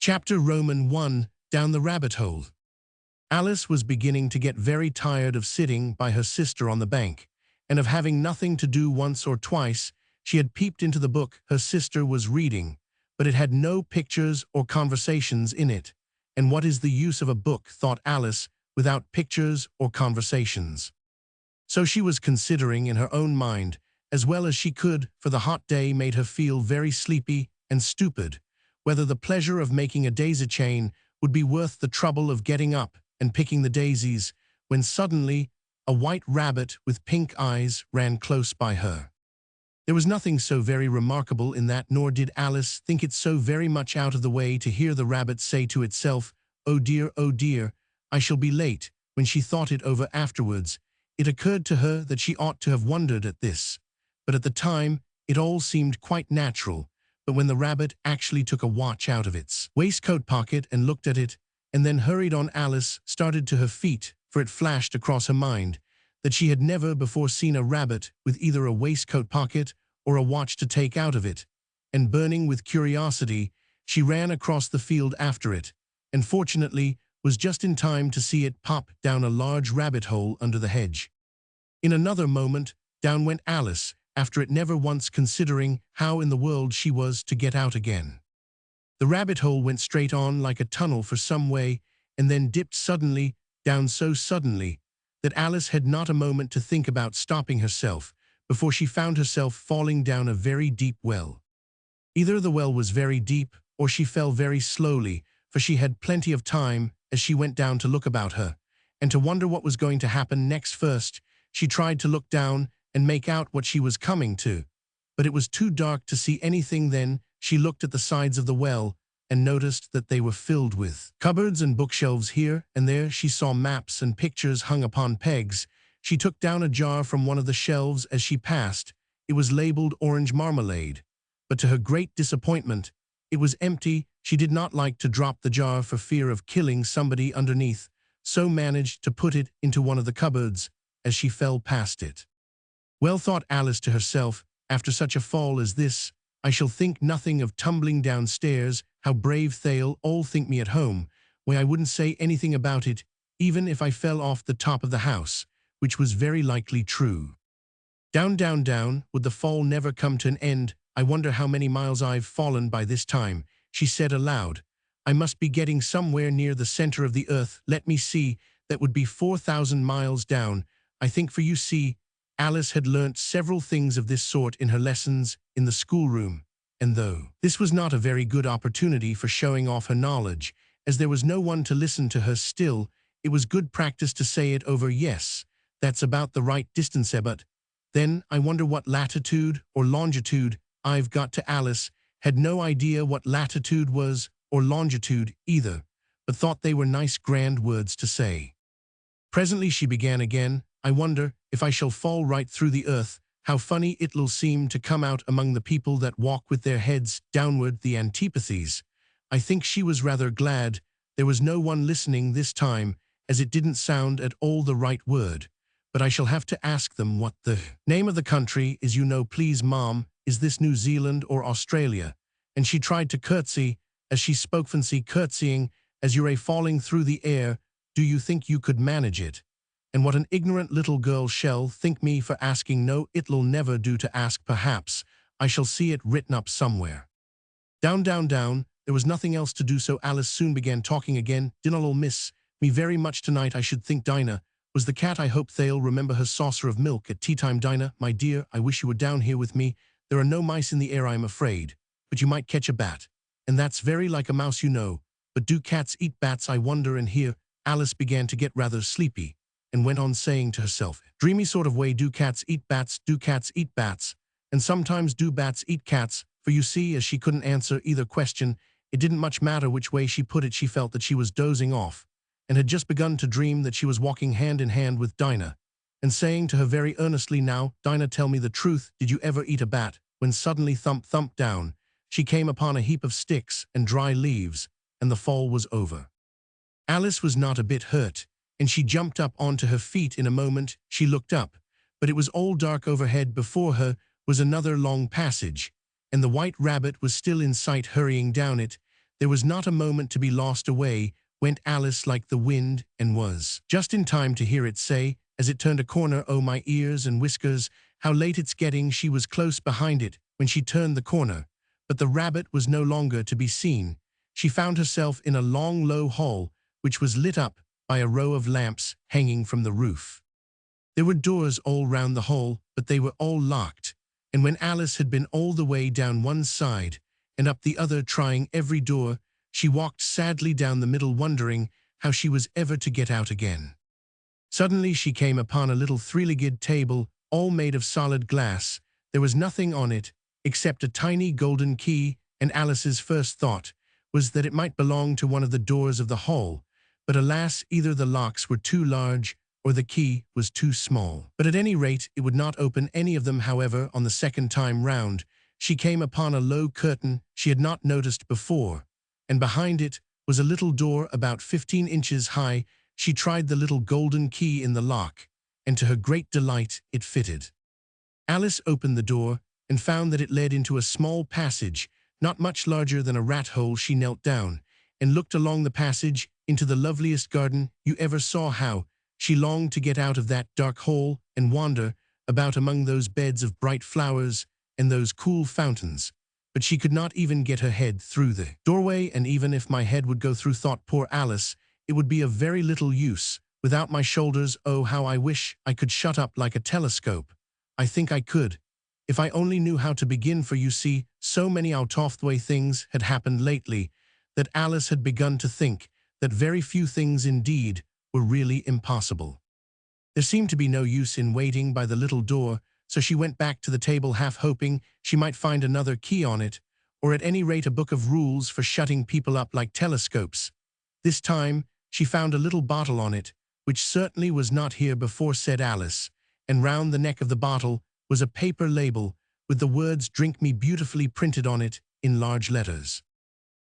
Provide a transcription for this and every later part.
Chapter Roman 1, Down the Rabbit Hole. Alice was beginning to get very tired of sitting by her sister on the bank, and of having nothing to do. Once or twice she had peeped into the book her sister was reading, but it had no pictures or conversations in it. And what is the use of a book, thought Alice, without pictures or conversations? So she was considering in her own mind, as well as she could, for the hot day made her feel very sleepy and stupid, whether the pleasure of making a daisy chain would be worth the trouble of getting up and picking the daisies, when suddenly a white rabbit with pink eyes ran close by her. There was nothing so very remarkable in that, nor did Alice think it so very much out of the way to hear the rabbit say to itself, oh dear, I shall be late." When she thought it over afterwards, it occurred to her that she ought to have wondered at this, but at the time it all seemed quite natural. But when the rabbit actually took a watch out of its waistcoat pocket and looked at it, and then hurried on, Alice started to her feet, for it flashed across her mind that she had never before seen a rabbit with either a waistcoat pocket or a watch to take out of it, and burning with curiosity, she ran across the field after it, and fortunately was just in time to see it pop down a large rabbit hole under the hedge. In another moment, down went Alice, after it, never once considering how in the world she was to get out again. The rabbit hole went straight on like a tunnel for some way, and then dipped suddenly, down so suddenly, that Alice had not a moment to think about stopping herself, before she found herself falling down a very deep well. Either the well was very deep, or she fell very slowly, for she had plenty of time, as she went down, to look about her, and to wonder what was going to happen next. First, she tried to look down and make out what she was coming to, but it was too dark to see anything. Then she looked at the sides of the well, and noticed that they were filled with cupboards and bookshelves. Here and there she saw maps and pictures hung upon pegs. She took down a jar from one of the shelves as she passed. It was labeled orange marmalade, but to her great disappointment, it was empty. She did not like to drop the jar for fear of killing somebody underneath, so managed to put it into one of the cupboards as she fell past it. Well, thought Alice to herself, after such a fall as this, I shall think nothing of tumbling downstairs. How brave they'll all think me at home, why I wouldn't say anything about it, even if I fell off the top of the house, which was very likely true. Down, down, down, would the fall never come to an end? I wonder how many miles I've fallen by this time, she said aloud. I must be getting somewhere near the center of the earth. Let me see, that would be 4,000 miles down, I think, for you see, Alice had learnt several things of this sort in her lessons in the schoolroom, and though this was not a very good opportunity for showing off her knowledge, as there was no one to listen to her, still, it was good practice to say it over. Yes, that's about the right distance, but then I wonder what latitude or longitude I've got to. Alice had no idea what latitude was, or longitude either, but thought they were nice grand words to say. Presently she began again, I wonder if I shall fall right through the earth, how funny it'll seem to come out among the people that walk with their heads downward. The antipathies. I think she was rather glad there was no one listening this time, as it didn't sound at all the right word. But I shall have to ask them what the name of the country is. You know, please, Mom, is this New Zealand or Australia? And she tried to curtsy as she spoke. Fancy curtsying as you're falling through the air. Do you think you could manage it? And what an ignorant little girl shall think me for asking. No, it'll never do to ask. Perhaps I shall see it written up somewhere. Down, down, down. There was nothing else to do, so Alice soon began talking again. Dinner'll miss me very much tonight, I should think. Dinah was the cat. I hope they'll remember her saucer of milk at tea time. Dinah, my dear, I wish you were down here with me. There are no mice in the air, I'm afraid, but you might catch a bat. And that's very like a mouse, you know. But do cats eat bats, I wonder? And here Alice began to get rather sleepy, and went on saying to herself, dreamy sort of way, do cats eat bats? Do cats eat bats? And sometimes do bats eat cats? For you see, as she couldn't answer either question, it didn't much matter which way she put it. She felt that she was dozing off, and had just begun to dream that she was walking hand in hand with Dinah, and saying to her very earnestly, now, Dinah, tell me the truth, did you ever eat a bat? When suddenly, thump, thump, down she came upon a heap of sticks and dry leaves, and the fall was over. Alice was not a bit hurt, and she jumped up onto her feet in a moment. She looked up, but it was all dark overhead. Before her was another long passage, and the white rabbit was still in sight, hurrying down it. There was not a moment to be lost. Away went Alice like the wind, and was just in time to hear it say, as it turned a corner, "Oh, my ears and whiskers, how late it's getting." She was close behind it when she turned the corner, but the rabbit was no longer to be seen. She found herself in a long, low hall, which was lit up by a row of lamps hanging from the roof. There were doors all round the hall, but they were all locked, and when Alice had been all the way down one side and up the other trying every door, she walked sadly down the middle, wondering how she was ever to get out again. Suddenly she came upon a little three-legged table, all made of solid glass. There was nothing on it except a tiny golden key, and Alice's first thought was that it might belong to one of the doors of the hall, but alas, either the locks were too large or the key was too small. But at any rate, it would not open any of them. However, on the second time round, she came upon a low curtain she had not noticed before, and behind it was a little door about 15 inches high. She tried the little golden key in the lock, and to her great delight, it fitted. Alice opened the door and found that it led into a small passage, not much larger than a rat hole. She knelt down and looked along the passage into the loveliest garden you ever saw. How she longed to get out of that dark hole and wander about among those beds of bright flowers and those cool fountains. But she could not even get her head through the doorway, and even if my head would go through, thought poor Alice, it would be of very little use without my shoulders. Oh, how I wish I could shut up like a telescope. I think I could, if I only knew how to begin, for you see, so many out-of-the-way things had happened lately that Alice had begun to think that very few things indeed were really impossible. There seemed to be no use in waiting by the little door, so she went back to the table, half hoping she might find another key on it, or at any rate a book of rules for shutting people up like telescopes. This time she found a little bottle on it, which certainly was not here before, said Alice, and round the neck of the bottle was a paper label with the words "Drink Me" beautifully printed on it in large letters.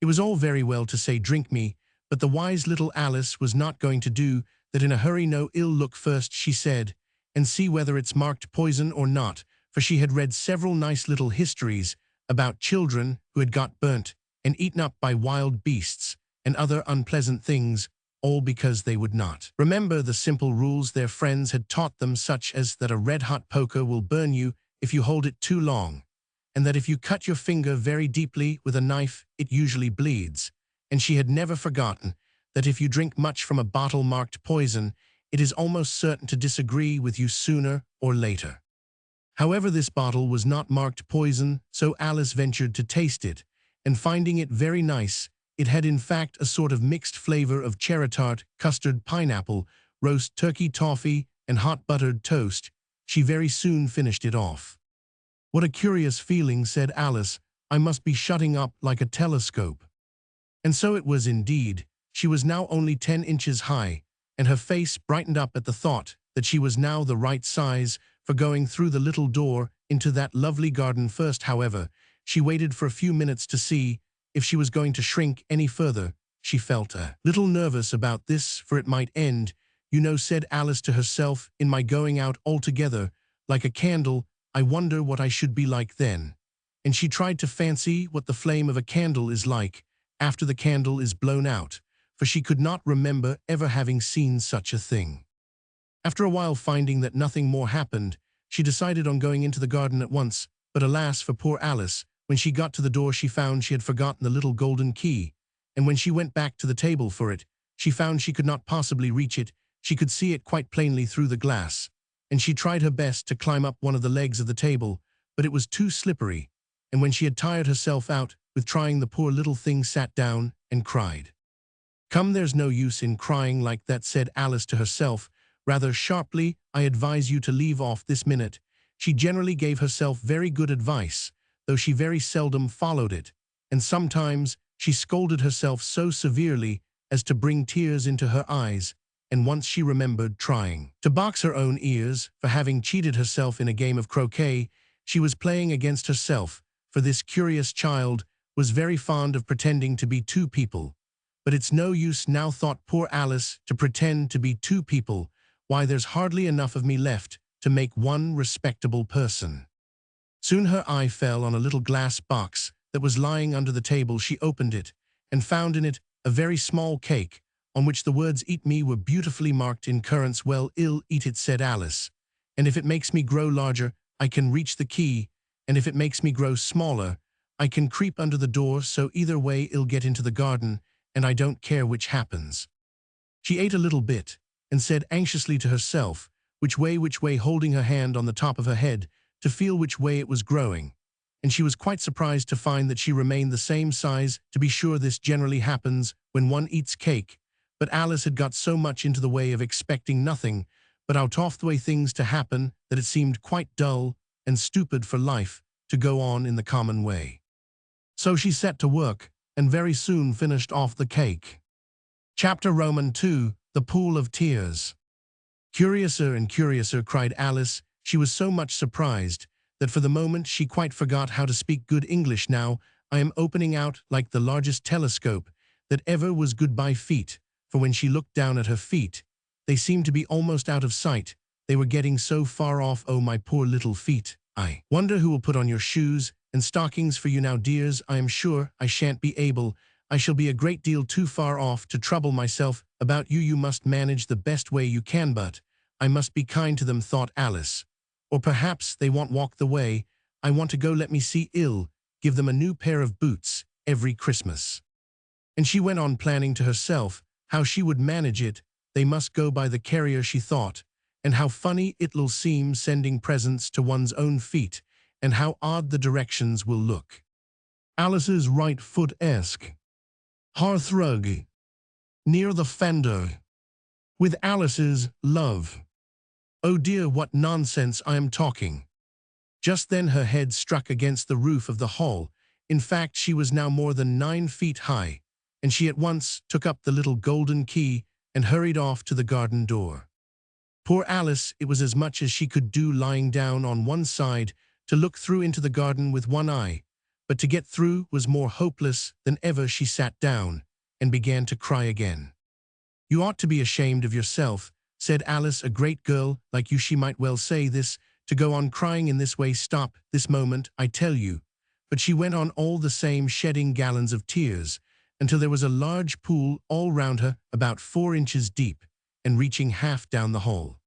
It was all very well to say "drink me," but the wise little Alice was not going to do that in a hurry. "No ill look first," she said, "and see whether it's marked poison or not," for she had read several nice little histories about children who had got burnt and eaten up by wild beasts and other unpleasant things, all because they would not remember the simple rules their friends had taught them, such as that a red-hot poker will burn you if you hold it too long, and that if you cut your finger very deeply with a knife, it usually bleeds. And she had never forgotten that if you drink much from a bottle marked poison, it is almost certain to disagree with you sooner or later. However, this bottle was not marked poison, so Alice ventured to taste it, and finding it very nice, it had in fact a sort of mixed flavor of cherry tart, custard, pineapple, roast turkey, toffee, and hot buttered toast. She very soon finished it off. "What a curious feeling," said Alice. "I must be shutting up like a telescope." And so it was indeed. She was now only 10 inches high, and her face brightened up at the thought that she was now the right size for going through the little door into that lovely garden. First, however, she waited for a few minutes to see if she was going to shrink any further. She felt a little nervous about this, for it might end, "You know," said Alice to herself, "in my going out altogether like a candle. I wonder what I should be like then." And she tried to fancy what the flame of a candle is like after the candle is blown out, for she could not remember ever having seen such a thing. After a while, finding that nothing more happened, she decided on going into the garden at once, but alas for poor Alice, when she got to the door she found she had forgotten the little golden key, and when she went back to the table for it, she found she could not possibly reach it. She could see it quite plainly through the glass, and she tried her best to climb up one of the legs of the table, but it was too slippery, and when she had tired herself out with trying, the poor little thing sat down and cried. "Come, there's no use in crying like that," said Alice to herself, rather sharply. "I advise you to leave off this minute." She generally gave herself very good advice, though she very seldom followed it, and sometimes she scolded herself so severely as to bring tears into her eyes, and once she remembered trying to box her own ears for having cheated herself in a game of croquet she was playing against herself, for this curious child was very fond of pretending to be two people. "But it's no use now," thought poor Alice, "to pretend to be two people. Why, there's hardly enough of me left to make one respectable person." Soon her eye fell on a little glass box that was lying under the table. She opened it, and found in it a very small cake, on which the words "eat me" were beautifully marked in currants. "Well, I'll eat it," said Alice. "And if it makes me grow larger, I can reach the key, and if it makes me grow smaller, I can creep under the door, so either way I'll get into the garden, and I don't care which happens." She ate a little bit, and said anxiously to herself, which way, holding her hand on the top of her head to feel which way it was growing. And she was quite surprised to find that she remained the same size. To be sure, this generally happens when one eats cake, but Alice had got so much into the way of expecting nothing but out of the way things to happen that it seemed quite dull and stupid for life to go on in the common way. So she set to work, and very soon finished off the cake. Chapter Roman 2, The Pool of Tears. "Curiouser and curiouser," cried Alice. She was so much surprised that for the moment she quite forgot how to speak good English. "Now I am opening out like the largest telescope that ever was. Goodbye feet," for when she looked down at her feet, they seemed to be almost out of sight. They were getting so far off. "Oh, my poor little feet. I wonder who will put on your shoes and stockings for you now, dears. I am sure I shan't be able. I shall be a great deal too far off to trouble myself about you. You must manage the best way you can, but I must be kind to them," thought Alice. "Or perhaps they won't walk the way I want to go. Let me see, I'll give them a new pair of boots every Christmas." And she went on planning to herself how she would manage it. They must go by the carrier, she thought, and how funny it'll seem sending presents to one's own feet, and how odd the directions will look. Alice's right foot esque hearthrug near the fender. With Alice's love. Oh dear, what nonsense I am talking. Just then her head struck against the roof of the hall. In fact, she was now more than 9 feet high, and she at once took up the little golden key and hurried off to the garden door. Poor Alice, it was as much as she could do lying down on one side to look through into the garden with one eye, but to get through was more hopeless than ever. She sat down and began to cry again. "You ought to be ashamed of yourself," said Alice. "A great girl like you," she might well say this, "to go on crying in this way. Stop this moment, I tell you." But she went on all the same, shedding gallons of tears, until there was a large pool all round her, about 4 inches deep, and reaching half down the hall.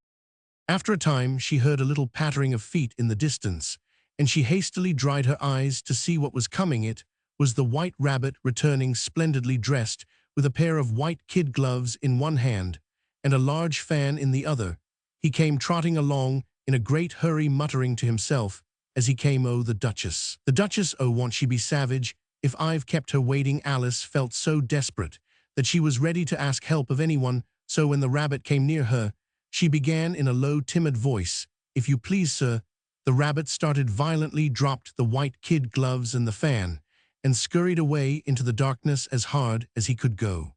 After a time she heard a little pattering of feet in the distance, and she hastily dried her eyes to see what was coming. It was the White Rabbit, returning splendidly dressed, with a pair of white kid gloves in one hand and a large fan in the other. He came trotting along in a great hurry, muttering to himself as he came, "Oh, the Duchess. The Duchess, oh, won't she be savage if I've kept her waiting?" Alice felt so desperate that she was ready to ask help of anyone, so when the rabbit came near her, she began in a low, timid voice, "If you please, sir." The rabbit started violently, dropped the white kid gloves and the fan, and scurried away into the darkness as hard as he could go.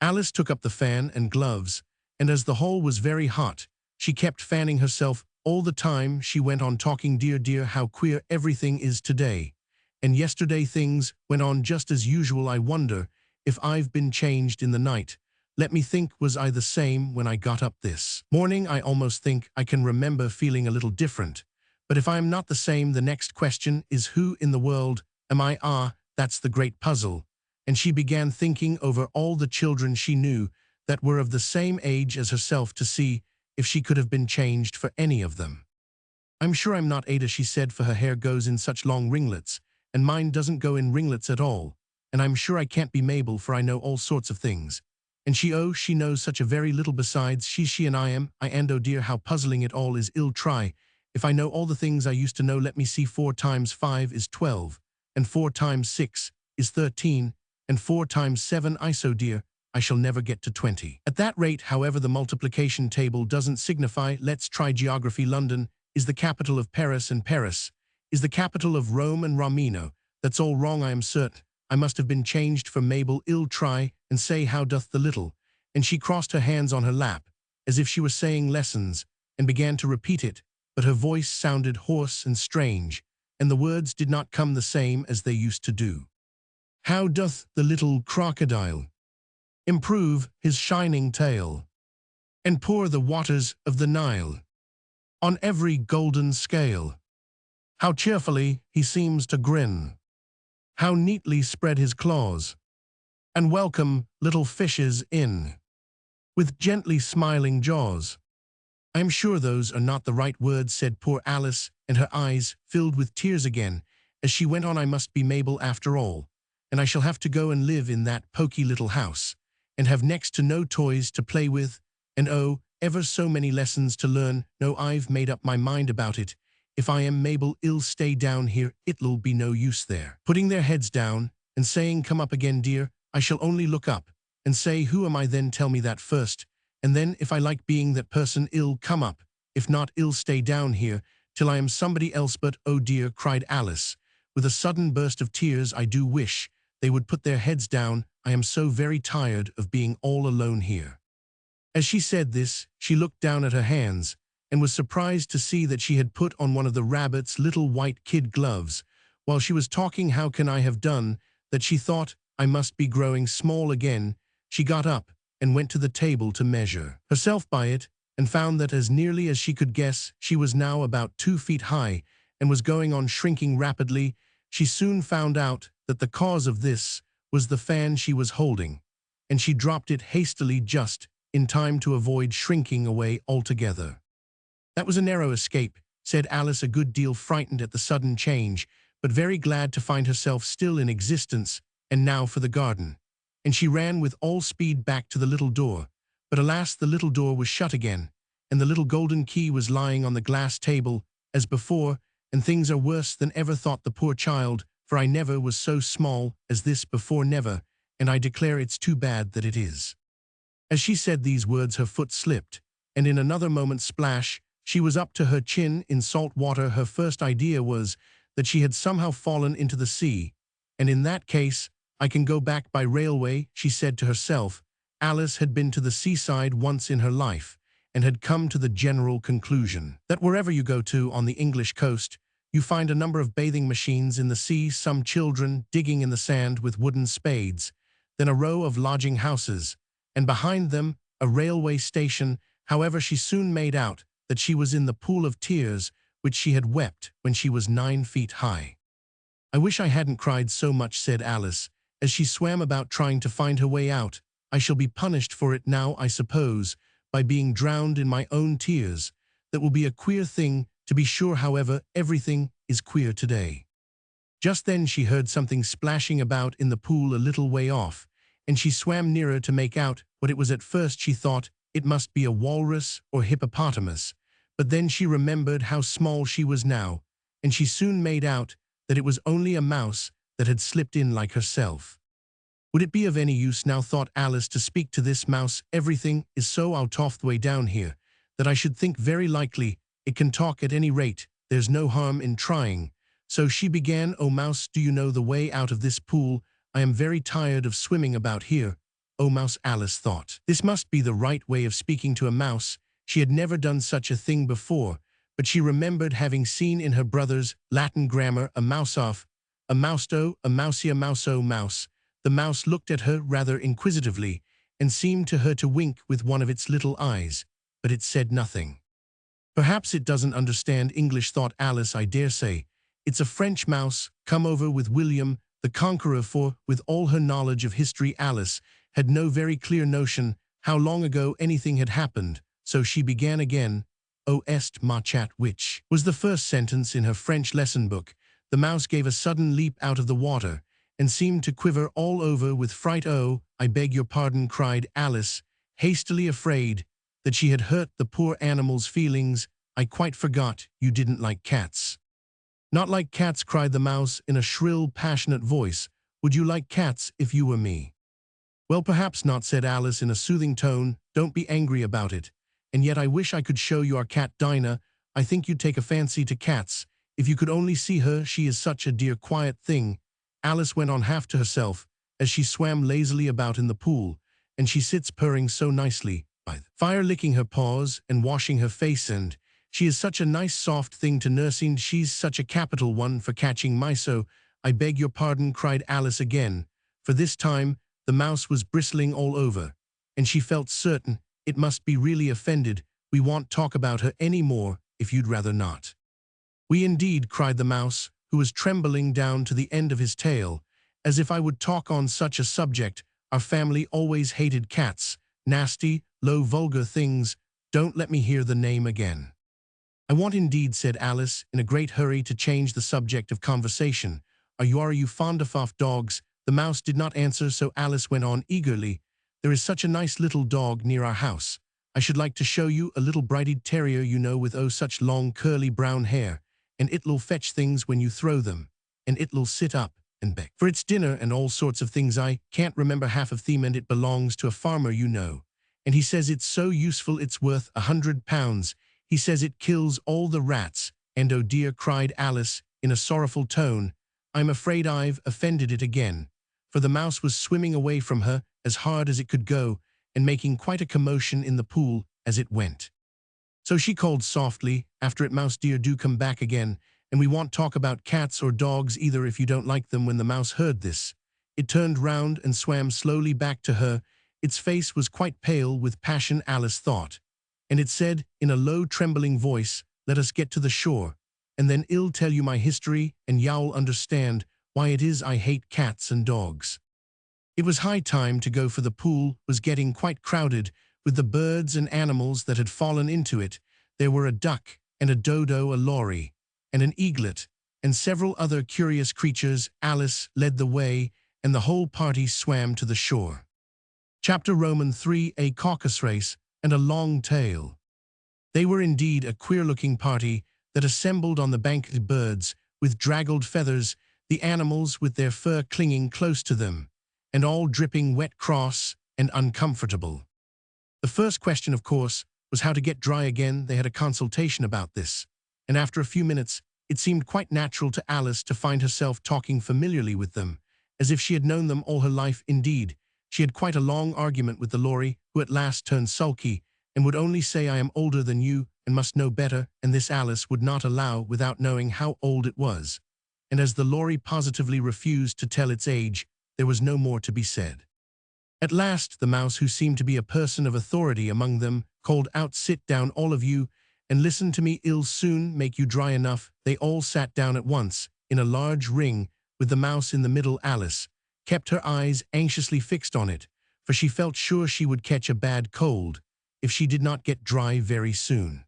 Alice took up the fan and gloves, and as the hall was very hot, she kept fanning herself all the time. She went on talking, "Dear, dear, how queer everything is today. And yesterday things went on just as usual. I wonder if I've been changed in the night. Let me think, was I the same when I got up this morning? I almost think I can remember feeling a little different. But if I am not the same, the next question is, who in the world am I? That's the great puzzle." And she began thinking over all the children she knew that were of the same age as herself, to see if she could have been changed for any of them. "I'm sure I'm not Ada," she said, "for her hair goes in such long ringlets, and mine doesn't go in ringlets at all. And I'm sure I can't be Mabel, for I know all sorts of things. And she knows such a very little besides. She and and oh dear, how puzzling it all is. I'll try. If I know all the things I used to know, let me see, 4 times 5 is 12, and 4 times 6 is 13, and 4 times 7 so dear, I shall never get to 20. At that rate, however, the multiplication table doesn't signify. Let's try geography. London is the capital of Paris, and Paris is the capital of Rome, and Romino. That's all wrong, I am certain. I must have been changed for Mabel. I'll try and say, how doth the little," and she crossed her hands on her lap, as if she were saying lessons, and began to repeat it, but her voice sounded hoarse and strange, and the words did not come the same as they used to do. "How doth the little crocodile improve his shining tail, and pour the waters of the Nile on every golden scale? How cheerfully he seems to grin, how neatly spread his claws, and welcome, little fishes, in. With gently smiling jaws. I am sure those are not the right words, said poor Alice, and her eyes filled with tears again, as she went on. I must be Mabel after all, and I shall have to go and live in that poky little house, and have next to no toys to play with, and oh, ever so many lessons to learn. No, I've made up my mind about it. If I am Mabel, I'll stay down here. It'll be no use there putting their heads down and saying, come up again, dear. I shall only look up and say, who am I? Then tell me that first, and then if I like being that person, I'll come up. If not, I'll stay down here till I am somebody else. But oh dear, cried Alice, with a sudden burst of tears, I do wish they would put their heads down. I am so very tired of being all alone here. As she said this, she looked down at her hands and was surprised to see that she had put on one of the rabbit's little white kid gloves while she was talking. How can I have done that? She thought. I must be growing small again. She got up and went to the table to measure herself by it, and found that, as nearly as she could guess, she was now about 2 feet high and was going on shrinking rapidly. She soon found out that the cause of this was the fan she was holding, and she dropped it hastily just in time to avoid shrinking away altogether. That was a narrow escape, said Alice, a good deal frightened at the sudden change, but very glad to find herself still in existence. And now for the garden. And she ran with all speed back to the little door. But alas, the little door was shut again, and the little golden key was lying on the glass table, as before, and things are worse than ever, thought the poor child, for I never was so small as this before, never, and I declare it's too bad that it is. As she said these words, her foot slipped, and in another moment, splash, she was up to her chin in salt water. Her first idea was that she had somehow fallen into the sea, and in that case, I can go back by railway, she said to herself. Alice had been to the seaside once in her life, and had come to the general conclusion that wherever you go to on the English coast, you find a number of bathing machines in the sea, some children digging in the sand with wooden spades, then a row of lodging houses, and behind them a railway station. However, she soon made out that she was in the pool of tears which she had wept when she was 9 feet high. I wish I hadn't cried so much, said Alice, as she swam about trying to find her way out. I shall be punished for it now, I suppose, by being drowned in my own tears. That will be a queer thing, to be sure. However, everything is queer today. Just then she heard something splashing about in the pool a little way off, and she swam nearer to make out what it was. At first she thought it must be a walrus or hippopotamus, but then she remembered how small she was now, and she soon made out that it was only a mouse that had slipped in like herself. Would it be of any use now, thought Alice, to speak to this mouse? Everything is so out of the way down here that I should think very likely it can talk. At any rate, there's no harm in trying. So she began, oh mouse, do you know the way out of this pool? I am very tired of swimming about here. Oh mouse, Alice thought. This must be the right way of speaking to a mouse. She had never done such a thing before, but she remembered having seen in her brother's Latin grammar a mouse-off, a mousto, a mousey, a mouse-o, mouse. The mouse looked at her rather inquisitively, and seemed to her to wink with one of its little eyes, but it said nothing. Perhaps it doesn't understand English, thought Alice. I dare say it's a French mouse come over with William the Conqueror, for, with all her knowledge of history, Alice had no very clear notion how long ago anything had happened. So she began again. O est madcap, which was the first sentence in her French lesson book. The mouse gave a sudden leap out of the water, and seemed to quiver all over with fright. Oh, I beg your pardon, cried Alice, hastily, afraid that she had hurt the poor animal's feelings. I quite forgot you didn't like cats. Not like cats, cried the mouse in a shrill, passionate voice. Would you like cats if you were me? Well, perhaps not, said Alice in a soothing tone. Don't be angry about it. And yet I wish I could show you our cat Dinah. I think you'd take a fancy to cats. If you could only see her, she is such a dear, quiet thing. Alice went on half to herself as she swam lazily about in the pool, and she sits purring so nicely by the fire, licking her paws and washing her face, and she is such a nice soft thing to nurse, and she's such a capital one for catching mice. Oh, I beg your pardon, cried Alice again, for this time the mouse was bristling all over, and she felt certain it must be really offended. We won't talk about her any more, if you'd rather not. We indeed, cried the mouse, who was trembling down to the end of his tail. As if I would talk on such a subject. Our family always hated cats. Nasty, low, vulgar things. Don't let me hear the name again." "I want indeed," said Alice, in a great hurry to change the subject of conversation. Are you fond of dogs?" The mouse did not answer, so Alice went on eagerly. "There is such a nice little dog near our house. I should like to show you, a little bright-eyed terrier, you know, with oh such long curly brown hair. And it'll fetch things when you throw them. And it'll sit up and beg for its dinner and all sorts of things. I can't remember half of them, and it belongs to a farmer, you know. And he says it's so useful it's worth £100. He says it kills all the rats." "And oh dear," cried Alice in a sorrowful tone, "I'm afraid I've offended it again." For the mouse was swimming away from her as hard as it could go, and making quite a commotion in the pool as it went. So she called softly after it, "Mouse dear, do come back again, and we won't talk about cats or dogs either if you don't like them." When the mouse heard this, it turned round and swam slowly back to her. Its face was quite pale with passion, Alice thought, and it said in a low trembling voice, "Let us get to the shore, and then I'll tell you my history, and you'll understand why it is I hate cats and dogs." It was high time to go, for the pool was getting quite crowded with the birds and animals that had fallen into it. There were a duck and a dodo, a lory and an eaglet, and several other curious creatures. Alice led the way, and the whole party swam to the shore. Chapter Roman 3: A Caucus Race and a Long Tail. They were indeed a queer-looking party that assembled on the bank. The birds with draggled feathers, the animals with their fur clinging close to them, and all dripping wet, cross, and uncomfortable. The first question, of course, was how to get dry again. They had a consultation about this, and after a few minutes, it seemed quite natural to Alice to find herself talking familiarly with them, as if she had known them all her life. Indeed, she had quite a long argument with the lory, who at last turned sulky, and would only say, "I am older than you, and must know better," and this Alice would not allow without knowing how old it was. And as the lory positively refused to tell its age, there was no more to be said. At last the mouse, who seemed to be a person of authority among them, called out, "Sit down, all of you, and listen to me. I'll soon make you dry enough." They all sat down at once, in a large ring, with the mouse in the middle. Alice kept her eyes anxiously fixed on it, for she felt sure she would catch a bad cold if she did not get dry very soon.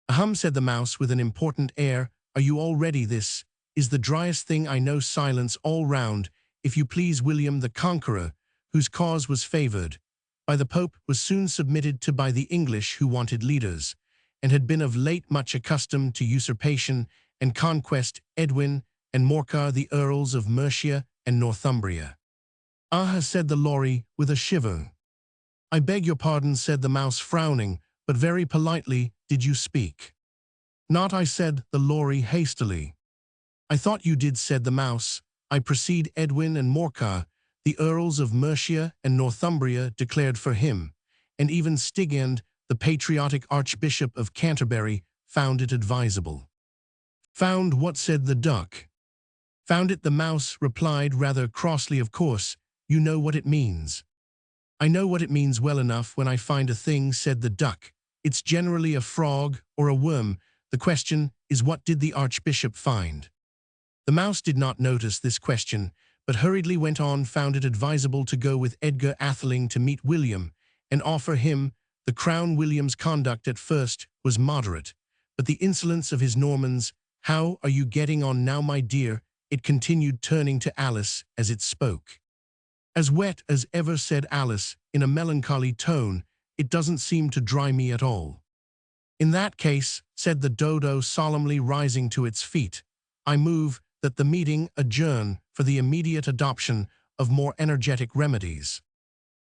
"Ahem," said the mouse with an important air. "Are you all ready? This is the driest thing I know." Silence all round, if you please. William the Conqueror, whose cause was favoured by the Pope, was soon submitted to by the English, who wanted leaders, and had been of late much accustomed to usurpation and conquest. Edwin and Morcar, the Earls of Mercia and Northumbria. "Ah," said the lory with a shiver. "I beg your pardon," said the mouse, frowning, "but very politely. Did you speak?" "Not I," said the lory hastily. "I thought you did," said the mouse. "I precede Edwin and Morcar, the Earls of Mercia and Northumbria, declared for him, and even Stigand, the patriotic Archbishop of Canterbury, found it advisable." "Found what?" said the duck. "Found it," the mouse replied rather crossly. "Of course, you know what it means." "I know what it means well enough when I find a thing," said the duck. "It's generally a frog or a worm. The question is, what did the Archbishop find?" The mouse did not notice this question, but hurriedly went on. "Found it advisable to go with Edgar Atheling to meet William and offer him the crown. William's conduct at first was moderate, but the insolence of his Normans— How are you getting on now, my dear?" it continued, turning to Alice as it spoke. "As wet as ever," said Alice in a melancholy tone. "It doesn't seem to dry me at all." "In that case," said the dodo solemnly, rising to its feet, "I move that the meeting adjourn for the immediate adoption of more energetic remedies."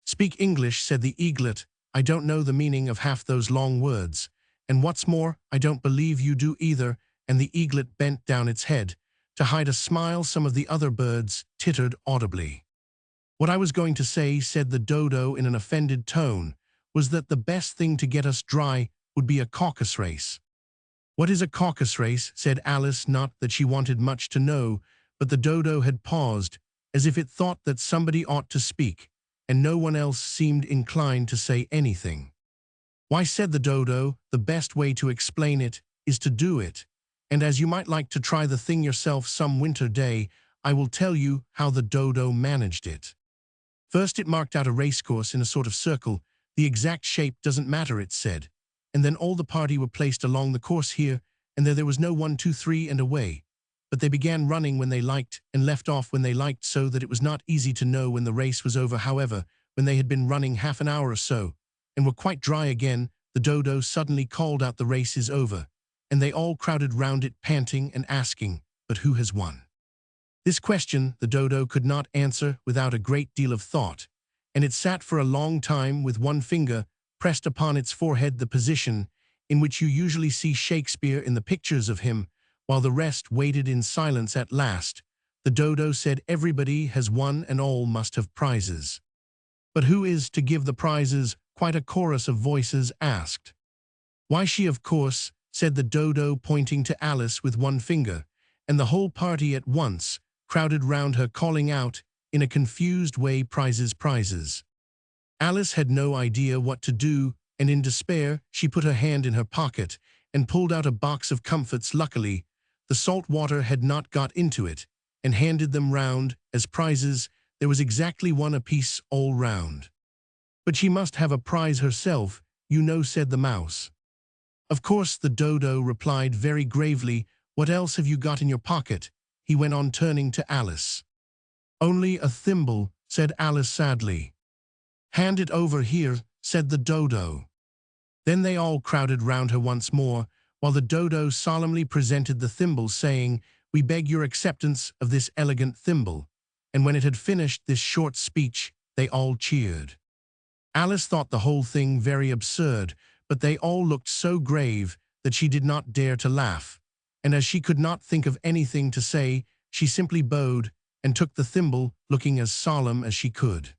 "Speak English," said the eaglet. "I don't know the meaning of half those long words, and what's more, I don't believe you do either." And the eaglet bent down its head to hide a smile. Some of the other birds tittered audibly. "What I was going to say," said the dodo in an offended tone, "was that the best thing to get us dry would be a caucus race." "What is a caucus race?" said Alice, not that she wanted much to know, but the dodo had paused, as if it thought that somebody ought to speak, and no one else seemed inclined to say anything. "Why," said the dodo, "the best way to explain it is to do it, and as you might like to try the thing yourself some winter day, I will tell you how the dodo managed it." First it marked out a racecourse in a sort of circle. The exact shape doesn't matter, it said. And then all the party were placed along the course here, and there was no 1, 2, 3 and away. But they began running when they liked and left off when they liked, so that it was not easy to know when the race was over. However, when they had been running half an hour or so, and were quite dry again, the dodo suddenly called out, "The race is over," and they all crowded round it, panting and asking, "But who has won?" This question the dodo could not answer without a great deal of thought, and it sat for a long time with one finger pressed upon its forehead, the position in which you usually see Shakespeare in the pictures of him, while the rest waited in silence. At last, the dodo said, "Everybody has won and all must have prizes." "But who is to give the prizes?" quite a chorus of voices asked. "Why, she, of course," said the dodo, pointing to Alice with one finger, and the whole party at once crowded round her, calling out in a confused way, "Prizes, prizes." Alice had no idea what to do, and in despair she put her hand in her pocket and pulled out a box of comfits. Luckily, the salt water had not got into it, and handed them round as prizes. There was exactly one apiece all round. "But she must have a prize herself, you know," said the mouse. "Of course," the dodo replied very gravely. "What else have you got in your pocket?" he went on, turning to Alice. "Only a thimble," said Alice sadly. "Hand it over here," said the dodo. Then they all crowded round her once more, while the dodo solemnly presented the thimble, saying, "We beg your acceptance of this elegant thimble." And when it had finished this short speech, they all cheered. Alice thought the whole thing very absurd, but they all looked so grave that she did not dare to laugh, and as she could not think of anything to say, she simply bowed and took the thimble, looking as solemn as she could.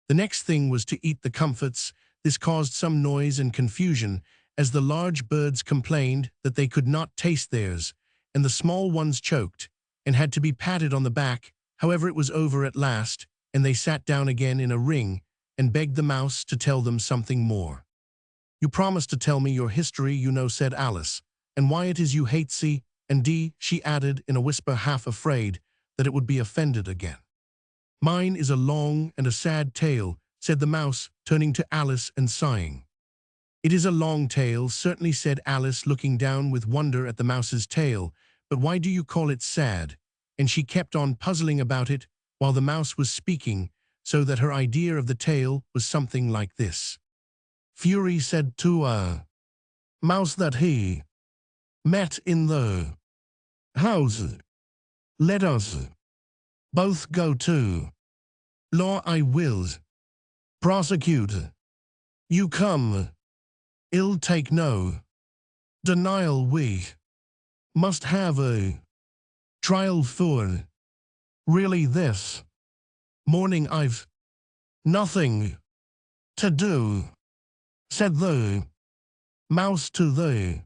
The next thing was to eat the comfits. This caused some noise and confusion, as the large birds complained that they could not taste theirs, and the small ones choked and had to be patted on the back. However, it was over at last, and they sat down again in a ring and begged the mouse to tell them something more. "You promised to tell me your history, you know," said Alice, "and why it is you hate C and D," she added in a whisper, half afraid that it would be offended again. "Mine is a long and a sad tale," said the mouse, turning to Alice and sighing. "It is a long tale, certainly," said Alice, looking down with wonder at the mouse's tail, "but why do you call it sad?" And she kept on puzzling about it while the mouse was speaking, so that her idea of the tale was something like this. "Fury said to a mouse that he met in the house, 'Let us both go to law. I will prosecute. You come, ill take no denial. We must have a trial for really this morning I've nothing to do,' said the mouse to the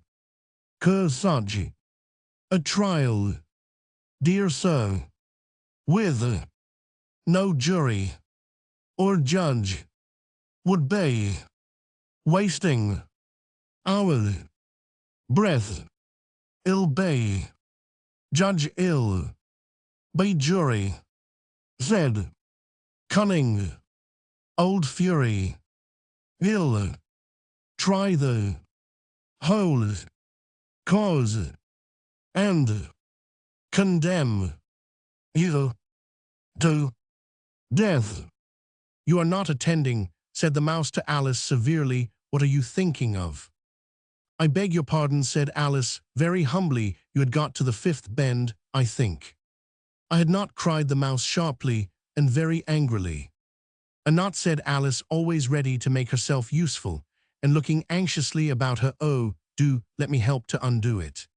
such a trial, dear sir, with no jury or judge, would be wasting our breath. Ill be judge, ill be jury," said cunning old Fury. "Ill try the whole cause and condemn you to death." "You are not attending," said the mouse to Alice severely. "What are you thinking of?" "I beg your pardon," said Alice very humbly. "You had got to the fifth bend, I think." "I had not," cried the mouse sharply and very angrily. "A knot," said Alice, always ready to make herself useful, and looking anxiously about her. "Oh, do let me help to undo it."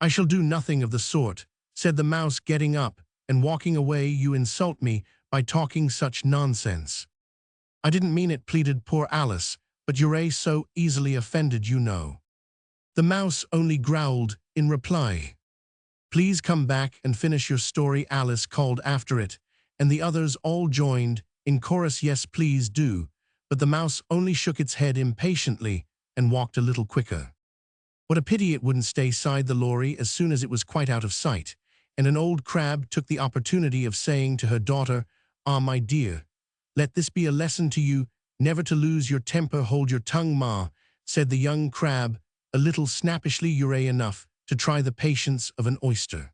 "I shall do nothing of the sort," said the mouse, getting up and walking away. "You insult me by talking such nonsense." "I didn't mean it," pleaded poor Alice, "but you're so easily offended, you know." The mouse only growled in reply. "Please come back and finish your story," Alice called after it, and the others all joined in chorus, "Yes, please do," but the mouse only shook its head impatiently and walked a little quicker. What a pity it wouldn't stay, sighed the lorry as soon as it was quite out of sight, and an old crab took the opportunity of saying to her daughter, "Ah, my dear, Let this be a lesson to you, never to lose your temper. Hold your tongue, ma, said the young crab, a little snappishly. You're enough to try the patience of an oyster.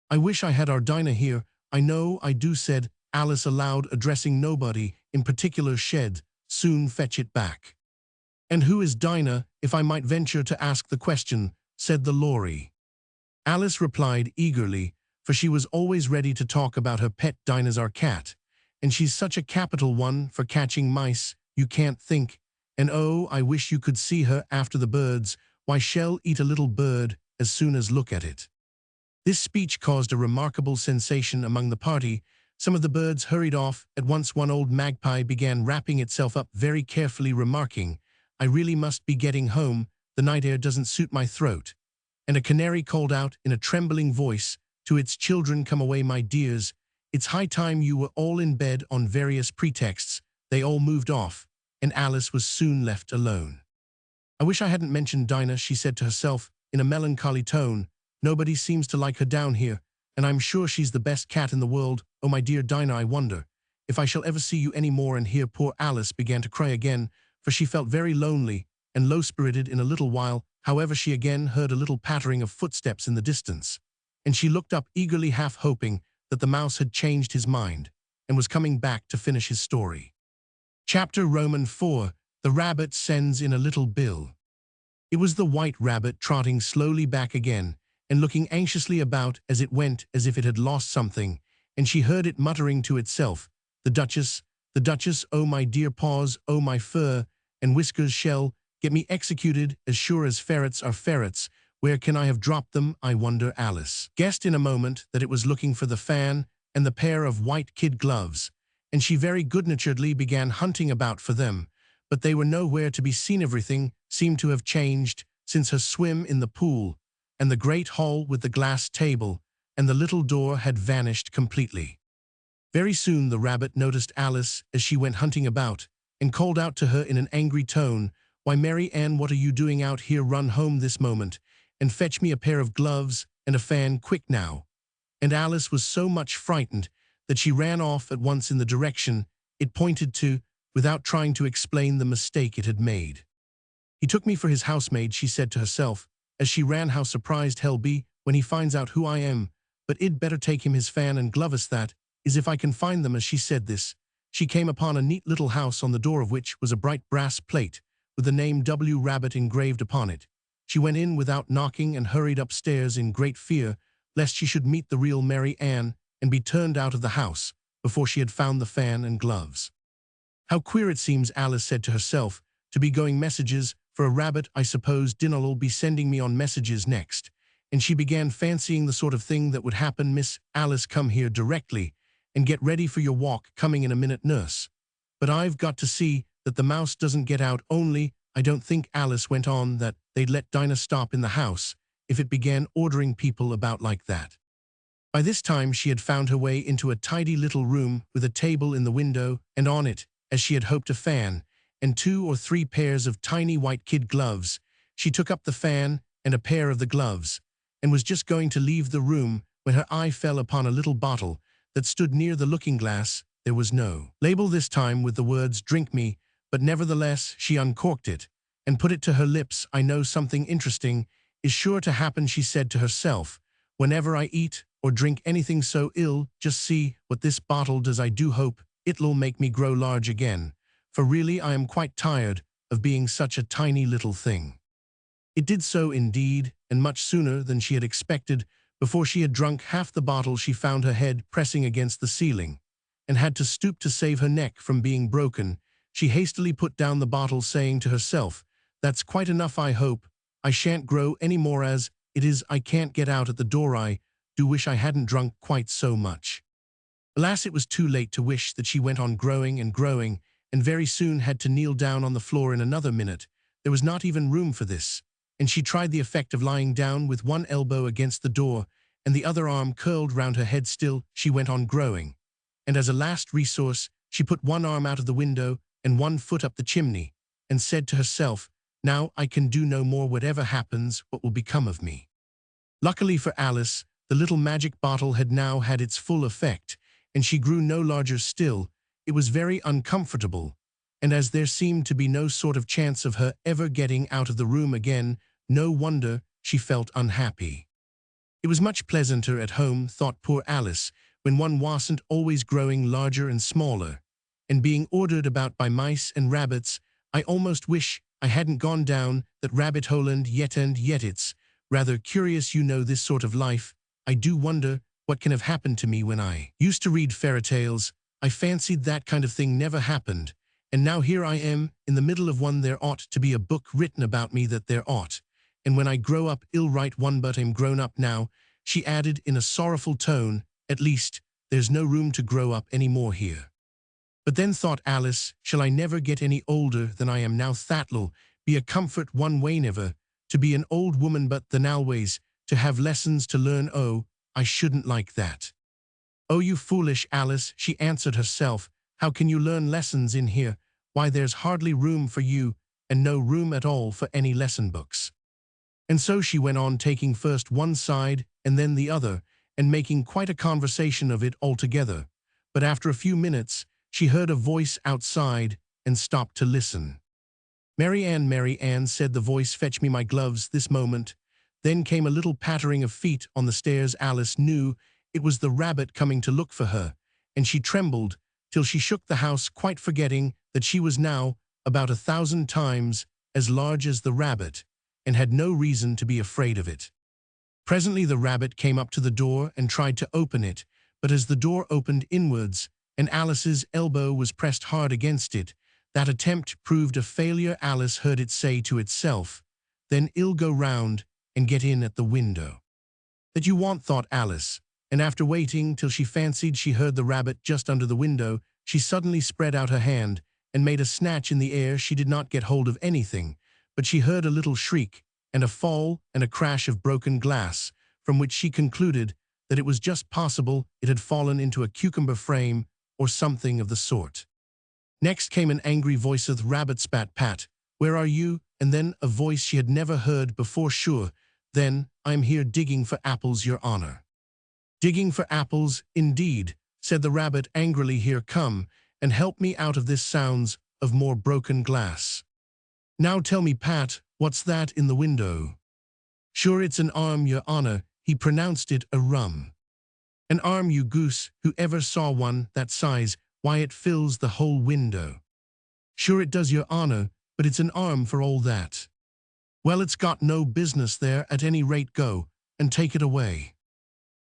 I wish I had our Dinah here. I know I do, said Alice aloud, addressing nobody in particular. Shed, soon fetch it back. And who is Dinah, if I might venture to ask the question, said the Lory. Alice replied eagerly, for she was always ready to talk about her pet. Dinah's our cat, and she's such a capital one for catching mice, you can't think. And oh, I wish you could see her after the birds. Why, she'll eat a little bird as soon as look at it. This speech caused a remarkable sensation among the party. Some of the birds hurried off at once. One old magpie began wrapping itself up very carefully, remarking, I really must be getting home, the night air doesn't suit my throat. And a canary called out in a trembling voice to its children, come away, my dears, it's high time you were all in bed. On various pretexts, they all moved off, and Alice was soon left alone. I wish I hadn't mentioned Dinah, she said to herself in a melancholy tone. Nobody seems to like her down here, and I'm sure she's the best cat in the world. Oh, my dear Dinah, I wonder if I shall ever see you any more. And here poor Alice began to cry again, for she felt very lonely and low-spirited. In a little while, however, she again heard a little pattering of footsteps in the distance, and she looked up eagerly, half hoping that the mouse had changed his mind and was coming back to finish his story. Chapter IV. The Rabbit Sends in a Little Bill. It was the White Rabbit trotting slowly back again and looking anxiously about as it went, as if it had lost something, and she heard it muttering to itself, the Duchess, oh my dear paws, oh my fur and whiskers shall get me executed as sure as ferrets are ferrets. Where can I have dropped them, I wonder? Alice guessed in a moment that it was looking for the fan and the pair of white kid gloves, and she very good-naturedly began hunting about for them, but they were nowhere to be seen. Everything seemed to have changed since her swim in the pool, and the great hall with the glass table and the little door had vanished completely. Very soon the rabbit noticed Alice as she went hunting about, and called out to her in an angry tone, Why, Mary Ann, what are you doing out here? Run home this moment, and fetch me a pair of gloves and a fan, quick now. And Alice was so much frightened that she ran off at once in the direction it pointed to, without trying to explain the mistake it had made. He took me for his housemaid, she said to herself, as she ran. How surprised he'll be when he finds out who I am, but I'd better take him his fan and gloves, that is, if I can find them. As she said this, she came upon a neat little house, on the door of which was a bright brass plate with the name W. Rabbit engraved upon it. She went in without knocking and hurried upstairs in great fear lest she should meet the real Mary Ann and be turned out of the house before she had found the fan and gloves. How queer it seems, Alice said to herself, to be going messages for a rabbit. I suppose Dinah'll be sending me on messages next. And she began fancying the sort of thing that would happen. Miss Alice, come here directly, and get ready for your walk. Coming in a minute, nurse. But I've got to see that the mouse doesn't get out. Only, I don't think, Alice went on, that they'd let Dinah stop in the house if it began ordering people about like that. By this time she had found her way into a tidy little room with a table in the window, and on it, as she had hoped, a fan and 2 or 3 pairs of tiny white kid gloves. She took up the fan and a pair of the gloves, and was just going to leave the room when her eye fell upon a little bottle that stood near the looking-glass. There was no label this time with the words "Drink me," but nevertheless she uncorked it and put it to her lips. I know something interesting is sure to happen, she said to herself, whenever I eat or drink anything so ill. Just see what this bottle does. I do hope it'll make me grow large again, for really I am quite tired of being such a tiny little thing. It did so indeed, and much sooner than she had expected. Before she had drunk half the bottle she found her head pressing against the ceiling, and had to stoop to save her neck from being broken. She hastily put down the bottle, saying to herself, That's quite enough. I hope I shan't grow any more. As it is, I can't get out at the door. I do wish I hadn't drunk quite so much. Alas, it was too late to wish. That she went on growing and growing, and very soon had to kneel down on the floor in another minute. There was not even room for this, and she tried the effect of lying down with one elbow against the door and the other arm curled round her head. Still she went on growing, and as a last resource she put one arm out of the window and one foot up the chimney, and said to herself, Now I can do no more. Whatever happens, what will become of me? Luckily for Alice, the little magic bottle had now had its full effect, and she grew no larger still, It was very uncomfortable, and as there seemed to be no sort of chance of her ever getting out of the room again, no wonder she felt unhappy. It was much pleasanter at home, thought poor Alice, when one wasn't always growing larger and smaller, and being ordered about by mice and rabbits. I almost wish I hadn't gone down that rabbit hole and yet it's rather curious, you know, this sort of life. I do wonder what can have happened to me when I used to read fairy tales. I fancied that kind of thing never happened, and now here I am in the middle of one. There ought to be a book written about me, that there ought, and when I grow up I'll write one, but I'm grown up now, she added in a sorrowful tone. At least there's no room to grow up any more here. But then, thought Alice, shall I never get any older than I am now? That'll be a comfort one way, never to be an old woman, but then always to have lessons to learn. Oh, I shouldn't like that. Oh, you foolish Alice, she answered herself, how can you learn lessons in here? Why, there's hardly room for you, and no room at all for any lesson books. And so she went on, taking first one side and then the other, and making quite a conversation of it altogether. But after a few minutes, she heard a voice outside and stopped to listen. Mary Ann, said the voice, fetch me my gloves this moment. Then came a little pattering of feet on the stairs. Alice knew it was the rabbit coming to look for her, and she trembled till she shook the house, quite forgetting that she was now about 1,000 times as large as the rabbit, and had no reason to be afraid of it. Presently the rabbit came up to the door and tried to open it, but as the door opened inwards, and Alice's elbow was pressed hard against it, that attempt proved a failure. Alice heard it say to itself, then I'll go round and get in at the window. That you want, thought Alice, and after waiting till she fancied she heard the rabbit just under the window, she suddenly spread out her hand and made a snatch in the air. She did not get hold of anything, but she heard a little shriek and a fall and a crash of broken glass, from which she concluded that it was just possible it had fallen into a cucumber frame or something of the sort. Next came an angry voice of rabbit, spat, pat, where are you? And then a voice she had never heard before, sure. Then, I'm here digging for apples, your honor. Digging for apples, indeed, said the rabbit angrily. Here, come and help me out of this. Sounds of more broken glass. Now tell me, Pat, what's that in the window? Sure, it's an arm, your honor. He pronounced it a rum. An arm, you goose, who ever saw one that size? Why, it fills the whole window. Sure it does, your honor, but it's an arm for all that. Well, it's got no business there. At any rate, go and take it away.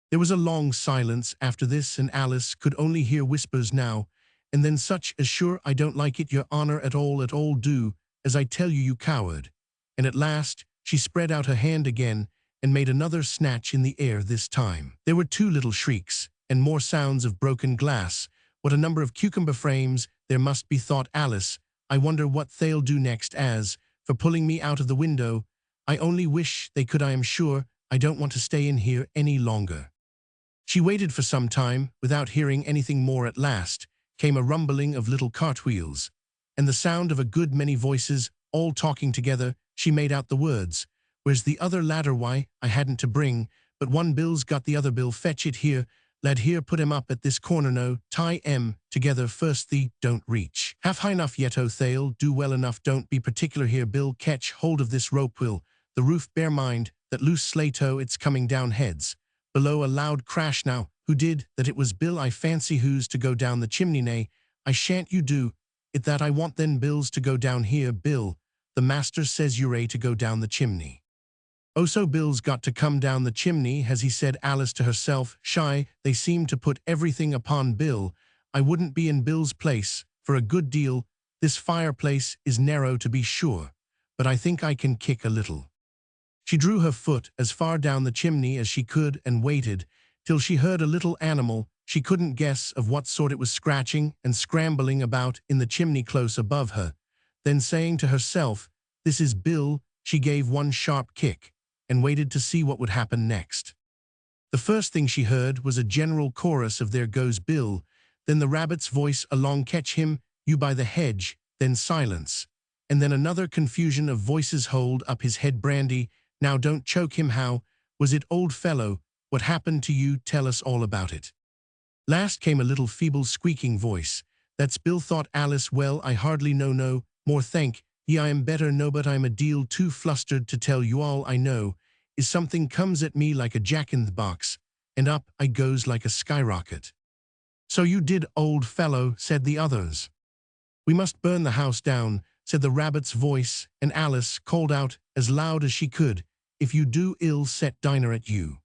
There was a long silence after this, and Alice could only hear whispers now and then, such as, sure, I don't like it, your honor, at all, do as I tell you, you coward. And at last she spread out her hand again and made another snatch in the air. This time there were two little shrieks and more sounds of broken glass. What a number of cucumber frames there must be, thought Alice. I wonder what they'll do next. As for pulling me out of the window, I only wish they could. I am sure I don't want to stay in here any longer. She waited for some time without hearing anything more. At last came a rumbling of little cartwheels and the sound of a good many voices all talking together. She made out the words, where's the other ladder? Why, I hadn't to bring but one. Bill's got the other. Bill, fetch it here. Lad, here, put him up at this corner. No, tie em together first. The don't reach half high enough yet. Oh, they'll do well enough. Don't be particular here. Bill, catch hold of this rope. Will the roof bear? Mind that loose slate-o, it's coming down. Heads below. A loud crash. Now who did that? It was Bill, I fancy. Who's to go down the chimney? Nay, I shan't. You do it that I want. Then Bill's to go down here. Bill, the master says you're to go down the chimney. Oh, so Bill's got to come down the chimney, has he? Said Alice to herself. Shy, they seem to put everything upon Bill. I wouldn't be in Bill's place for a good deal. This fireplace is narrow, to be sure, but I think I can kick a little. She drew her foot as far down the chimney as she could and waited till she heard a little animal. She couldn't guess of what sort it was, scratching and scrambling about in the chimney close above her. Then, saying to herself, this is Bill, she gave one sharp kick and waited to see what would happen next. The first thing she heard was a general chorus of there goes Bill, then the rabbit's voice, along, catch him, you by the hedge, then silence, and then another confusion of voices, hold up his head, brandy, now don't choke him. How was it, old fellow? What happened to you? Tell us all about it. Last came a little feeble squeaking voice That's Bill, thought Alice. Well, I hardly know no more, thank ye. I am better no, but I'm a deal too flustered to tell you all I know is something comes at me like a jack-in-the-box, and up I goes like a skyrocket. So you did, old fellow, said the others. We must burn the house down, said the rabbit's voice, and Alice called out as loud as she could, if you do, I'll set dinner at you.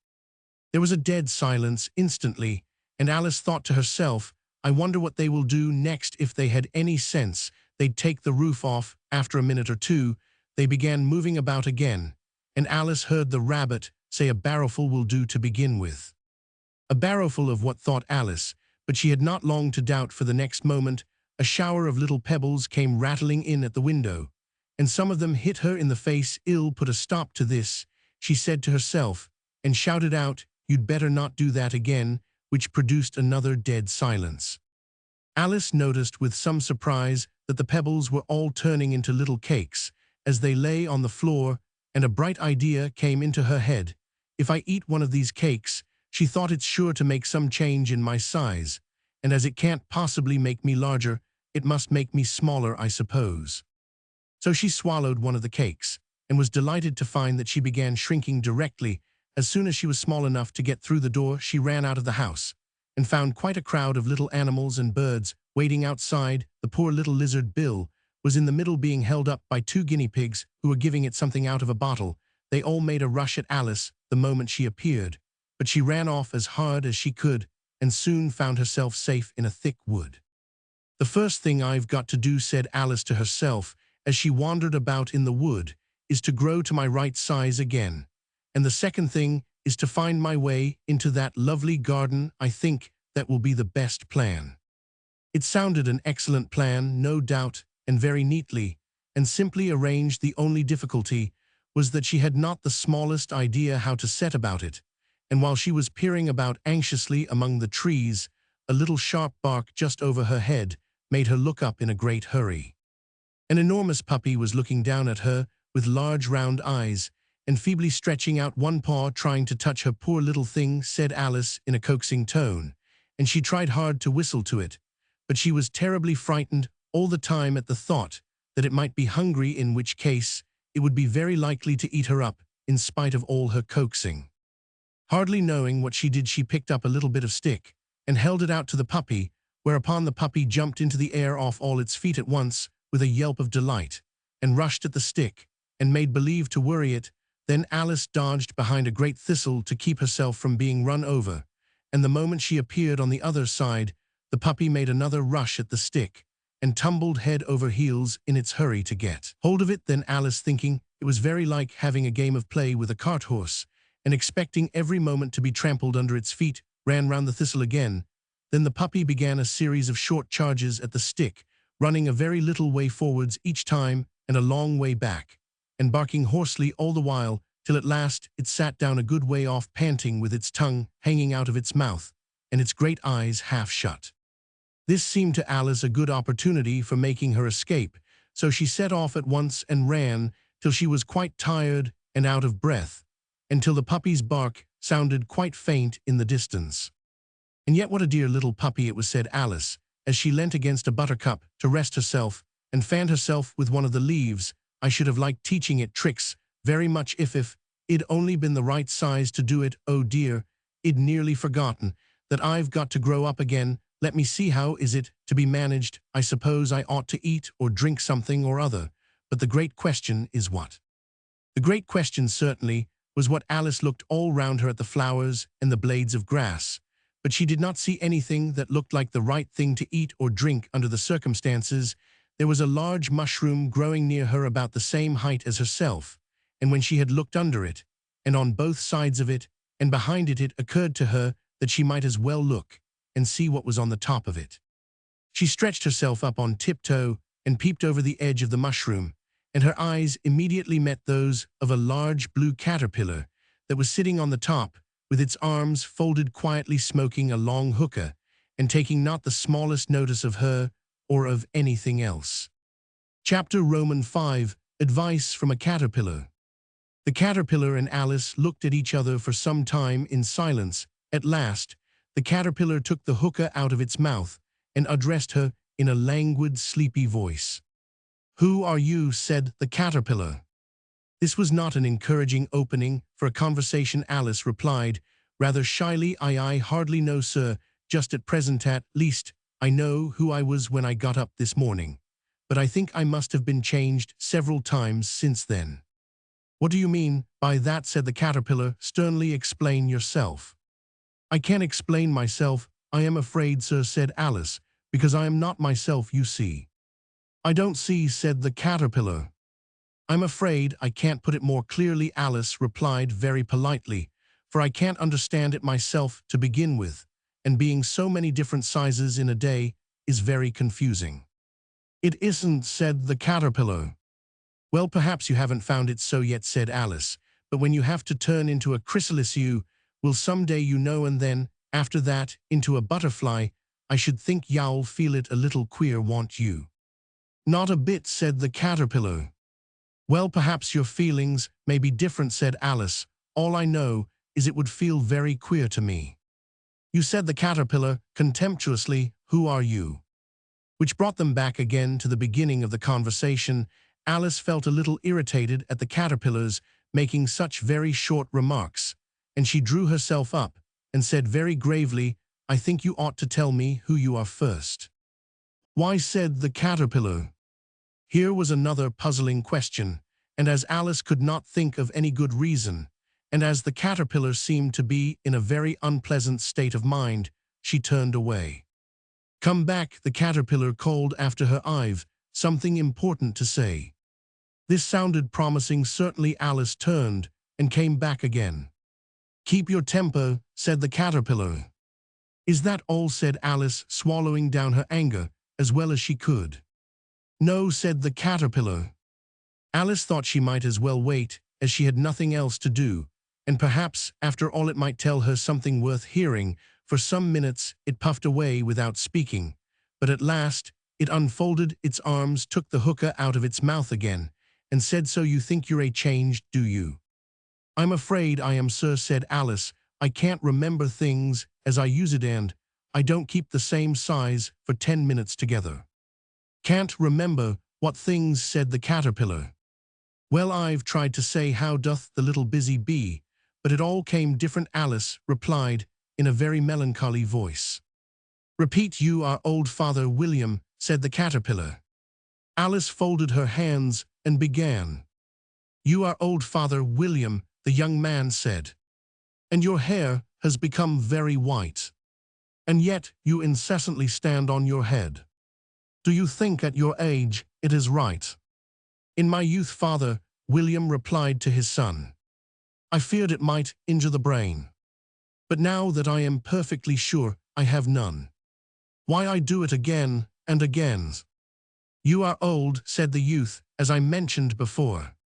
There was a dead silence instantly, and Alice thought to herself, I wonder what they will do next. If they had any sense, they'd take the roof off. After a minute or two, they began moving about again, and Alice heard the rabbit say a barrowful will do to begin with. A barrowful of what, thought Alice, but she had not long to doubt, for the next moment a shower of little pebbles came rattling in at the window, and some of them hit her in the face. I'll put a stop to this, she said to herself, and shouted out, you'd better not do that again, which produced another dead silence. Alice noticed with some surprise that the pebbles were all turning into little cakes as they lay on the floor, and a bright idea came into her head. If I eat one of these cakes, she thought, it's sure to make some change in my size, and as it can't possibly make me larger, it must make me smaller, I suppose. So she swallowed one of the cakes, and was delighted to find that she began shrinking directly. As soon as she was small enough to get through the door, she ran out of the house, and found quite a crowd of little animals and birds waiting outside. The poor little lizard Bill was in the middle, being held up by 2 guinea pigs who were giving it something out of a bottle. They all made a rush at Alice the moment she appeared, but she ran off as hard as she could, and soon found herself safe in a thick wood. The first thing I've got to do, said Alice to herself as she wandered about in the wood, is to grow to my right size again. And the second thing is to find my way into that lovely garden. I think that will be the best plan. It sounded an excellent plan, no doubt, and very neatly and simply arranged. The only difficulty was that she had not the smallest idea how to set about it, and while she was peering about anxiously among the trees, a little sharp bark just over her head made her look up in a great hurry. An enormous puppy was looking down at her with large round eyes, and feebly stretching out one paw, trying to touch her. Poor little thing, said Alice in a coaxing tone, and she tried hard to whistle to it, but she was terribly frightened all the time at the thought that it might be hungry, in which case it would be very likely to eat her up, in spite of all her coaxing. Hardly knowing what she did, she picked up a little bit of stick and held it out to the puppy, whereupon the puppy jumped into the air off all its feet at once with a yelp of delight, and rushed at the stick and made believe to worry it. Then Alice dodged behind a great thistle to keep herself from being run over, and the moment she appeared on the other side, the puppy made another rush at the stick and tumbled head over heels in its hurry to get hold of it. Then Alice, thinking it was very like having a game of play with a cart horse, and expecting every moment to be trampled under its feet, ran round the thistle again. Then the puppy began a series of short charges at the stick, running a very little way forwards each time and a long way back, and barking hoarsely all the while, till at last it sat down a good way off, panting, with its tongue hanging out of its mouth and its great eyes half shut. This seemed to Alice a good opportunity for making her escape, so she set off at once and ran till she was quite tired and out of breath, until the puppy's bark sounded quite faint in the distance. And yet what a dear little puppy it was, said Alice, as she leant against a buttercup to rest herself and fanned herself with one of the leaves. I should have liked teaching it tricks very much if it'd only been the right size to do it. Oh dear, I'd nearly forgotten that I've got to grow up again. Let me see, how is it to be managed? I suppose I ought to eat or drink something or other, but the great question is what? The great question certainly was what. Alice looked all round her at the flowers and the blades of grass, but she did not see anything that looked like the right thing to eat or drink under the circumstances. There was a large mushroom growing near her about the same height as herself, and when she had looked under it, and on both sides of it, and behind it, it occurred to her that she might as well look and see what was on the top of it. She stretched herself up on tiptoe and peeped over the edge of the mushroom, and her eyes immediately met those of a large blue caterpillar that was sitting on the top, with its arms folded, quietly smoking a long hookah, and taking not the smallest notice of her or of anything else. Chapter V. Advice from a Caterpillar. The caterpillar and Alice looked at each other for some time in silence. At last, the caterpillar took the hookah out of its mouth and addressed her in a languid, sleepy voice. "Who are you?" said the caterpillar. This was not an encouraging opening for a conversation, Alice replied, rather shyly. I hardly know, sir. Just at present at least, I know who I was when I got up this morning. But I think I must have been changed several times since then." "What do you mean by that?" said the caterpillar sternly. "Explain yourself." "I can't explain myself, I am afraid, sir," said Alice, "because I am not myself, you see." "I don't see," said the caterpillar. "I'm afraid I can't put it more clearly," Alice replied very politely, "for I can't understand it myself to begin with, and being so many different sizes in a day is very confusing." "It isn't," said the caterpillar. "Well, perhaps you haven't found it so yet," said Alice, "but when you have to turn into a chrysalis you will someday, you know, and then, after that, into a butterfly, I should think you'll feel it a little queer, won't you?" "Not a bit," said the caterpillar. "Well, perhaps your feelings may be different," said Alice. "All I know is it would feel very queer to me." "You," said the caterpillar contemptuously, "who are you?" Which brought them back again to the beginning of the conversation. Alice felt a little irritated at the caterpillars making such very short remarks, and she drew herself up and said very gravely, "I think you ought to tell me who you are first." "Why?" said the caterpillar. Here was another puzzling question, and as Alice could not think of any good reason, and as the caterpillar seemed to be in a very unpleasant state of mind, she turned away. "Come back," the caterpillar called after her. "I've something important to say." This sounded promising. Certainly. Alice turned and came back again. "Keep your temper," said the caterpillar. "Is that all?" said Alice, swallowing down her anger as well as she could. "No," said the caterpillar. Alice thought she might as well wait, as she had nothing else to do, and perhaps, after all, it might tell her something worth hearing. For some minutes it puffed away without speaking, but at last it unfolded its arms, took the hookah out of its mouth again, and said, "So you think you're changed, do you?" "I'm afraid I am, sir," said Alice. "I can't remember things as I use it, and I don't keep the same size for 10 minutes together." "Can't remember what things?" said the caterpillar. "Well, I've tried to say, how doth the little busy bee, but it all came different," Alice replied in a very melancholy voice. "Repeat." "You are old, Father William," said the caterpillar. Alice folded her hands and began. "You are old, Father William," the young man said, "and your hair has become very white. And yet you incessantly stand on your head. Do you think at your age it is right?" "In my youth," Father William replied to his son, "I feared it might injure the brain. But now that I am perfectly sure I have none, why, I do it again and again." "You are old," said the youth, "as I mentioned before,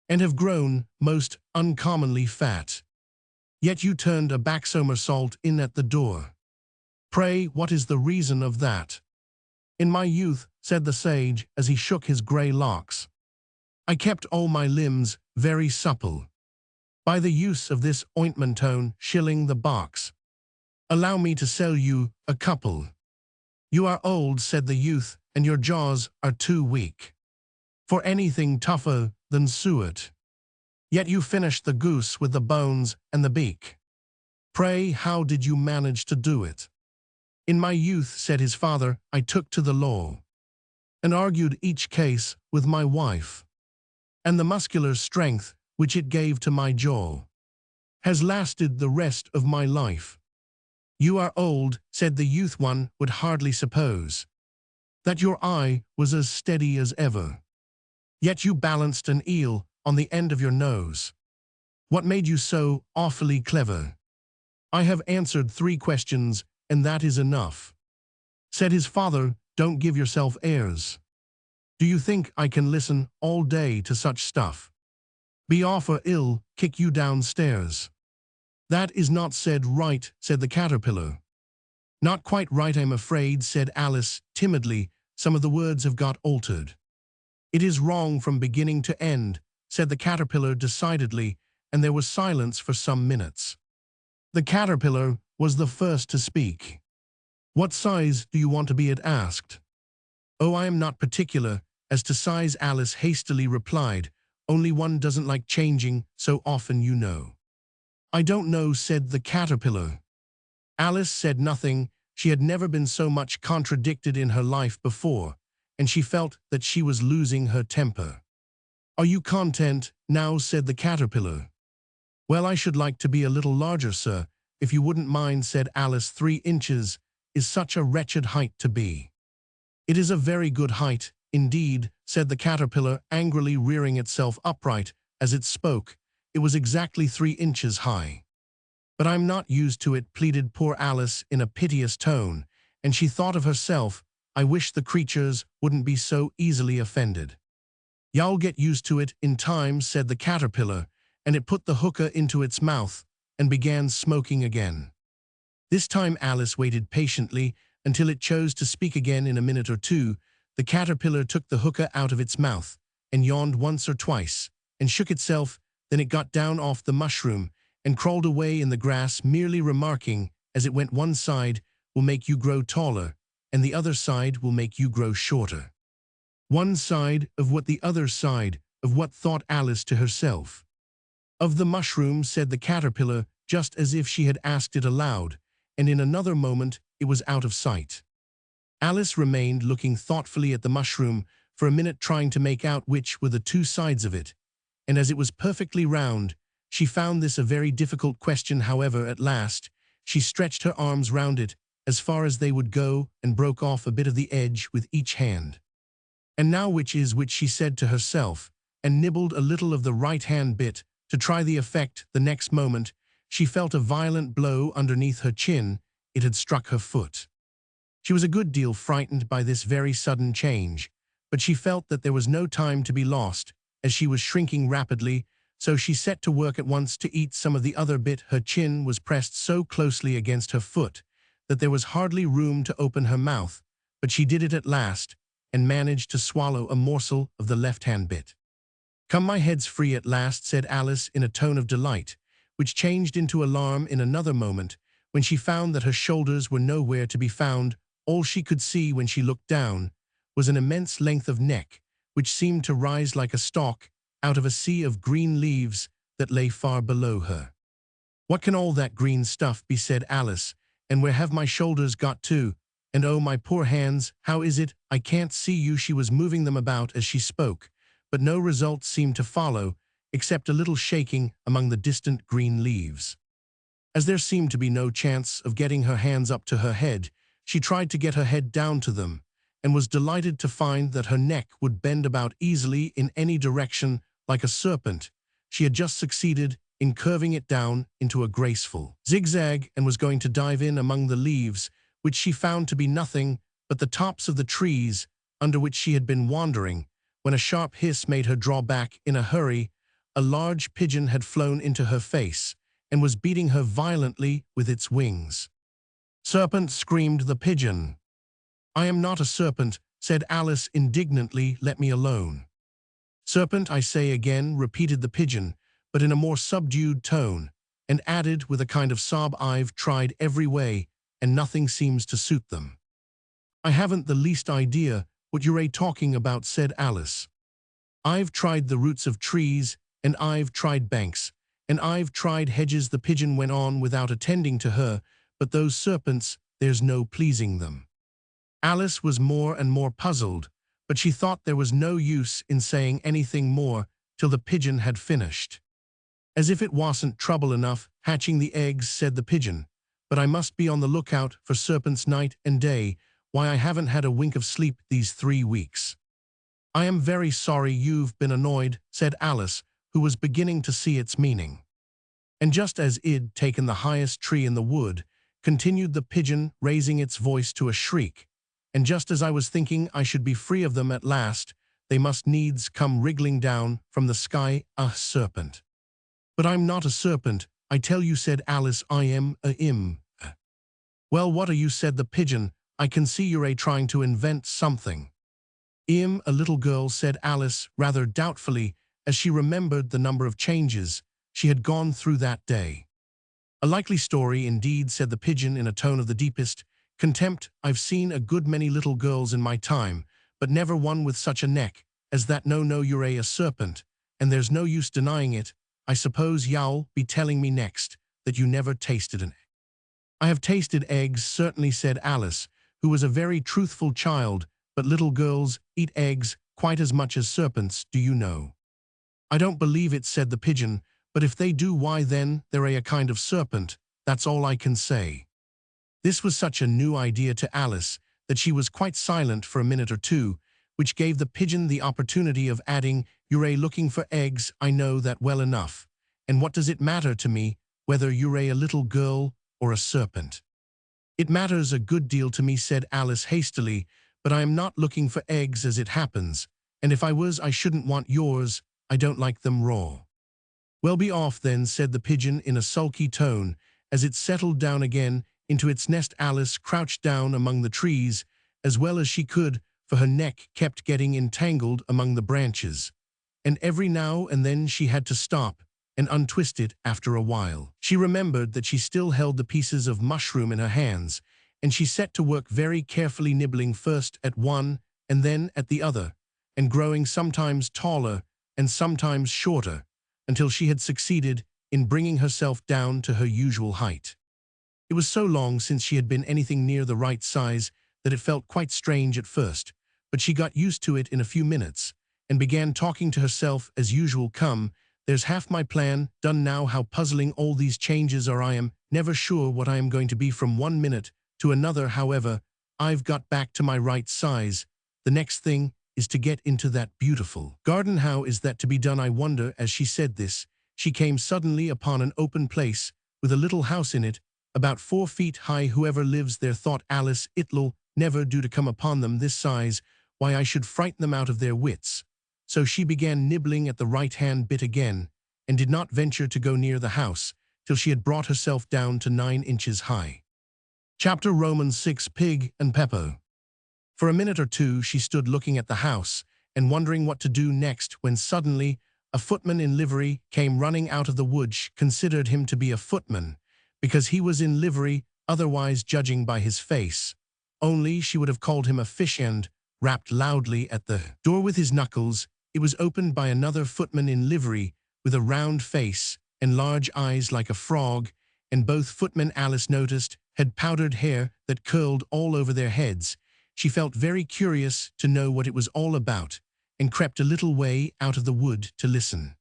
and have grown most uncommonly fat. Yet you turned a back somersault in at the door. Pray, what is the reason of that?" "In my youth," said the sage as he shook his grey locks, "I kept all my limbs very supple by the use of this ointment, shilling the box. Allow me to sell you a couple." "You are old," said the youth, "and your jaws are too weak for anything tougher than suet. Yet you finished the goose with the bones and the beak. Pray, how did you manage to do it?" "In my youth," said his father, "I took to the law and argued each case with my wife, and the muscular strength which it gave to my jaw has lasted the rest of my life." "You are old," said the youth. "One would hardly suppose that your eye was as steady as ever. Yet you balanced an eel on the end of your nose. What made you so awfully clever?" "I have answered 3 questions, and that is enough," said his father. "Don't give yourself airs. Do you think I can listen all day to such stuff? Be off, or I'll kick you downstairs." "That is not said right," said the caterpillar. "Not quite right, I'm afraid," said Alice timidly. "Some of the words have got altered." "It is wrong from beginning to end," said the caterpillar decidedly, and there was silence for some minutes. The caterpillar was the first to speak. "What size do you want to be?" it asked. "Oh, I am not particular as to size," Alice hastily replied. "Only one doesn't like changing so often, you know." "I don't know," said the caterpillar. Alice said nothing. She had never been so much contradicted in her life before, and she felt that she was losing her temper. "Are you content now?" said the caterpillar. "Well, I should like to be a little larger, sir, if you wouldn't mind," said Alice. 3 inches is such a wretched height to be." "It is a very good height, indeed," said the caterpillar, angrily rearing itself upright as it spoke. "It was exactly 3 inches high." "But I'm not used to it," pleaded poor Alice in a piteous tone, and she thought of herself, "I wish the creatures wouldn't be so easily offended." "You'll get used to it in time," said the caterpillar, and it put the hookah into its mouth and began smoking again. This time Alice waited patiently until it chose to speak again in a minute or two. The caterpillar took the hookah out of its mouth and yawned once or twice and shook itself. Then it got down off the mushroom and crawled away in the grass, merely remarking as it went, "One side will make you grow taller, and the other side will make you grow shorter." One side of what? The other side of what? Thought Alice to herself. "Of the mushroom," said the caterpillar, just as if she had asked it aloud, and in another moment it was out of sight. Alice remained looking thoughtfully at the mushroom for a minute, trying to make out which were the two sides of it, and as it was perfectly round, she found this a very difficult question. However, at last, she stretched her arms round it as far as they would go and broke off a bit of the edge with each hand. "And now which is which?" she said to herself, and nibbled a little of the right-hand bit to try the effect. The next moment, she felt a violent blow underneath her chin. It had struck her foot. She was a good deal frightened by this very sudden change, but she felt that there was no time to be lost, as she was shrinking rapidly, so she set to work at once to eat some of the other bit. Her chin was pressed so closely against her foot that there was hardly room to open her mouth, but she did it at last, and managed to swallow a morsel of the left-hand bit. "Come, my head's free at last," said Alice in a tone of delight, which changed into alarm in another moment, when she found that her shoulders were nowhere to be found. All she could see when she looked down was an immense length of neck, which seemed to rise like a stalk out of a sea of green leaves that lay far below her. "What can all that green stuff be?" said Alice, "and where have my shoulders got to? And oh, my poor hands, how is it I can't see you?" She was moving them about as she spoke, but no result seemed to follow, except a little shaking among the distant green leaves. As there seemed to be no chance of getting her hands up to her head, she tried to get her head down to them, and was delighted to find that her neck would bend about easily in any direction like a serpent. She had just succeeded in curving it down into a graceful zigzag and was going to dive in among the leaves, which she found to be nothing but the tops of the trees under which she had been wandering, when a sharp hiss made her draw back in a hurry. A large pigeon had flown into her face and was beating her violently with its wings. "Serpent!" screamed the pigeon. "I am not a serpent," said Alice indignantly. "Let me alone." "Serpent, I say again," repeated the pigeon, but in a more subdued tone, and added with a kind of sob, "I've tried every way, and nothing seems to suit them." "I haven't the least idea what you're talking about," said Alice. "I've tried the roots of trees, and I've tried banks, and I've tried hedges," the pigeon went on without attending to her, "but those serpents, there's no pleasing them." Alice was more and more puzzled, but she thought there was no use in saying anything more till the pigeon had finished. "As if it wasn't trouble enough hatching the eggs," said the pigeon, "but I must be on the lookout for serpents night and day. Why, I haven't had a wink of sleep these 3 weeks." "I am very sorry you've been annoyed," said Alice, who was beginning to see its meaning. "And just as I'd taken the highest tree in the wood," continued the pigeon, raising its voice to a shriek, "and just as I was thinking I should be free of them at last, they must needs come wriggling down from the sky, a serpent." "But I'm not a serpent, I tell you," said Alice. "I am a im." "Well, what are you?" said the pigeon. "I can see you're trying to invent something." "I'm a little girl," said Alice rather doubtfully, as she remembered the number of changes she had gone through that day. "A likely story indeed," said the pigeon in a tone of the deepest contempt. "I've seen a good many little girls in my time, but never one with such a neck as that. No, you're a serpent, and there's no use denying it. I suppose you'll be telling me next that you never tasted an egg." "I have tasted eggs, certainly," said Alice, who was a very truthful child, "but little girls eat eggs quite as much as serpents, do you know?" "I don't believe it," said the pigeon, "but if they do, why then they're a kind of serpent, that's all I can say." This was such a new idea to Alice that she was quite silent for a minute or two, which gave the pigeon the opportunity of adding, "You're looking for eggs, I know that well enough, and what does it matter to me whether you're a little girl or a serpent?" "It matters a good deal to me," said Alice hastily, "but I am not looking for eggs as it happens, and if I was I shouldn't want yours. I don't like them raw." "Well, be off then," said the pigeon in a sulky tone, as it settled down again into its nest. Alice crouched down among the trees as well as she could, for her neck kept getting entangled among the branches, and every now and then she had to stop and untwist it after a while. She remembered that she still held the pieces of mushroom in her hands, and she set to work very carefully, nibbling first at one and then at the other, and growing sometimes taller and sometimes shorter, until she had succeeded in bringing herself down to her usual height. It was so long since she had been anything near the right size that it felt quite strange at first, but she got used to it in a few minutes, and began talking to herself as usual. "Come, there's half my plan done now. How puzzling all these changes are. I am never sure what I am going to be from one minute to another. However, I've got back to my right size. The next thing is to get into that beautiful garden. How is that to be done, I wonder?" As she said this, she came suddenly upon an open place with a little house in it, about 4 feet high. "Whoever lives there," thought Alice, "it'll never do to come upon them this size. Why, I should frighten them out of their wits." So she began nibbling at the right-hand bit again, and did not venture to go near the house till she had brought herself down to 9 inches high. Chapter Romans 6, Pig and Pepper. For a minute or two she stood looking at the house and wondering what to do next, when suddenly a footman in livery came running out of the wood. She considered him to be a footman because he was in livery, otherwise, judging by his face only, she would have called him a fish, and rapped loudly at the door with his knuckles. It was opened by another footman in livery with a round face and large eyes like a frog, and both footmen, Alice noticed, had powdered hair that curled all over their heads. She felt very curious to know what it was all about, and crept a little way out of the wood to listen.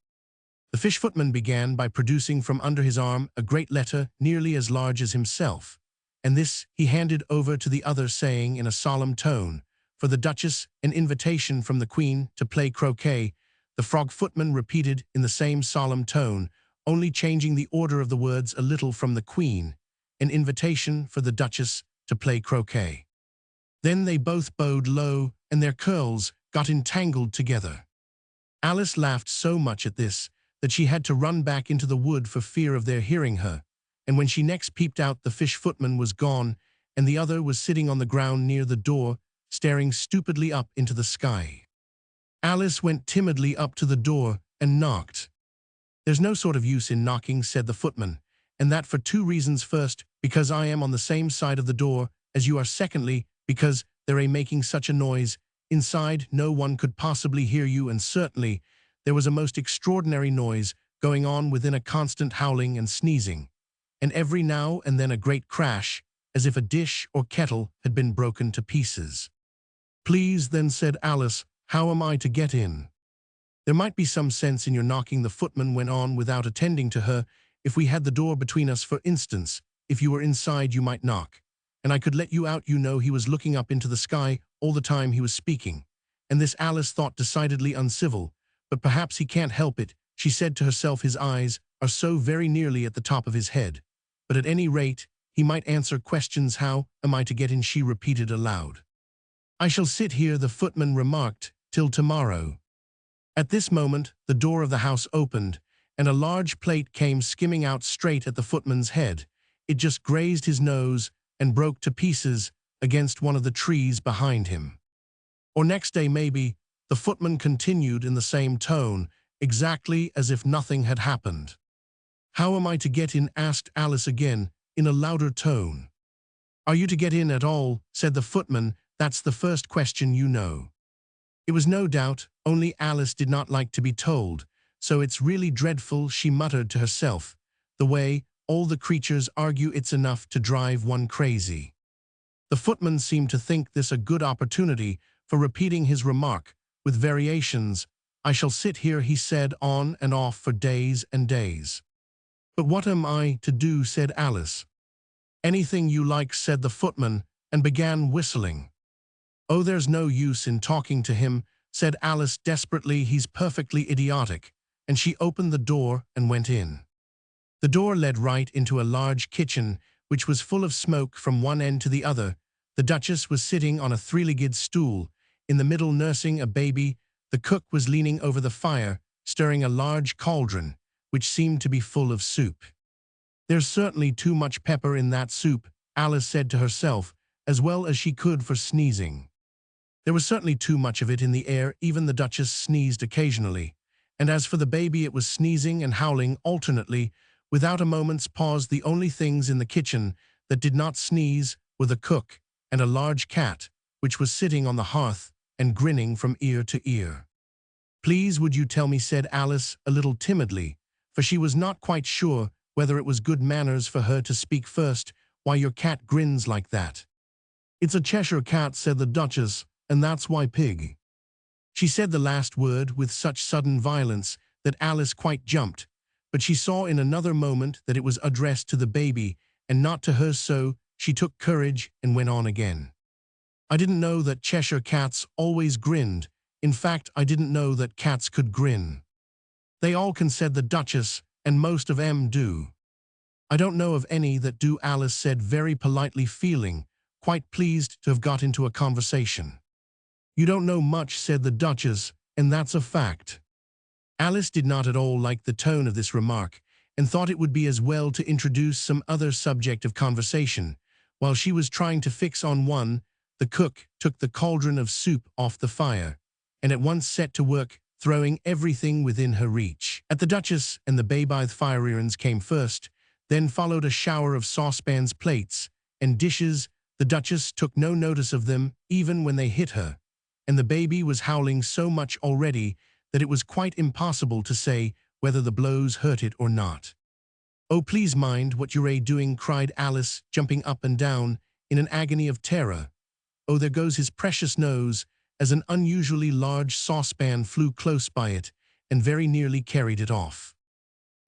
The fish footman began by producing from under his arm a great letter nearly as large as himself, and this he handed over to the other, saying in a solemn tone, "For the Duchess, an invitation from the Queen to play croquet." The frog footman repeated in the same solemn tone, only changing the order of the words a little, "from the Queen, an invitation for the Duchess to play croquet." Then they both bowed low, and their curls got entangled together. Alice laughed so much at this that she had to run back into the wood for fear of their hearing her, and when she next peeped out, the fish footman was gone, and the other was sitting on the ground near the door, staring stupidly up into the sky. Alice went timidly up to the door and knocked. "There's no sort of use in knocking," said the footman, "and that for 2 reasons. First, because I am on the same side of the door as you are. Secondly, because they're making such a noise inside no one could possibly hear you, and certainly there was a most extraordinary noise going on within, a constant howling and sneezing, and every now and then a great crash, as if a dish or kettle had been broken to pieces." "Please then," said Alice, "how am I to get in?" "There might be some sense in your knocking," the footman went on without attending to her. "If we had the door between us, for instance, if you were inside you might knock, and I could let you out." You know, he was looking up into the sky all the time he was speaking, and this Alice thought decidedly uncivil, but perhaps he can't help it, she said to herself. His eyes are so very nearly at the top of his head, but at any rate he might answer questions. "How am I to get in?" she repeated aloud. "I shall sit here," the footman remarked, "till tomorrow." At this moment the door of the house opened, and a large plate came skimming out straight at the footman's head. It just grazed his nose and broke to pieces against one of the trees behind him. "Or next day, maybe," the footman continued in the same tone, exactly as if nothing had happened. "How am I to get in?" asked Alice again, in a louder tone. "Are you to get in at all?" said the footman. "That's the first question, you know." It was no doubt, only Alice did not like to be told, so it's really dreadful, she muttered to herself, the way all the creatures argue it's enough to drive one crazy. The footman seemed to think this a good opportunity for repeating his remark, with variations. I shall sit here, he said, on and off for days and days. But what am I to do, said Alice. Anything you like, said the footman, and began whistling. Oh, there's no use in talking to him, said Alice desperately, he's perfectly idiotic, and she opened the door and went in. The door led right into a large kitchen, which was full of smoke from one end to the other. The Duchess was sitting on a three-legged stool, in the middle nursing a baby. The cook was leaning over the fire, stirring a large cauldron, which seemed to be full of soup. There's certainly too much pepper in that soup, Alice said to herself, as well as she could for sneezing. There was certainly too much of it in the air, even the Duchess sneezed occasionally. And as for the baby, it was sneezing and howling alternately, without a moment's pause. The only things in the kitchen that did not sneeze were the cook and a large cat, which was sitting on the hearth and grinning from ear to ear. Please, would you tell me, said Alice a little timidly, for she was not quite sure whether it was good manners for her to speak first, why your cat grins like that. It's a Cheshire cat, said the Duchess, and that's why pig. She said the last word with such sudden violence that Alice quite jumped, but she saw in another moment that it was addressed to the baby and not to her, so she took courage and went on again. I didn't know that Cheshire cats always grinned. In fact, I didn't know that cats could grin. They all can, said the Duchess, and most of 'em do. I don't know of any that do, Alice said very politely, feeling quite pleased to have got into a conversation. You don't know much, said the Duchess, and that's a fact. Alice did not at all like the tone of this remark, and thought it would be as well to introduce some other subject of conversation. While she was trying to fix on one, the cook took the cauldron of soup off the fire, and at once set to work, throwing everything within her reach. At the Duchess and the baby, fireirons came first, then followed a shower of saucepans, plates, and dishes. The Duchess took no notice of them, even when they hit her, and the baby was howling so much already that it was quite impossible to say whether the blows hurt it or not. Oh, please mind what you're doing, cried Alice, jumping up and down in an agony of terror. Oh, there goes his precious nose, as an unusually large saucepan flew close by it and very nearly carried it off.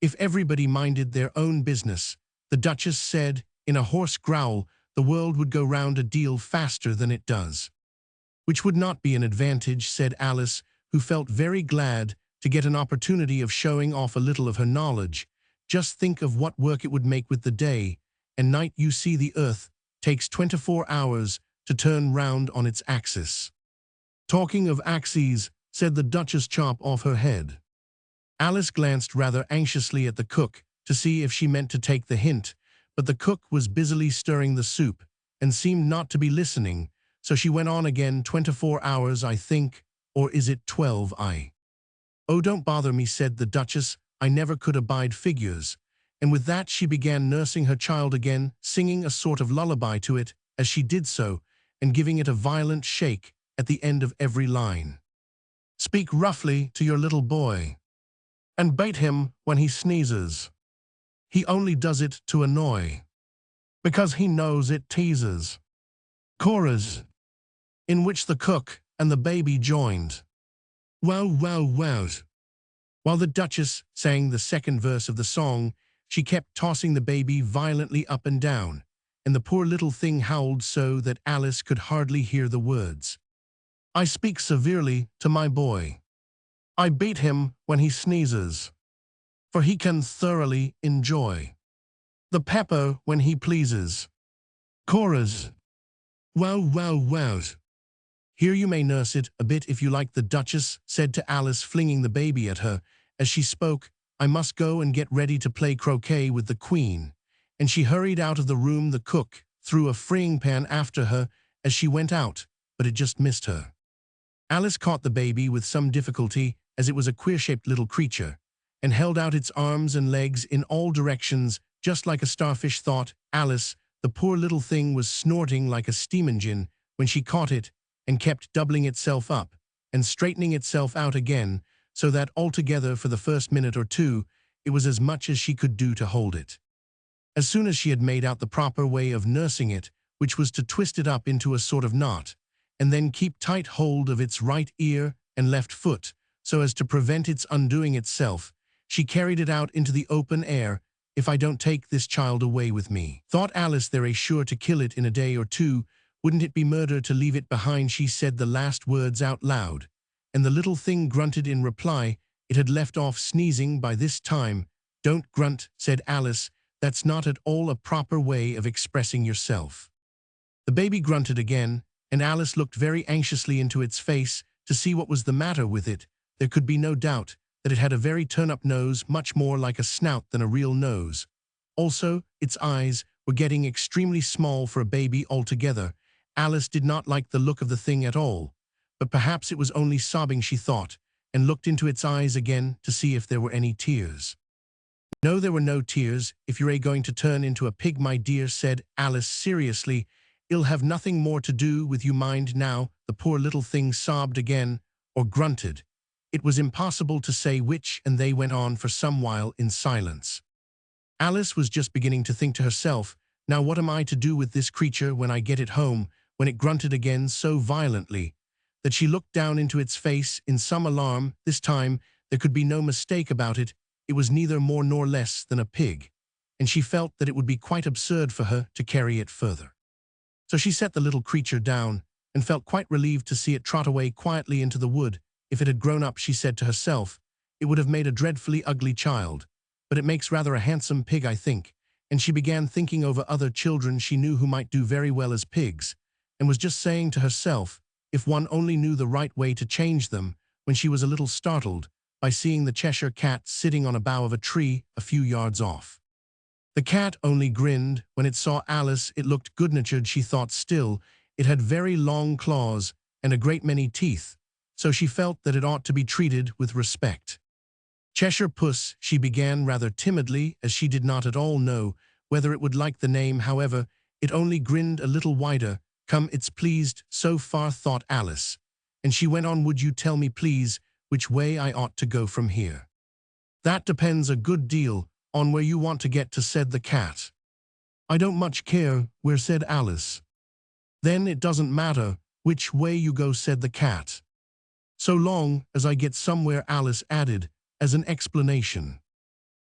If everybody minded their own business, the Duchess said in a hoarse growl, the world would go round a deal faster than it does. Which would not be an advantage, said Alice, who felt very glad to get an opportunity of showing off a little of her knowledge. Just think of what work it would make with the day and night. You see, the earth takes 24 hours to turn round on its axis. Talking of axes, said the Duchess, chop off her head. Alice glanced rather anxiously at the cook to see if she meant to take the hint, but the cook was busily stirring the soup and seemed not to be listening, so she went on again. 24 hours, I think, or is it 12? Oh, don't bother me, said the Duchess, I never could abide figures. And with that she began nursing her child again, singing a sort of lullaby to it as she did so, and giving it a violent shake at the end of every line. Speak roughly to your little boy, and bait him when he sneezes. He only does it to annoy, because he knows it teases. Chorus, in which the cook and the baby joined. Wow, wow, wow. While the Duchess sang the second verse of the song, she kept tossing the baby violently up and down, and the poor little thing howled so that Alice could hardly hear the words. I speak severely to my boy. I beat him when he sneezes, for he can thoroughly enjoy the pepper when he pleases. Chorus. Wow, wow, wow. Here, you may nurse it a bit if you like, the Duchess said to Alice, flinging the baby at her. As she spoke, I must go and get ready to play croquet with the Queen. And she hurried out of the room. The cook threw a frying pan after her as she went out, but it just missed her. Alice caught the baby with some difficulty, as it was a queer-shaped little creature, and held out its arms and legs in all directions, just like a starfish, thought Alice. The poor little thing was snorting like a steam engine when she caught it, and kept doubling itself up, and straightening itself out again, so that altogether for the first minute or two, it was as much as she could do to hold it. As soon as she had made out the proper way of nursing it, which was to twist it up into a sort of knot, and then keep tight hold of its right ear and left foot, so as to prevent its undoing itself, she carried it out into the open air. "If I don't take this child away with me," thought Alice, "they're sure to kill it in a day or two. Wouldn't it be murder to leave it behind?" She said the last words out loud, and the little thing grunted in reply. It had left off sneezing by this time. "Don't grunt," said Alice. "That's not at all a proper way of expressing yourself." The baby grunted again, and Alice looked very anxiously into its face to see what was the matter with it. There could be no doubt that it had a very turn-up nose, much more like a snout than a real nose. Also, its eyes were getting extremely small for a baby altogether. Alice did not like the look of the thing at all, but perhaps it was only sobbing, she thought, and looked into its eyes again to see if there were any tears. "No, there were no tears. If you're going to turn into a pig, my dear," said Alice seriously, "it'll have nothing more to do with you, mind now." The poor little thing sobbed again, or grunted. It was impossible to say which, and they went on for some while in silence. Alice was just beginning to think to herself, "Now what am I to do with this creature when I get it home?" when it grunted again so violently that she looked down into its face in some alarm. This time there could be no mistake about it. It was neither more nor less than a pig, and she felt that it would be quite absurd for her to carry it further. So she set the little creature down, and felt quite relieved to see it trot away quietly into the wood. If it had grown up, she said to herself, it would have made a dreadfully ugly child, but it makes rather a handsome pig, I think. And she began thinking over other children she knew who might do very well as pigs, and was just saying to herself, if one only knew the right way to change them, when she was a little startled by seeing the Cheshire Cat sitting on a bough of a tree a few yards off. The cat only grinned when it saw Alice. It looked good-natured, she thought. Still, it had very long claws and a great many teeth, so she felt that it ought to be treated with respect. "Cheshire Puss," she began rather timidly, as she did not at all know whether it would like the name. However, it only grinned a little wider. "Come, it's pleased so far," thought Alice, and she went on, "Would you tell me, please, which way I ought to go from here?" "That depends a good deal on where you want to get to," said the cat. "I don't much care where," said Alice. "Then it doesn't matter which way you go," said the cat. "So long as I get somewhere," Alice added, as an explanation.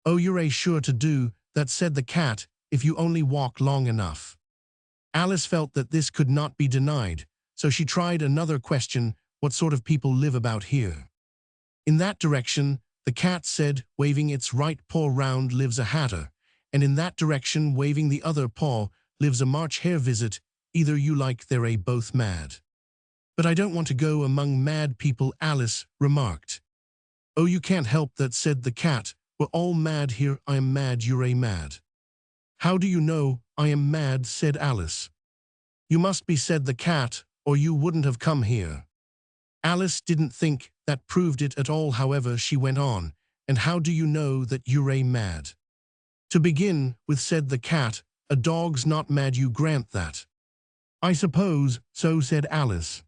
"Oh, you're sure to do that," said the cat, "if you only walk long enough." Alice felt that this could not be denied, so she tried another question. "What sort of people live about here?" "In that direction," the cat said, waving its right paw round, "lives a hatter, and in that direction, waving the other paw, lives a March hare. Visit either you like, they're both mad." "But I don't want to go among mad people," Alice remarked. "Oh, you can't help that," said the cat. "We're all mad here. I am mad, you're mad." "How do you know I am mad?" said Alice. "You must be," said the cat, "or you wouldn't have come here." Alice didn't think that proved it at all. However, she went on, "And how do you know that you're mad?" "To begin with," said the cat, "a dog's not mad, you grant that?" "I suppose so," said Alice.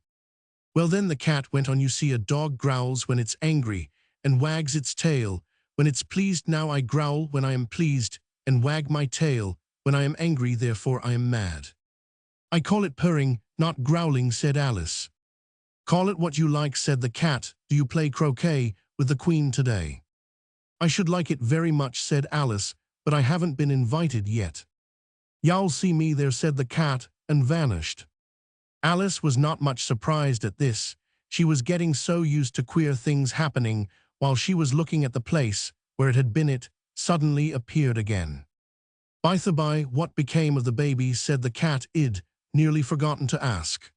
"Well then," the cat went on, "you see, a dog growls when it's angry, and wags its tail when it's pleased. Now I growl when I am pleased, and wag my tail when I am angry, therefore I am mad." "I call it purring, not growling," said Alice. "Call it what you like," said the cat. "Do you play croquet with the Queen today?" "I should like it very much," said Alice, "but I haven't been invited yet." "You'll see me there," said the cat, and vanished. Alice was not much surprised at this. She was getting so used to queer things happening while she was looking at the place where it had been. It suddenly appeared again. "By the by, what became of the baby?" said the cat. "I'd nearly forgotten to ask."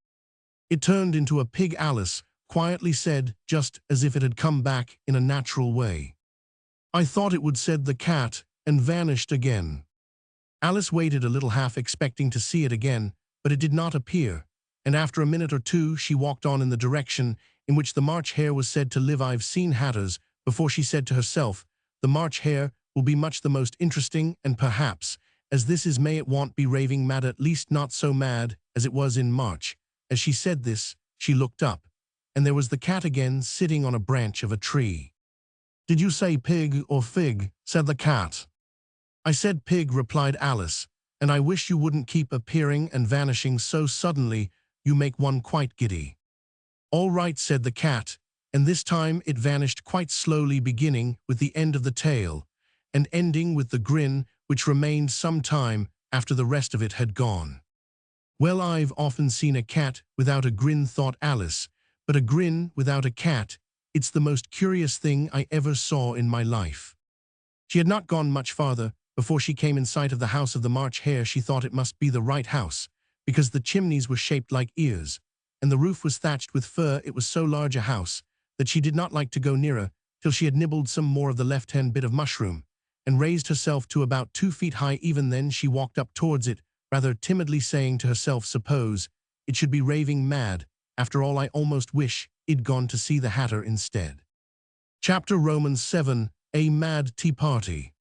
"It turned into a pig," Alice quietly said, just as if it had come back in a natural way. "I thought it would," said the cat, and vanished again. Alice waited a little, half expecting to see it again, but it did not appear, and after a minute or two she walked on in the direction in which the March hare was said to live. "I've seen hatters before," she said to herself. "The March hare will be much the most interesting, and perhaps, as this is May, it won't be raving mad, at least not so mad as it was in March." As she said this, she looked up, and there was the cat again sitting on a branch of a tree. "Did you say pig or fig?" said the cat. "I said pig," replied Alice, "and I wish you wouldn't keep appearing and vanishing so suddenly. You make one quite giddy." "All right," said the cat, and this time it vanished quite slowly, beginning with the end of the tail and ending with the grin, which remained some time after the rest of it had gone. "Well, I've often seen a cat without a grin," thought Alice, "but a grin without a cat, it's the most curious thing I ever saw in my life." She had not gone much farther before she came in sight of the house of the March Hare. She thought it must be the right house, because the chimneys were shaped like ears, and the roof was thatched with fur. It was so large a house that she did not like to go nearer till she had nibbled some more of the left-hand bit of mushroom, and raised herself to about 2 feet high. Even then she walked up towards it, rather timidly, saying to herself, "Suppose it should be raving mad. After all, I almost wish I'd gone to see the Hatter instead." Chapter Romans 7, A Mad Tea Party.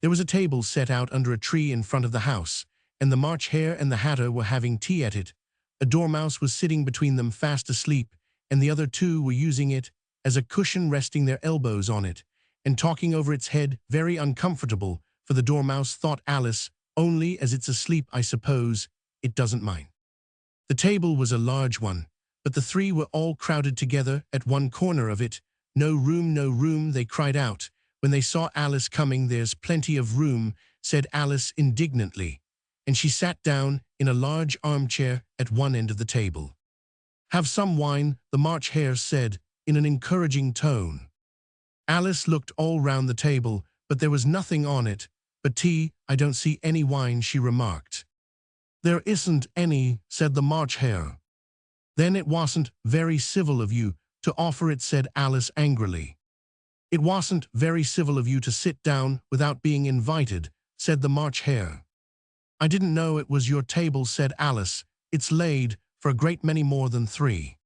There was a table set out under a tree in front of the house, and the March Hare and the Hatter were having tea at it. A dormouse was sitting between them, fast asleep, and the other two were using it as a cushion, resting their elbows on it and talking over its head. Very uncomfortable for the dormouse, thought Alice, only as it's asleep, I suppose it doesn't mind. The table was a large one, but the three were all crowded together at one corner of it. "No room, no room," they cried out when they saw Alice coming. "There's plenty of room," said Alice indignantly, and she sat down in a large armchair at one end of the table. "Have some wine," the March Hare said in an encouraging tone. Alice looked all round the table, but there was nothing on it but tea. "I don't see any wine," she remarked. "There isn't any," said the March Hare. "Then it wasn't very civil of you to offer it," said Alice angrily. "It wasn't very civil of you to sit down without being invited," said the March Hare. "I didn't know it was your table," said Alice. "It's laid for a great many more than 3.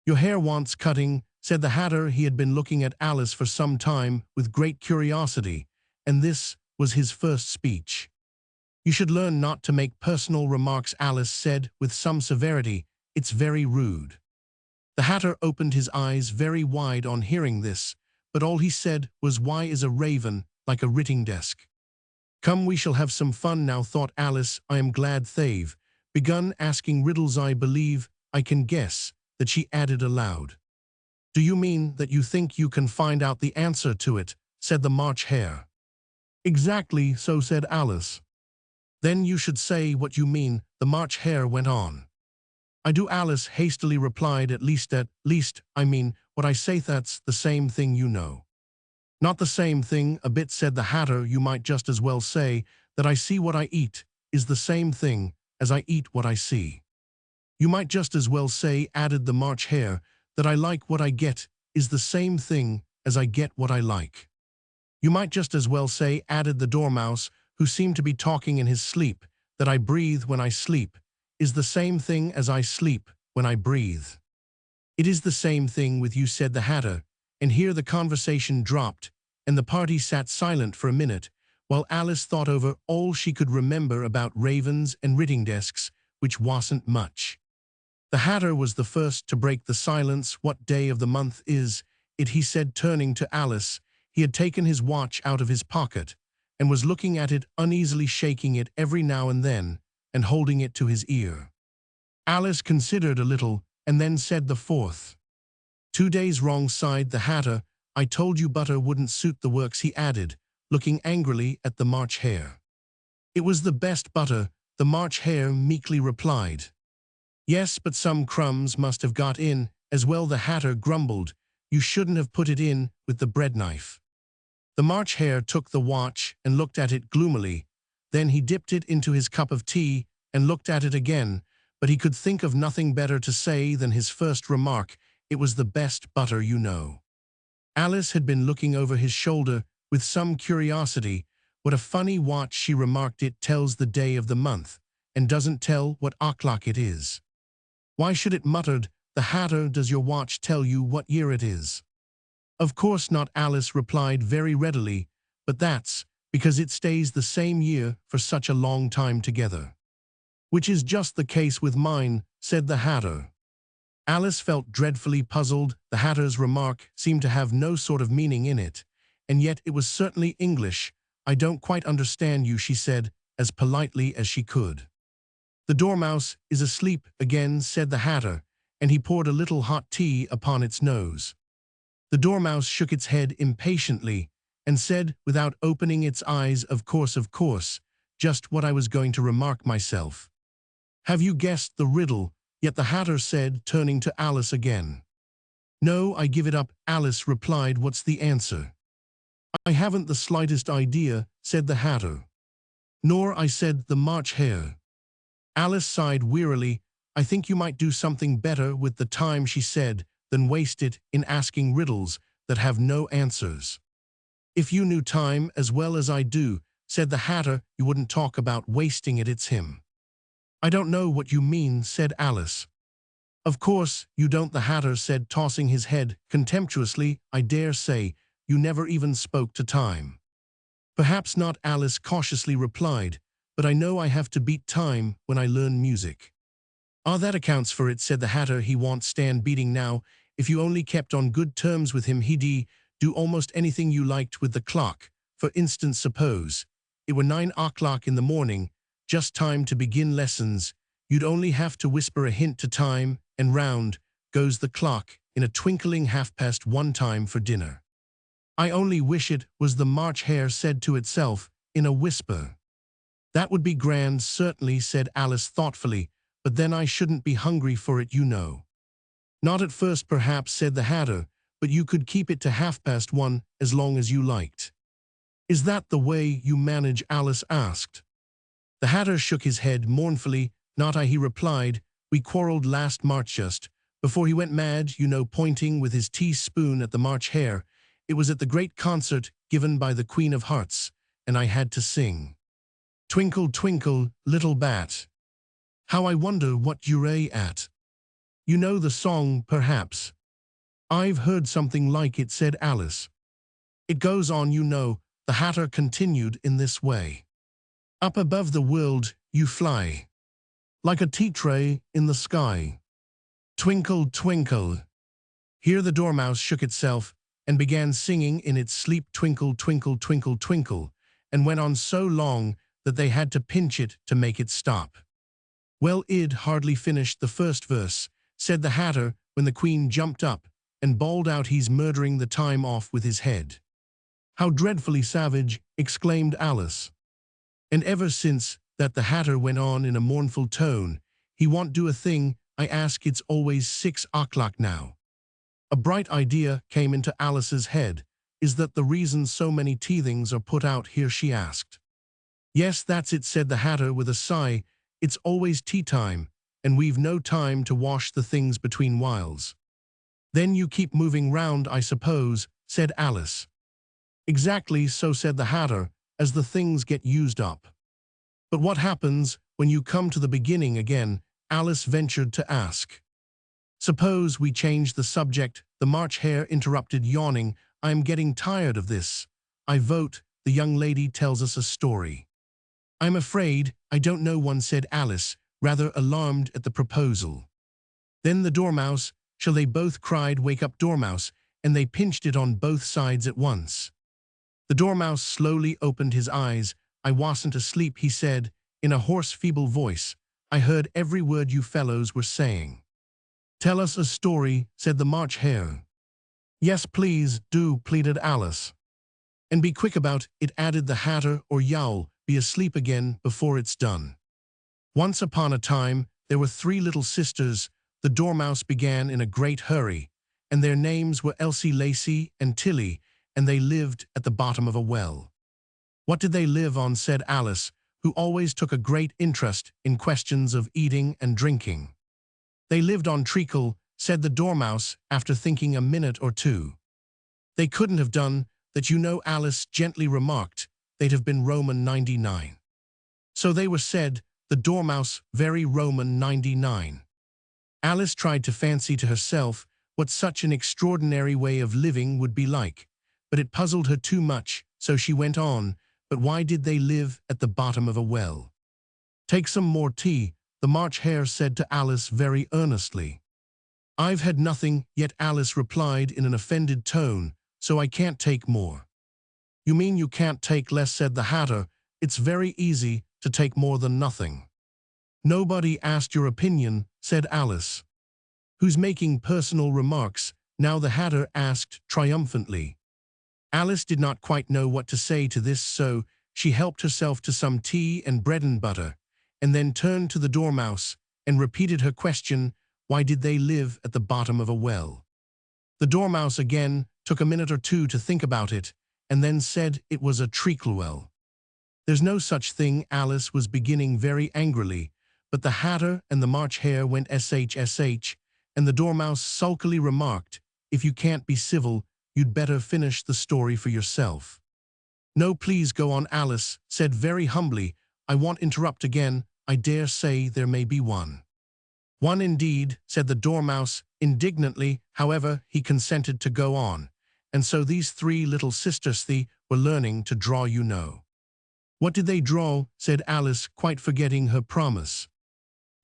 "Your hair wants cutting," said the Hatter. He had been looking at Alice for some time with great curiosity, and this was his first speech. "You should learn not to make personal remarks," Alice said with some severity. "It's very rude." The Hatter opened his eyes very wide on hearing this, but all he said was, "Why is a raven like a writing desk?" "Come, we shall have some fun now," thought Alice. "I am glad they've begun asking riddles. I believe I can guess that," she added aloud. "Do you mean that you think you can find out the answer to it?" said the March Hare. "Exactly so," said Alice. "Then you should say what you mean," the March Hare went on. "I do," Alice hastily replied. At least I mean what I say." "That's the same thing, you know." "Not the same thing a bit," said the Hatter. "You might just as well say that I see what I eat is the same thing as I eat what I see." "You might just as well say," added the March Hare, "that I like what I get is the same thing as I get what I like." "You might just as well say," added the Dormouse, who seemed to be talking in his sleep, "that I breathe when I sleep is the same thing as I sleep when I breathe." "It is the same thing with you," said the Hatter, and here the conversation dropped, and the party sat silent for a minute, while Alice thought over all she could remember about ravens and writing desks, which wasn't much. The Hatter was the first to break the silence. "What day of the month is it?" he said, turning to Alice. He had taken his watch out of his pocket and was looking at it uneasily, shaking it every now and then and holding it to his ear. Alice considered a little and then said, "The 4th. 2 days wrong," sighed the Hatter. "I told you butter wouldn't suit the works," he added, looking angrily at the March Hare. "It was the best butter," the March Hare meekly replied. "Yes, but some crumbs must have got in as well," the Hatter grumbled. "You shouldn't have put it in with the bread knife." The March Hare took the watch and looked at it gloomily. Then he dipped it into his cup of tea and looked at it again, but he could think of nothing better to say than his first remark. "It was the best butter, you know." Alice had been looking over his shoulder with some curiosity. "What a funny watch," she remarked. "It tells the day of the month and doesn't tell what o'clock it is." "Why should it?" muttered the Hatter. "Does your watch tell you what year it is?" "Of course not," Alice replied very readily, "but that's because it stays the same year for such a long time together." "Which is just the case with mine," said the Hatter. Alice felt dreadfully puzzled. The Hatter's remark seemed to have no sort of meaning in it, and yet it was certainly English. "I don't quite understand you," she said, as politely as she could. "The Dormouse is asleep again," said the Hatter, and he poured a little hot tea upon its nose. The Dormouse shook its head impatiently and said, without opening its eyes, of course, just what I was going to remark myself." "Have you guessed the riddle yet?" the Hatter said, turning to Alice again. "No, I give it up," Alice replied. "What's the answer?" "I haven't the slightest idea," said the Hatter. "Nor I," said the March Hare. Alice sighed wearily. "I think you might do something better with the time," she said, "than waste it in asking riddles that have no answers." "If you knew time as well as I do," said the Hatter, "you wouldn't talk about wasting it. It's him." "I don't know what you mean," said Alice. "Of course you don't," the Hatter said, tossing his head contemptuously. "I dare say you never even spoke to time." "Perhaps not," Alice cautiously replied, "but I know I have to beat time when I learn music." "Ah, that accounts for it," said the Hatter. "He won't stand beating now. If you only kept on good terms with him, he'd do almost anything you liked with the clock. For instance, suppose it were 9 o'clock in the morning, just time to begin lessons. You'd only have to whisper a hint to time, and round goes the clock in a twinkling. 1:30 time for dinner." "I only wish it was," the March Hare said to itself in a whisper. "That would be grand, certainly," said Alice thoughtfully, "but then I shouldn't be hungry for it, you know." "Not at first, perhaps," said the Hatter, "but you could keep it to 1:30 as long as you liked." "Is that the way you manage?" Alice asked. The Hatter shook his head mournfully. "Not I," he replied. "We quarreled last March just before he went mad, you know," pointing with his teaspoon at the March Hare. "It was at the great concert given by the Queen of Hearts, and I had to sing 'Twinkle, twinkle, little bat.' How I wonder what you're at. You know the song, perhaps?" "I've heard something like it," said Alice. "It goes on, you know," the Hatter continued in this way. "Up above the world you fly, like a tea tray in the sky. Twinkle, twinkle." Here the Dormouse shook itself and began singing in its sleep, "Twinkle, twinkle, twinkle, twinkle," and went on so long that they had to pinch it to make it stop. "Well, I'd hardly finished the first verse," said the Hatter, when the Queen jumped up and bawled out, "He's murdering the time off with his head." "How dreadfully savage!" exclaimed Alice. "And ever since that," the Hatter went on in a mournful tone, "he won't do a thing I ask. It's always 6 o'clock now." A bright idea came into Alice's head. "Is that the reason so many teethings are put out here?" she asked. "Yes, that's it," said the Hatter with a sigh. "It's always tea time, and we've no time to wash the things between whiles." "Then you keep moving round, I suppose," said Alice. "Exactly so," said the Hatter, "as the things get used up." "But what happens when you come to the beginning again?" Alice ventured to ask. "Suppose we change the subject," the March Hare interrupted, yawning. "I am getting tired of this. I vote the young lady tells us a story." "I'm afraid I don't know one," said Alice, rather alarmed at the proposal. Then the Dormouse, "Shall they both?" cried, "Wake up, Dormouse," and they pinched it on both sides at once. The Dormouse slowly opened his eyes. "I wasn't asleep," he said, in a hoarse, feeble voice. "I heard every word you fellows were saying." "Tell us a story," said the March Hare. "Yes, please do," pleaded Alice. "And be quick about it," added the Hatter, "or you'll be asleep again before it's done." "Once upon a time, there were 3 little sisters," the Dormouse began in a great hurry, "and their names were Elsie, Lacey, and Tilly, and they lived at the bottom of a well." "What did they live on?" said Alice, who always took a great interest in questions of eating and drinking. "They lived on treacle," said the Dormouse, after thinking a minute or two. "They couldn't have done that, you know," Alice gently remarked. "They'd have been Roman 99. "So they were," said the Dormouse, "very Roman 99. Alice tried to fancy to herself what such an extraordinary way of living would be like, but it puzzled her too much, so she went on, "But why did they live at the bottom of a well?" "Take some more tea," the March Hare said to Alice very earnestly. I've had nothing yet, Alice replied in an offended tone, so I can't take more. You mean you can't take less, said the Hatter. It's very easy to take more than nothing. Nobody asked your opinion, said Alice. Who's making personal remarks? Now the Hatter asked triumphantly. Alice did not quite know what to say to this, so she helped herself to some tea and bread and butter, and then turned to the Dormouse and repeated her question, why did they live at the bottom of a well? The Dormouse again took a minute or two to think about it, and then said it was a treacle well. There's no such thing, Alice was beginning very angrily, but the Hatter and the March Hare went sh, and the Dormouse sulkily remarked, if you can't be civil, you'd better finish the story for yourself. No, please go on, Alice said very humbly. I won't interrupt again. I dare say there may be one. One indeed, said the Dormouse indignantly. However, he consented to go on. And so these three little sisters were learning to draw, you know. What did they draw? Said Alice, quite forgetting her promise.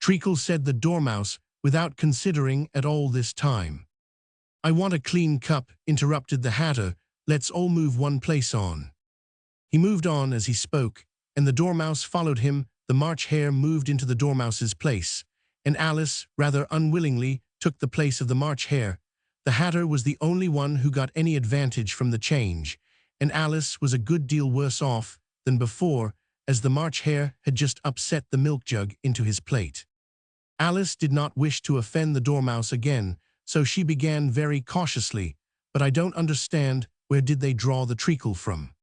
Treacle, said the Dormouse, without considering at all this time. I want a clean cup, interrupted the Hatter. Let's all move one place on. He moved on as he spoke, and the Dormouse followed him. The March Hare moved into the Dormouse's place, and Alice, rather unwillingly, took the place of the March Hare. The Hatter was the only one who got any advantage from the change, and Alice was a good deal worse off than before, as the March Hare had just upset the milk jug into his plate. Alice did not wish to offend the Dormouse again, so she began very cautiously, but I don't understand, where did they draw the treacle from?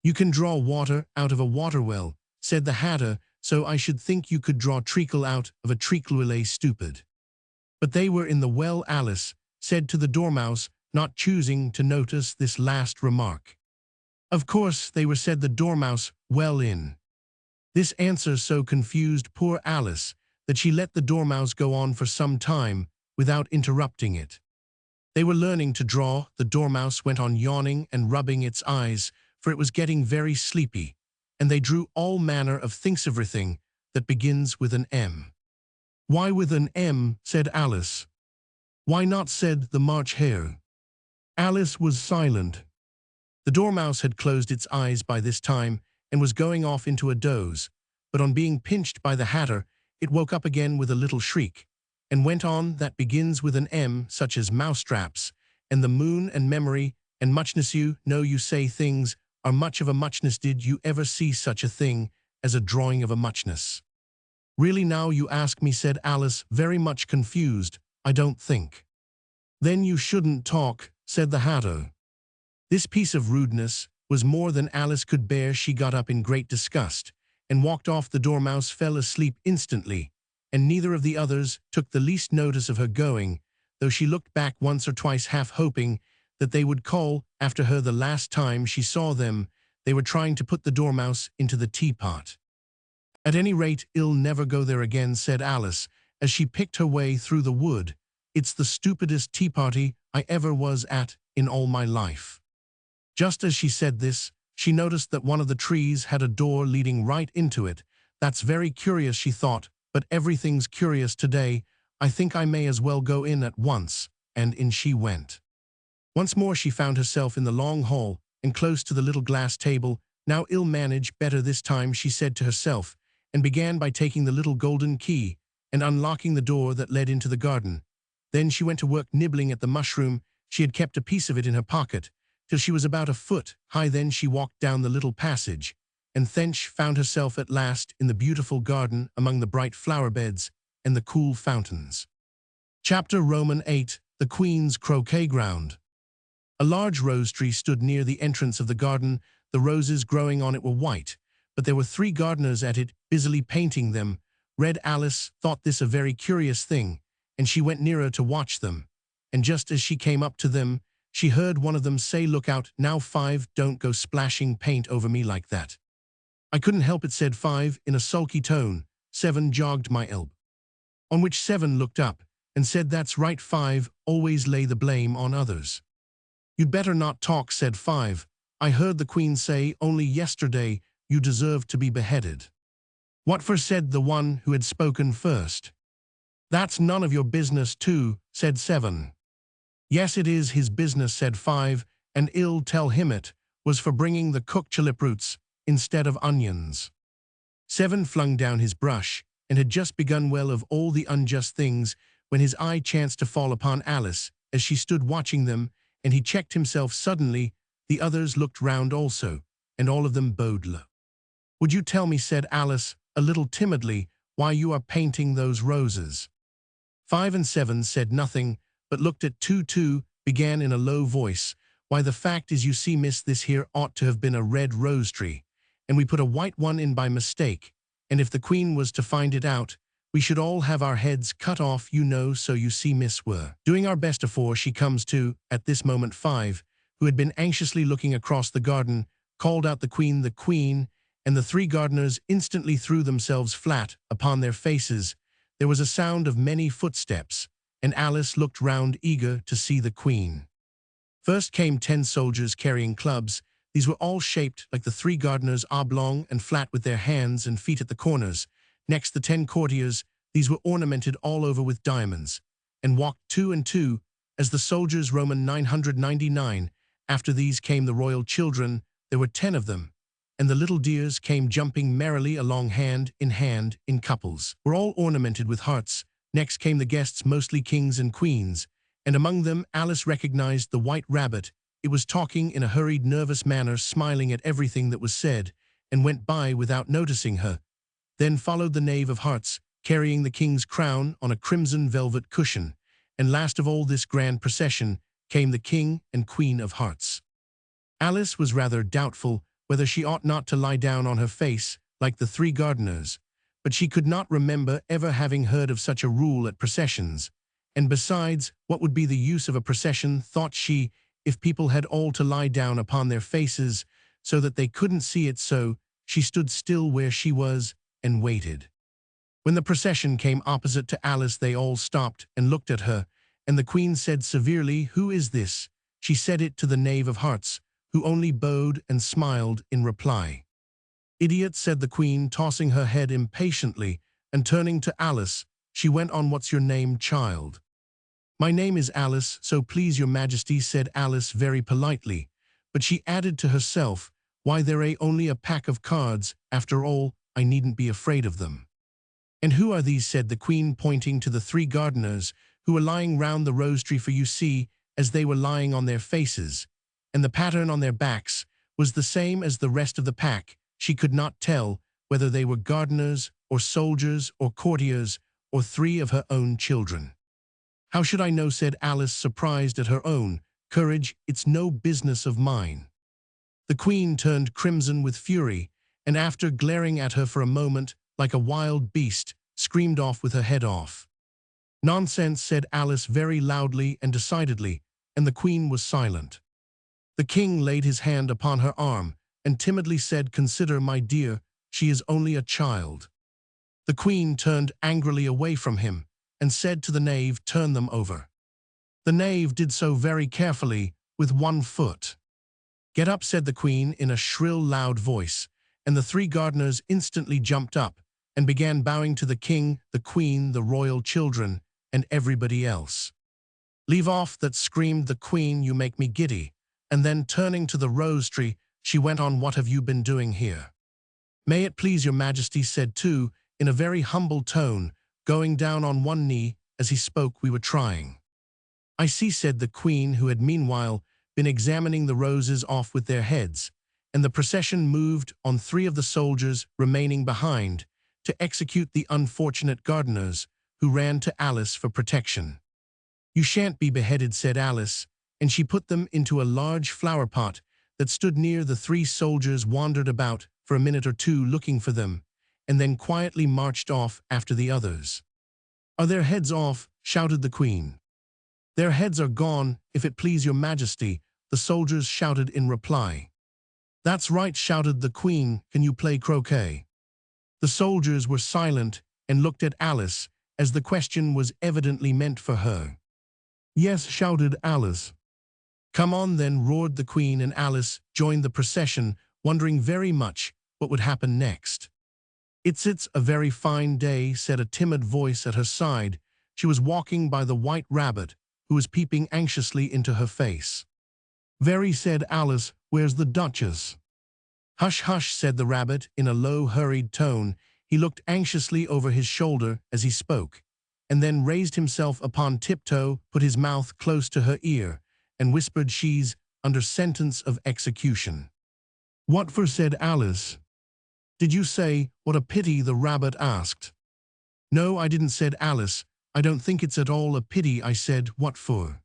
You can draw water out of a water well, said the Hatter, so I should think you could draw treacle out of a treacle well, stupid. But they were in the well, Alice said to the Dormouse, not choosing to notice this last remark. Of course they were, said the Dormouse, well in. This answer so confused poor Alice that she let the Dormouse go on for some time without interrupting it. They were learning to draw, the Dormouse went on yawning and rubbing its eyes, for it was getting very sleepy, and they drew all manner of things, everything that begins with an M. Why with an M? Said Alice. Why not? Said the March Hare. Alice was silent. The Dormouse had closed its eyes by this time and was going off into a doze, but on being pinched by the Hatter, it woke up again with a little shriek, and went on, that begins with an M, such as mousetraps, and the moon and memory, and muchness. You know, you say things are much of a muchness. Did you ever see such a thing as a drawing of a muchness? Really, now you ask me, said Alice, very much confused. I don't think. Then you shouldn't talk, said the Hatter. This piece of rudeness was more than Alice could bear. She got up in great disgust and walked off. The Dormouse fell asleep instantly, and neither of the others took the least notice of her going, though she looked back once or twice, half hoping that they would call after her. The last time she saw them, they were trying to put the Dormouse into the teapot. At any rate, I'll never go there again, said Alice, as she picked her way through the wood. It's the stupidest tea party I ever was at in all my life. Just as she said this, she noticed that one of the trees had a door leading right into it. That's very curious, she thought, but everything's curious today. I think I may as well go in at once, and in she went. Once more she found herself in the long hall, and close to the little glass table. Now I'll manage better this time, she said to herself, and began by taking the little golden key and unlocking the door that led into the garden. Then she went to work nibbling at the mushroom. She had kept a piece of it in her pocket, till she was about a foot high. Then she walked down the little passage, and thence found herself at last in the beautiful garden among the bright flower beds and the cool fountains. Chapter Roman 8, The Queen's Croquet Ground. A large rose tree stood near the entrance of the garden. The roses growing on it were white, but there were 3 gardeners at it, busily painting them. Red Alice thought this a very curious thing, and she went nearer to watch them. And just as she came up to them, she heard one of them say, "Look out, now 5, don't go splashing paint over me like that." "I couldn't help it," said 5 in a sulky tone. 7 jogged my elb. On which 7 looked up and said, "That's right, 5, always lay the blame on others." "You'd better not talk," said 5. "I heard the Queen say only yesterday you deserved to be beheaded." "What for?" said the one who had spoken first. That's none of your business too, said 7. Yes, it is his business, said 5, and ill tell him it was for bringing the cooked tulip roots instead of onions. 7 flung down his brush, and had just begun well of all the unjust things when his eye chanced to fall upon Alice as she stood watching them, and he checked himself suddenly. The others looked round also, and all of them bowed low. Would you tell me, said Alice, a little timidly, why you are painting those roses? 5 and 7 said nothing, but looked at 2. Began in a low voice, why the fact is, you see, miss, this here ought to have been a red rose tree, and we put a white one in by mistake, and if the Queen was to find it out, we should all have our heads cut off, you know, so you see, miss, we're doing our best afore she comes to. At this moment 5, who had been anxiously looking across the garden, called out the Queen, and the 3 gardeners instantly threw themselves flat upon their faces. There was a sound of many footsteps, and Alice looked round eager to see the Queen. First came 10 soldiers carrying clubs. These were all shaped like the 3 gardeners, oblong and flat with their hands and feet at the corners. Next the 10 courtiers. These were ornamented all over with diamonds, and walked 2 and 2, as the soldiers, Roman 999. After these came the royal children. There were 10 of them, and the little dears came jumping merrily along hand in couples. Were all ornamented with hearts. Next came the guests, mostly kings and queens, and among them Alice recognized the white rabbit. It was talking in a hurried, nervous manner, smiling at everything that was said, and went by without noticing her. Then followed the knave of hearts, carrying the king's crown on a crimson velvet cushion, and last of all this grand procession came the king and queen of hearts. Alice was rather doubtful whether she ought not to lie down on her face like the 3 gardeners, but she could not remember ever having heard of such a rule at processions, and besides, what would be the use of a procession, thought she, if people had all to lie down upon their faces so that they couldn't see it? So she stood still where she was and waited. When the procession came opposite to Alice, they all stopped and looked at her, and the Queen said severely, "Who is this?" She said it to the knave of hearts, who only bowed and smiled in reply. "Idiot," said the Queen, tossing her head impatiently, and turning to Alice, she went on, "What's your name, child?" "My name is Alice, so please your Majesty," said Alice very politely, but she added to herself, "Why, they're only a pack of cards, after all, I needn't be afraid of them." "And who are these?" said the Queen, pointing to the 3 gardeners, who were lying round the rose tree, for you see, as they were lying on their faces, and the pattern on their backs was the same as the rest of the pack, she could not tell whether they were gardeners or soldiers or courtiers or 3 of her own children. "How should I know?" said Alice, surprised at her own courage. "It's no business of mine." The Queen turned crimson with fury, and after glaring at her for a moment like a wild beast, screamed off with her head off. "Nonsense," said Alice very loudly and decidedly, and the Queen was silent. The King laid his hand upon her arm and timidly said, "Consider, my dear, she is only a child." The Queen turned angrily away from him and said to the knave, "Turn them over." The knave did so very carefully, with 1 foot. "Get up," said the Queen in a shrill, loud voice, and the 3 gardeners instantly jumped up and began bowing to the King, the Queen, the royal children, and everybody else. "Leave off that," screamed the Queen, "you make me giddy." And then, turning to the rose tree, she went on, "What have you been doing here?" "May it please your Majesty," said 2, in a very humble tone, going down on 1 knee as he spoke, "we were trying." "I see," said the Queen, who had meanwhile been examining the roses off with their heads, and the procession moved on, 3 of the soldiers remaining behind to execute the unfortunate gardeners, who ran to Alice for protection. "You shan't be beheaded," said Alice, and she put them into a large flower pot that stood near. The 3 soldiers wandered about for a minute or 2 looking for them, and then quietly marched off after the others. "Are their heads off?" shouted the Queen. "Their heads are gone, if it please your Majesty," the soldiers shouted in reply. "That's right," shouted the Queen. "Can you play croquet?" The soldiers were silent and looked at Alice, as the question was evidently meant for her. "Yes," shouted Alice. "Come on then," roared the Queen, and Alice joined the procession, wondering very much what would happen next. It's a very fine day," said a timid voice at her side, She was walking by the white rabbit, who was peeping anxiously into her face. "Very," said Alice, "where's the Duchess?" "Hush, hush," said the rabbit in a low, hurried tone. He looked anxiously over his shoulder as he spoke, and then raised himself upon tiptoe, put his mouth close to her ear, and whispered, "She's under sentence of execution." "What for?" said Alice. "Did you say, 'What a pity'?" the rabbit asked. "No, I didn't," said Alice. "I don't think it's at all a pity. I said, 'What for?'"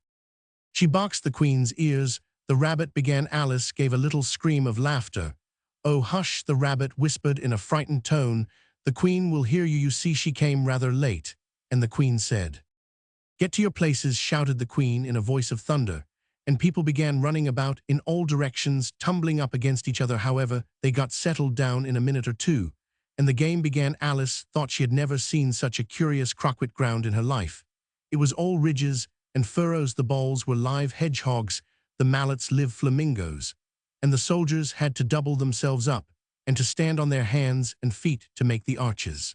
She boxed the Queen's ears. The rabbit began. Alice gave a little scream of laughter. "Oh, hush," the rabbit whispered in a frightened tone. "The Queen will hear you. You see, she came rather late." And the Queen said, "Get to your places," shouted the Queen in a voice of thunder, and people began running about in all directions, tumbling up against each other. However, they got settled down in a minute or two, and the game began. Alice thought she had never seen such a curious croquet ground in her life. It was all ridges and furrows. The balls were live hedgehogs, the mallets live flamingos, and the soldiers had to double themselves up and to stand on their hands and feet to make the arches.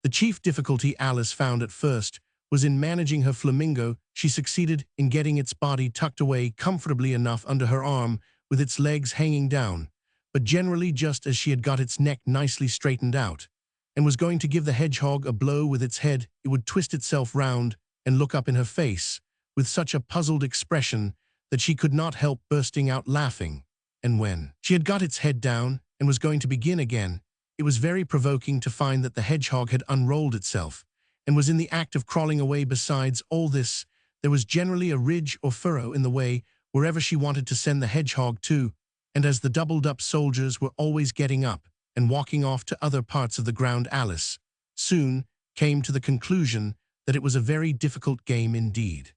The chief difficulty Alice found at first was in managing her flamingo. She succeeded in getting its body tucked away comfortably enough under her arm, with its legs hanging down, but generally just as she had got its neck nicely straightened out, and was going to give the hedgehog a blow with its head, it would twist itself round and look up in her face with such a puzzled expression that she could not help bursting out laughing. And when she had got its head down and was going to begin again, it was very provoking to find that the hedgehog had unrolled itself and was in the act of crawling away. Besides all this, there was generally a ridge or furrow in the way wherever she wanted to send the hedgehog to, and as the doubled-up soldiers were always getting up and walking off to other parts of the ground, Alice soon came to the conclusion that it was a very difficult game indeed.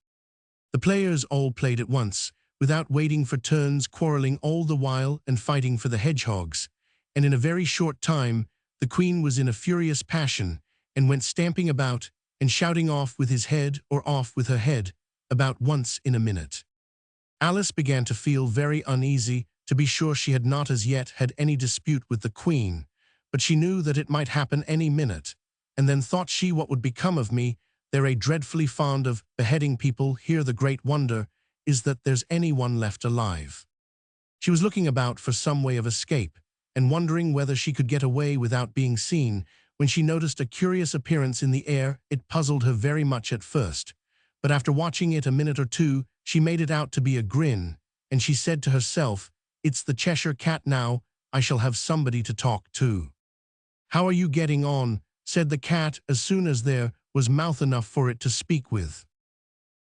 The players all played at once, without waiting for turns, quarreling all the while and fighting for the hedgehogs, and in a very short time the Queen was in a furious passion and went stamping about and shouting, "Off with his head," or "Off with her head," about once in a minute. Alice began to feel very uneasy. To be sure, she had not as yet had any dispute with the Queen, but she knew that it might happen any minute, and then thought she, "What would become of me? They're a dreadfully fond of beheading people here. The great wonder is that there's anyone left alive." She was looking about for some way of escape, and wondering whether she could get away without being seen, when she noticed a curious appearance in the air. It puzzled her very much at first, but after watching it a minute or two, she made it out to be a grin, and she said to herself, "It's the Cheshire Cat now. I shall have somebody to talk to." "How are you getting on?" said the cat as soon as there was mouth enough for it to speak with.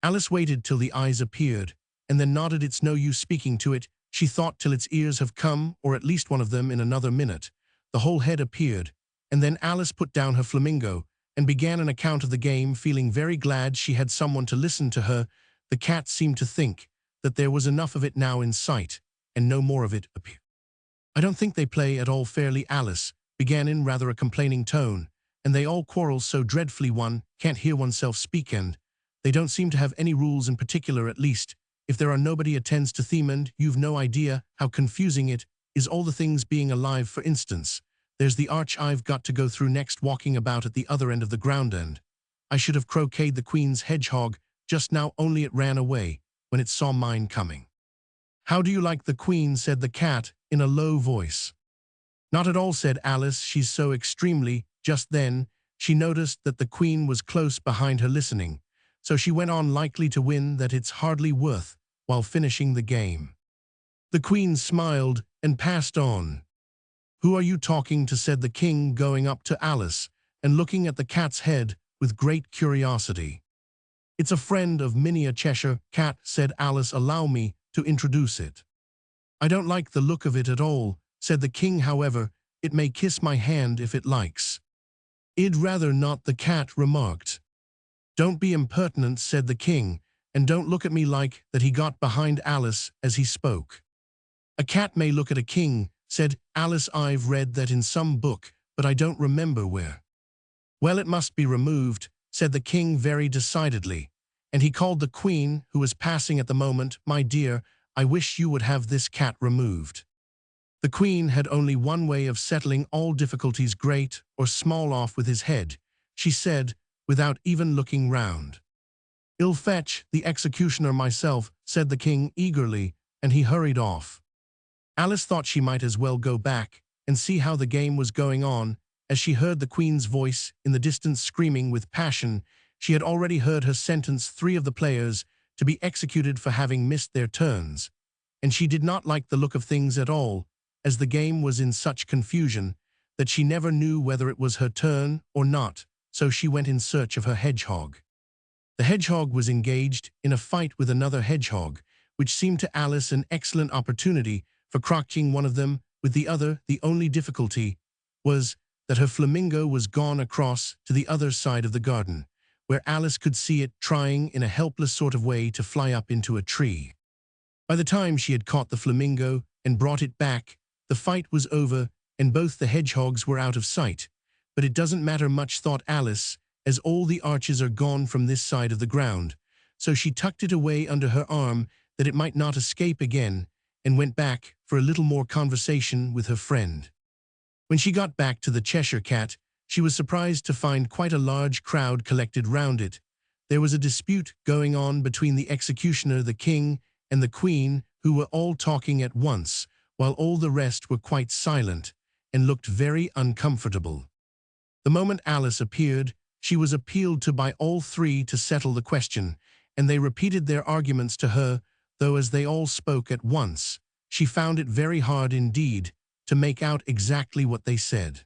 Alice waited till the eyes appeared, and then nodded. "It's no use speaking to it," she thought, "till its ears have come, or at least one of them." In another minute, the whole head appeared, and then Alice put down her flamingo and began an account of the game, feeling very glad she had someone to listen to her. The cat seemed to think that there was enough of it now in sight, and no more of it appeared. "I don't think they play at all fairly," Alice began in rather a complaining tone, "and they all quarrel so dreadfully. One can't hear oneself speak, and they don't seem to have any rules in particular. At least, if there are, nobody attends to them, and you've no idea how confusing it is, all the things being alive. For instance, there's the arch I've got to go through next, walking about at the other end of the ground, and I should have croqueted the Queen's hedgehog just now, only it ran away when it saw mine coming." "How do you like the Queen?" said the cat in a low voice. "Not at all," said Alice. "She's so extremely—" Just then, she noticed that the Queen was close behind her listening, so she went on, "Likely to win that it's hardly worth while finishing the game." The Queen smiled and passed on. "Who are you talking to?" said the King, going up to Alice and looking at the cat's head with great curiosity. "It's a friend of mine, a Cheshire Cat," said Alice. "Allow me to introduce it." "I don't like the look of it at all," said the King. "However, it may kiss my hand if it likes." "I'd rather not," the cat remarked. "Don't be impertinent," said the King, "and don't look at me like that." He got behind Alice as he spoke. "A cat may look at a king," said Alice. "I've read that in some book, but I don't remember where." "Well, it must be removed," said the King very decidedly, and he called the Queen, who was passing at the moment. "My dear, I wish you would have this cat removed." The Queen had only one way of settling all difficulties, great or small. "Off with his head," she said, without even looking round. "I'll fetch the executioner myself," said the king eagerly, and he hurried off. Alice thought she might as well go back and see how the game was going on, as she heard the queen's voice in the distance screaming with passion. She had already heard her sentence 3 of the players to be executed for having missed their turns, and she did not like the look of things at all, as the game was in such confusion that she never knew whether it was her turn or not, so she went in search of her hedgehog. The hedgehog was engaged in a fight with another hedgehog, which seemed to Alice an excellent opportunity for crotching one of them with the other. The only difficulty was that her flamingo was gone across to the other side of the garden, where Alice could see it trying in a helpless sort of way to fly up into a tree. By the time she had caught the flamingo and brought it back, the fight was over and both the hedgehogs were out of sight. But it doesn't matter much, thought Alice, as all the arches are gone from this side of the ground. So she tucked it away under her arm that it might not escape again, and went back for a little more conversation with her friend. When she got back to the Cheshire Cat, she was surprised to find quite a large crowd collected round it. There was a dispute going on between the executioner, the king, and the queen, who were all talking at once, while all the rest were quite silent and looked very uncomfortable. The moment Alice appeared, she was appealed to by all 3 to settle the question, and they repeated their arguments to her, though as they all spoke at once, she found it very hard indeed to make out exactly what they said.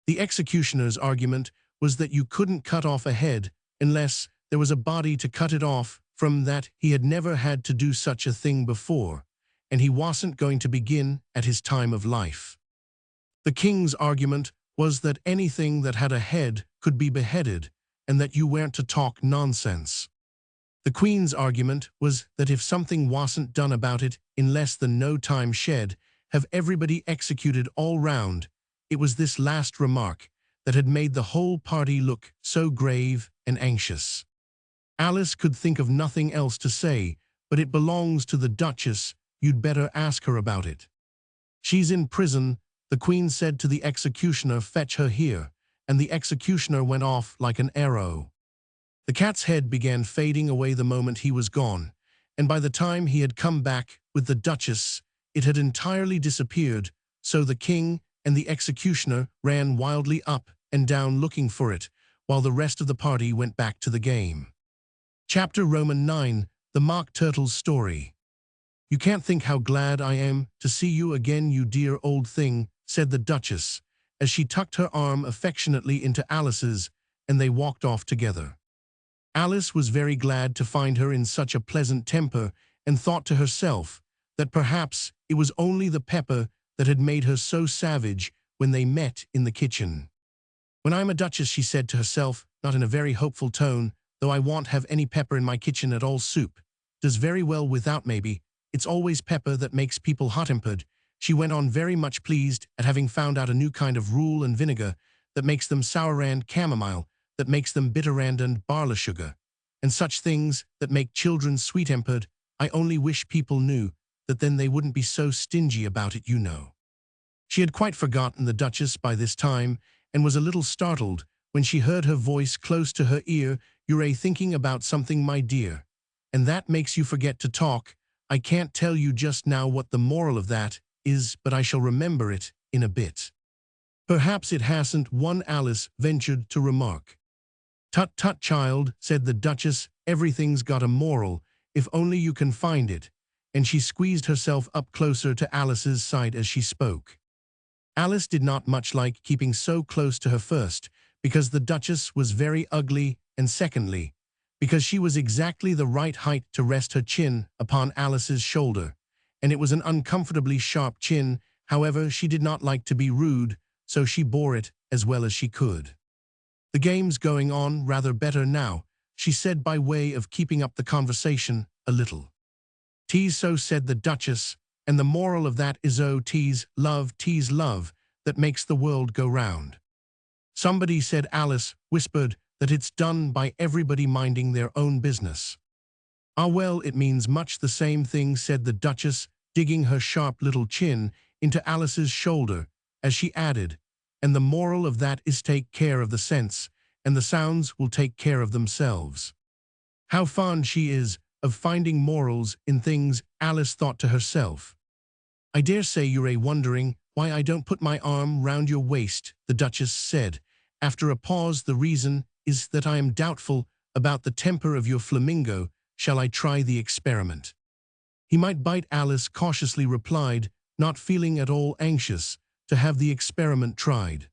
The executioner's argument was that you couldn't cut off a head unless there was a body to cut it off from, that he had never had to do such a thing before, and he wasn't going to begin at his time of life. The king's argument was that anything that had a head could be beheaded, and that you weren't to talk nonsense. The queen's argument was that if something wasn't done about it in less than no time, she'd have everybody executed all round. It was this last remark that had made the whole party look so grave and anxious. Alice could think of nothing else to say, but "It belongs to the Duchess, you'd better ask her about it." "She's in prison," the queen said to the executioner. "Fetch her here," and the executioner went off like an arrow. The cat's head began fading away the moment he was gone, and by the time he had come back with the Duchess, it had entirely disappeared, so the king and the executioner ran wildly up and down looking for it, while the rest of the party went back to the game. Chapter IX, The Mock Turtle's Story. "You can't think how glad I am to see you again, you dear old thing," said the Duchess, as she tucked her arm affectionately into Alice's, and they walked off together. Alice was very glad to find her in such a pleasant temper, and thought to herself that perhaps it was only the pepper that had made her so savage when they met in the kitchen. "When I'm a duchess," she said to herself, not in a very hopeful tone, "though I won't have any pepper in my kitchen at all. Soup does very well without, maybe. It's always pepper that makes people hot-tempered." She went on, very much pleased at having found out a new kind of rule and vinegar that makes them sour and chamomile, that makes them bitter and barley sugar, and such things that make children sweet-tempered. "I only wish people knew that, then they wouldn't be so stingy about it, you know." She had quite forgotten the Duchess by this time, and was a little startled when she heard her voice close to her ear. "You're thinking about something, my dear, and that makes you forget to talk. I can't tell you just now what the moral of that is, but I shall remember it in a bit." "Perhaps it hasn't one," Alice ventured to remark. "Tut, tut, child," said the Duchess, "everything's got a moral, if only you can find it," and she squeezed herself up closer to Alice's side as she spoke. Alice did not much like keeping so close to her, first, because the Duchess was very ugly, and secondly, because she was exactly the right height to rest her chin upon Alice's shoulder, and it was an uncomfortably sharp chin. However, she did not like to be rude, so she bore it as well as she could. "The game's going on rather better now," she said, by way of keeping up the conversation a little. "'Tis so," said the Duchess, "and the moral of that is, oh, 'tis love that makes the world go round." "Somebody," said Alice, whispered, "that it's done by everybody minding their own business." "Ah, well, it means much the same thing," said the Duchess, digging her sharp little chin into Alice's shoulder, as she added, "and the moral of that is, take care of the sense, and the sounds will take care of themselves. How fond she is of finding morals in things, Alice thought to herself. I dare say you're wondering why I don't put my arm round your waist, the Duchess said. After a pause, the reason is that I am doubtful about the temper of your flamingo. Shall I try the experiment? He might bite, Alice cautiously replied, not feeling at all anxious to have the experiment tried.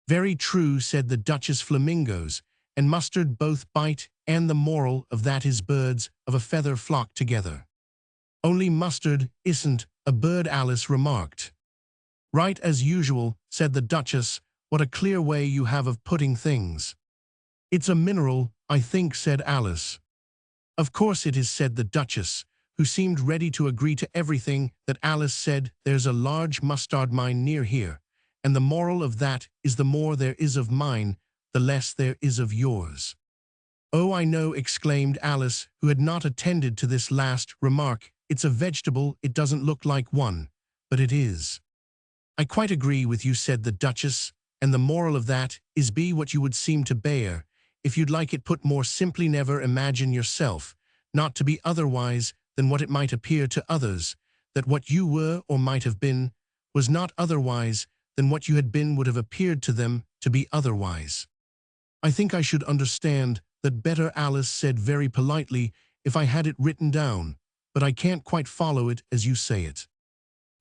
Very true, said the Duchess. Flamingos and mustard both bite, and the moral of that is birds of a feather flock together. Only mustard isn't a bird, Alice remarked. Right as usual, said the Duchess. What a clear way you have of putting things. It's a mineral, I think, said Alice. Of course it is, said the Duchess, who seemed ready to agree to everything that Alice said. There's a large mustard mine near here, and the moral of that is the more there is of mine, the less there is of yours. Oh, I know, exclaimed Alice, who had not attended to this last remark. It's a vegetable, it doesn't look like one, but it is. I quite agree with you, said the Duchess, and the moral of that is be what you would seem to bear. If you'd like it put more simply, never imagine yourself not to be otherwise than what it might appear to others, that what you were or might have been was not otherwise than what you had been would have appeared to them to be otherwise. I think I should understand that better, Alice said very politely, if I had it written down, but I can't quite follow it as you say it.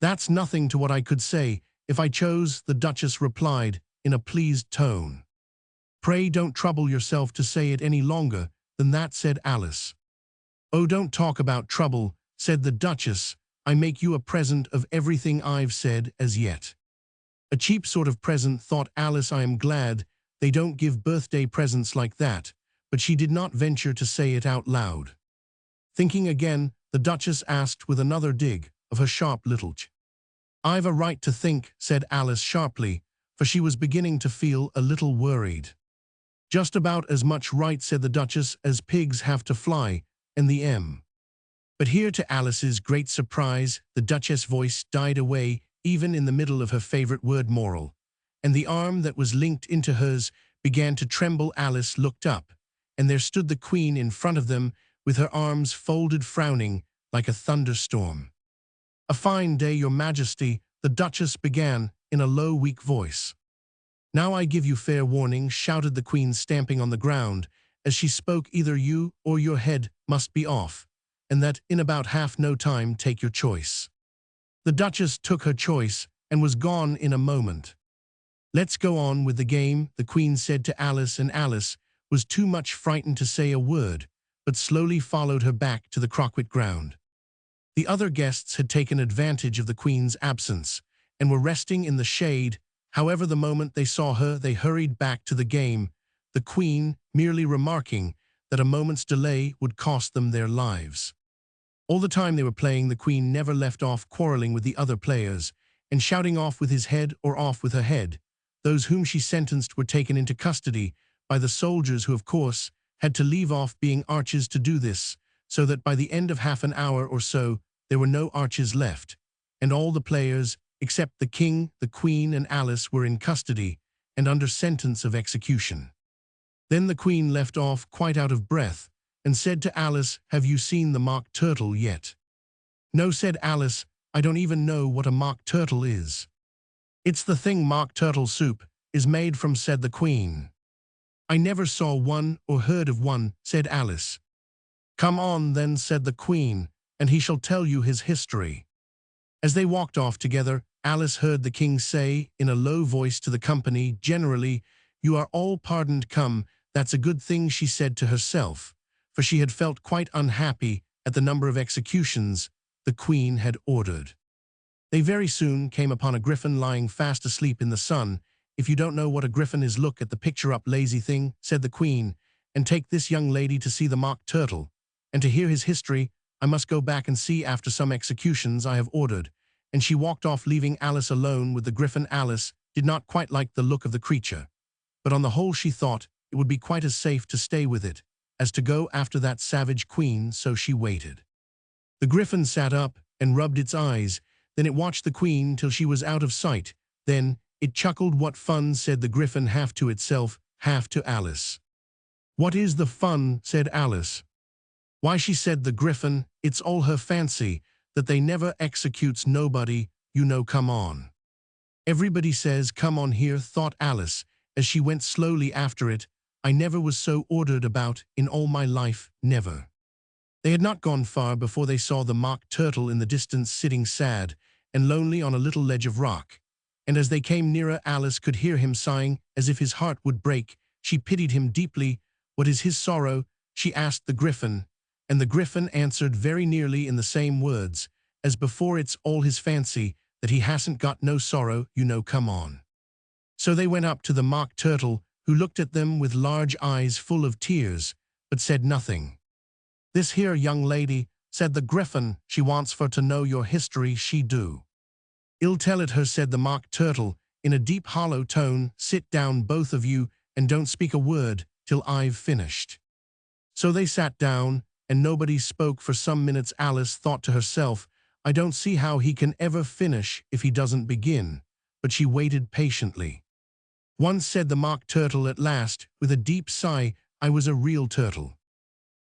That's nothing to what I could say if I chose, the Duchess replied in a pleased tone. Pray don't trouble yourself to say it any longer than that, said Alice. Oh, don't talk about trouble, said the Duchess. I make you a present of everything I've said as yet. A cheap sort of present, thought Alice. I am glad they don't give birthday presents like that, but she did not venture to say it out loud. Thinking again, the Duchess asked with another dig of her sharp little ch. I've a right to think, said Alice sharply, for she was beginning to feel a little worried. Just about as much right, said the Duchess, as pigs have to fly, and the M. But here, to Alice's great surprise, the Duchess' voice died away even in the middle of her favorite word, moral, and the arm that was linked into hers began to tremble. Alice looked up, and there stood the Queen in front of them with her arms folded, frowning like a thunderstorm. A fine day, Your Majesty, the Duchess began in a low, weak voice. Now I give you fair warning, shouted the Queen, stamping on the ground as she spoke. Either you or your head must be off, and that in about half no time. Take your choice. The Duchess took her choice and was gone in a moment. Let's go on with the game, the Queen said to Alice, and Alice was too much frightened to say a word, but slowly followed her back to the croquet ground. The other guests had taken advantage of the Queen's absence and were resting in the shade. However, the moment they saw her, they hurried back to the game, the Queen merely remarking that a moment's delay would cost them their lives. All the time they were playing, the Queen never left off quarreling with the other players and shouting off with his head or off with her head. Those whom she sentenced were taken into custody by the soldiers, who, of course, had to leave off being archers to do this, so that by the end of half an hour or so, there were no archers left, and all the players, except the King, the Queen, and Alice, were in custody and under sentence of execution. Then the Queen left off, quite out of breath, and said to Alice, "Have you seen the mock turtle yet?" "No," said Alice, "I don't even know what a mock turtle is." "It's the thing mock turtle soup is made from," said the Queen. "I never saw one or heard of one," said Alice. "Come on then," said the Queen, "and he shall tell you his history." As they walked off together, Alice heard the King say in a low voice to the company generally, "You are all pardoned. Come, that's a good thing," she said to herself, for she had felt quite unhappy at the number of executions the Queen had ordered. They very soon came upon a griffin lying fast asleep in the sun. "If you don't know what a griffin is, look at the picture up, lazy thing," said the Queen, "and take this young lady to see the mock turtle. And to hear his history, I must go back and see after some executions I have ordered." And she walked off, leaving Alice alone with the griffin. Alice did not quite like the look of the creature, but on the whole she thought it would be quite as safe to stay with it as to go after that savage Queen, so she waited. The griffin sat up and rubbed its eyes, then it watched the Queen till she was out of sight. Then it chuckled. "What fun," said the griffin half to itself, half to Alice. "What is the fun?" said Alice. "Why," she said, "the Griffin, it's all her fancy, that they never executes nobody, you know, come on." "Everybody says, come on here," thought Alice, as she went slowly after it. "I never was so ordered about in all my life, never." They had not gone far before they saw the Mock Turtle in the distance sitting sad and lonely on a little ledge of rock. And as they came nearer, Alice could hear him sighing as if his heart would break. She pitied him deeply. "What is his sorrow?" she asked the Griffin. And the Griffin answered very nearly in the same words as before, "It's all his fancy, that he hasn't got no sorrow, you know, come on." So they went up to the Mock Turtle, who looked at them with large eyes full of tears, but said nothing. "This here young lady," said the Griffin, "she wants for to know your history, she do." "I'll tell it her," said the Mock Turtle, in a deep hollow tone. "Sit down, both of you, and don't speak a word till I've finished." So they sat down, and nobody spoke for some minutes. Alice thought to herself, "I don't see how he can ever finish if he doesn't begin," but she waited patiently. "Once," said the Mock Turtle at last, with a deep sigh, "I was a real turtle."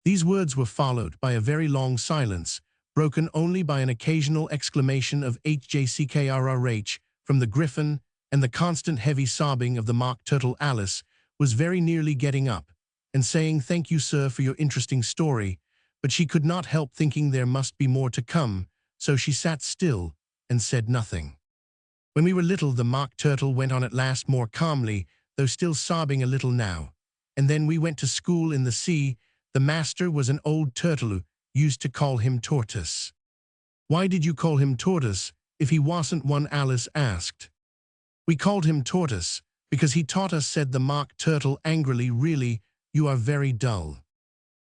These words were followed by a very long silence, broken only by an occasional exclamation of "HJCKRRH" from the Griffin and the constant heavy sobbing of the Mock Turtle. Alice was very nearly getting up and saying, "Thank you, sir, for your interesting story," but she could not help thinking there must be more to come, so she sat still and said nothing. "When we were little," the Mock Turtle went on at last more calmly, though still sobbing a little now, "and then we went to school in the sea. The master was an old turtle who used to call him Tortoise." "Why did you call him Tortoise if he wasn't one?" Alice asked. "We called him Tortoise because he taught us," said the Mock Turtle angrily. "Really, you are very dull."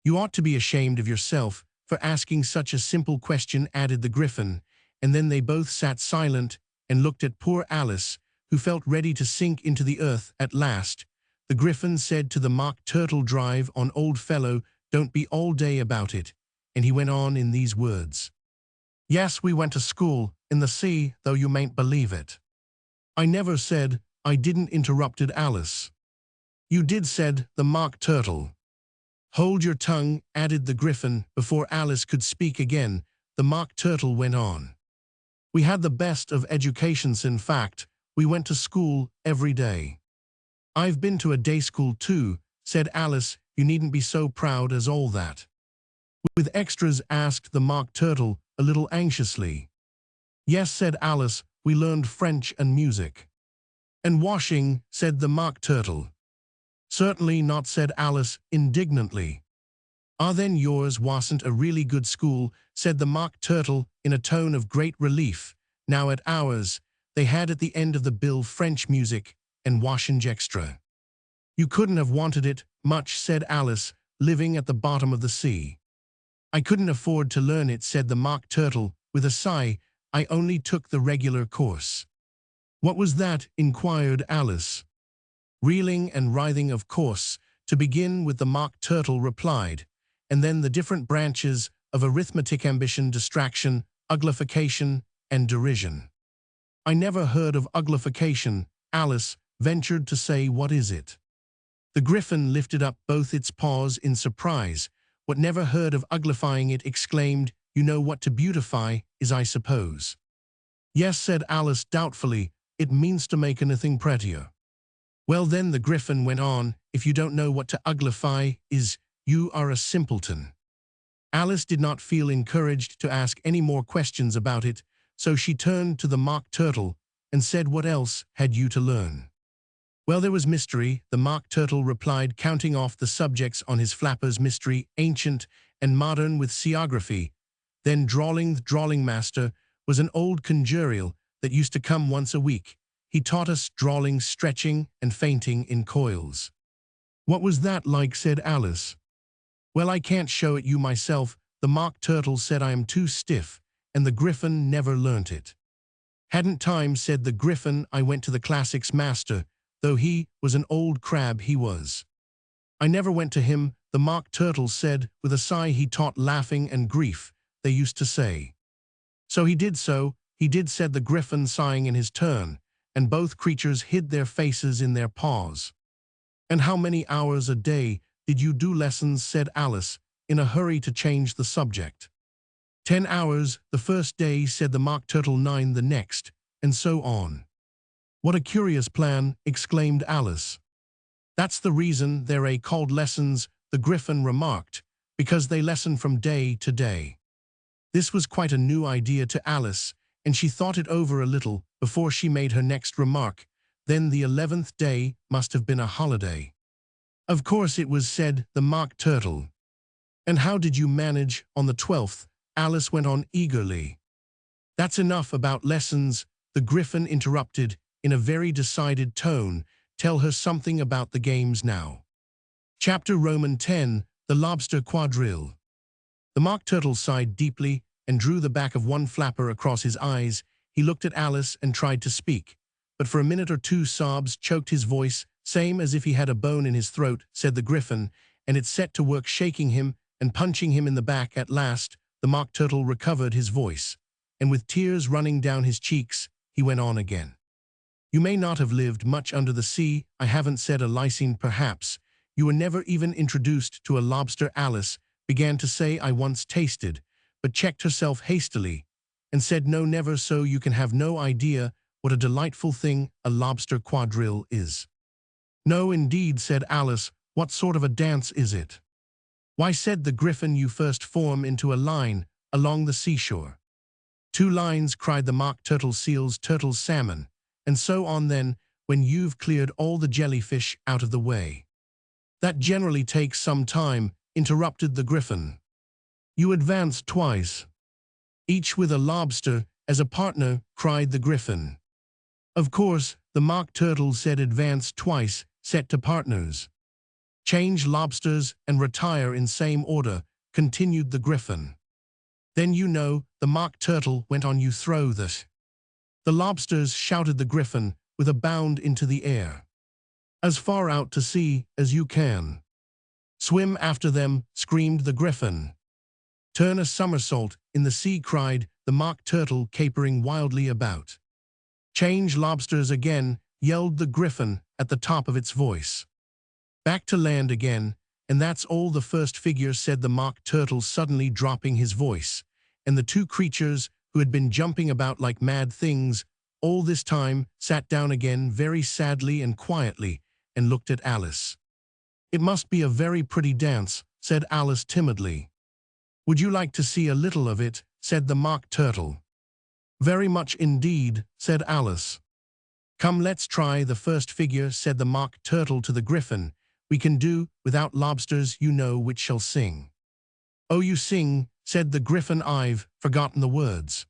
"You ought to be ashamed of yourself for asking such a simple question," added the Griffin, and then they both sat silent and looked at poor Alice, who felt ready to sink into the earth. At last, the Griffin said to the Mock Turtle, "Drive on, old fellow, don't be all day about it," and he went on in these words. "Yes, we went to school in the sea, though you mayn't believe it." "I never said I didn't," interrupted Alice. "You did," said the Mock Turtle. "Hold your tongue," added the Griffin. Before Alice could speak again, the Mock Turtle went on. "We had the best of educations. In fact, we went to school every day." "I've been to a day school too," said Alice. "You needn't be so proud as all that." "With extras?" asked the Mock Turtle, a little anxiously. "Yes," said Alice, "we learned French and music." "And washing?" said the Mock Turtle. "Certainly not," said Alice indignantly. "Ah, then yours wasn't a really good school," said the Mock Turtle in a tone of great relief. "Now at ours, they had at the end of the bill French music and washing extra." "You couldn't have wanted it much," said Alice, "living at the bottom of the sea." "I couldn't afford to learn it," said the Mock Turtle with a sigh. "I only took the regular course." "What was that?" inquired Alice. "Reeling and writhing, of course, to begin with," the Mock Turtle replied, "and then the different branches of arithmetic, ambition, distraction, uglification, and derision." "I never heard of uglification," Alice ventured to say. "What is it?" The Griffin lifted up both its paws in surprise. "What, never heard of uglifying?" it exclaimed. "You know what to beautify is, I suppose." "Yes," said Alice doubtfully. "It means to make anything prettier." "Well then," the Griffin went on, "if you don't know what to uglify is, you are a simpleton." Alice did not feel encouraged to ask any more questions about it, so she turned to the Mock Turtle and said, "What else had you to learn?" "Well, there was mystery," the Mock Turtle replied, counting off the subjects on his flappers: mystery, ancient and modern, with seaography. Then drawling. The drawling master was an old conjurial that used to come once a week. He taught us drawling, stretching, and fainting in coils. "What was that like?" said Alice. "Well, I can't show it you myself," the Mock Turtle said. "I am too stiff, and the Griffin never learnt it." "Hadn't time," said the Griffin. "I went to the classics master, though he was an old crab, he was." "I never went to him," the Mock Turtle said with a sigh. "He taught laughing and grief, they used to say." So he did," said the Griffin, sighing in his turn, and both creatures hid their faces in their paws. And how many hours a day did you do lessons, said Alice, in a hurry to change the subject. 10 hours the first day, said the Mock Turtle, 9 the next, and so on. What a curious plan, exclaimed Alice. That's the reason they're called lessons, the Gryphon remarked, because they lesson from day to day. This was quite a new idea to Alice, and she thought it over a little before she made her next remark. Then the 11th day must have been a holiday. Of course it was, said the Mock Turtle. And how did you manage on the 12th? Alice went on eagerly. That's enough about lessons, the Gryphon interrupted in a very decided tone. Tell her something about the games now. Chapter Roman 10, The Lobster Quadrille. The Mock Turtle sighed deeply and drew the back of one flapper across his eyes. He looked at Alice and tried to speak, but for a minute or two sobs choked his voice, same as if he had a bone in his throat, said the Gryphon, and it set to work shaking him and punching him in the back. At last, the Mock Turtle recovered his voice, and with tears running down his cheeks, he went on again. You may not have lived much under the sea. I haven't said a lysine, perhaps. You were never even introduced to a lobster. Alice began to say, I once tasted, but checked herself hastily, and said, no, never. So you can have no idea what a delightful thing a lobster quadrille is. No, indeed, said Alice. What sort of a dance is it? Why, said the Gryphon, you first form into a line along the seashore. 2 lines, cried the Mock Turtle, seals, turtles, salmon, and so on. Then, when you've cleared all the jellyfish out of the way. That generally takes some time, interrupted the Gryphon. You advance twice, each with a lobster as a partner, cried the Gryphon. Of course, the Mock Turtle said, advance twice, set to partners. Change lobsters and retire in same order, continued the Gryphon. Then you know, the Mock Turtle went on, you throw the lobsters, shouted the Gryphon with a bound into the air. As far out to sea as you can. Swim after them, screamed the Gryphon. Turn a somersault in the sea, cried the Mock Turtle, capering wildly about. Change lobsters again, yelled the Gryphon at the top of its voice. Back to land again, and that's all the first figure, said the Mock Turtle, suddenly dropping his voice, and the 2 creatures, who had been jumping about like mad things all this time, sat down again very sadly and quietly, and looked at Alice. It must be a very pretty dance, said Alice timidly. Would you like to see a little of it, said the Mock Turtle. Very much indeed, said Alice. Come, let's try the first figure, said the Mock Turtle to the Gryphon. We can do without lobsters, you know which shall sing. Oh, you sing, said the Gryphon, I've forgotten the words.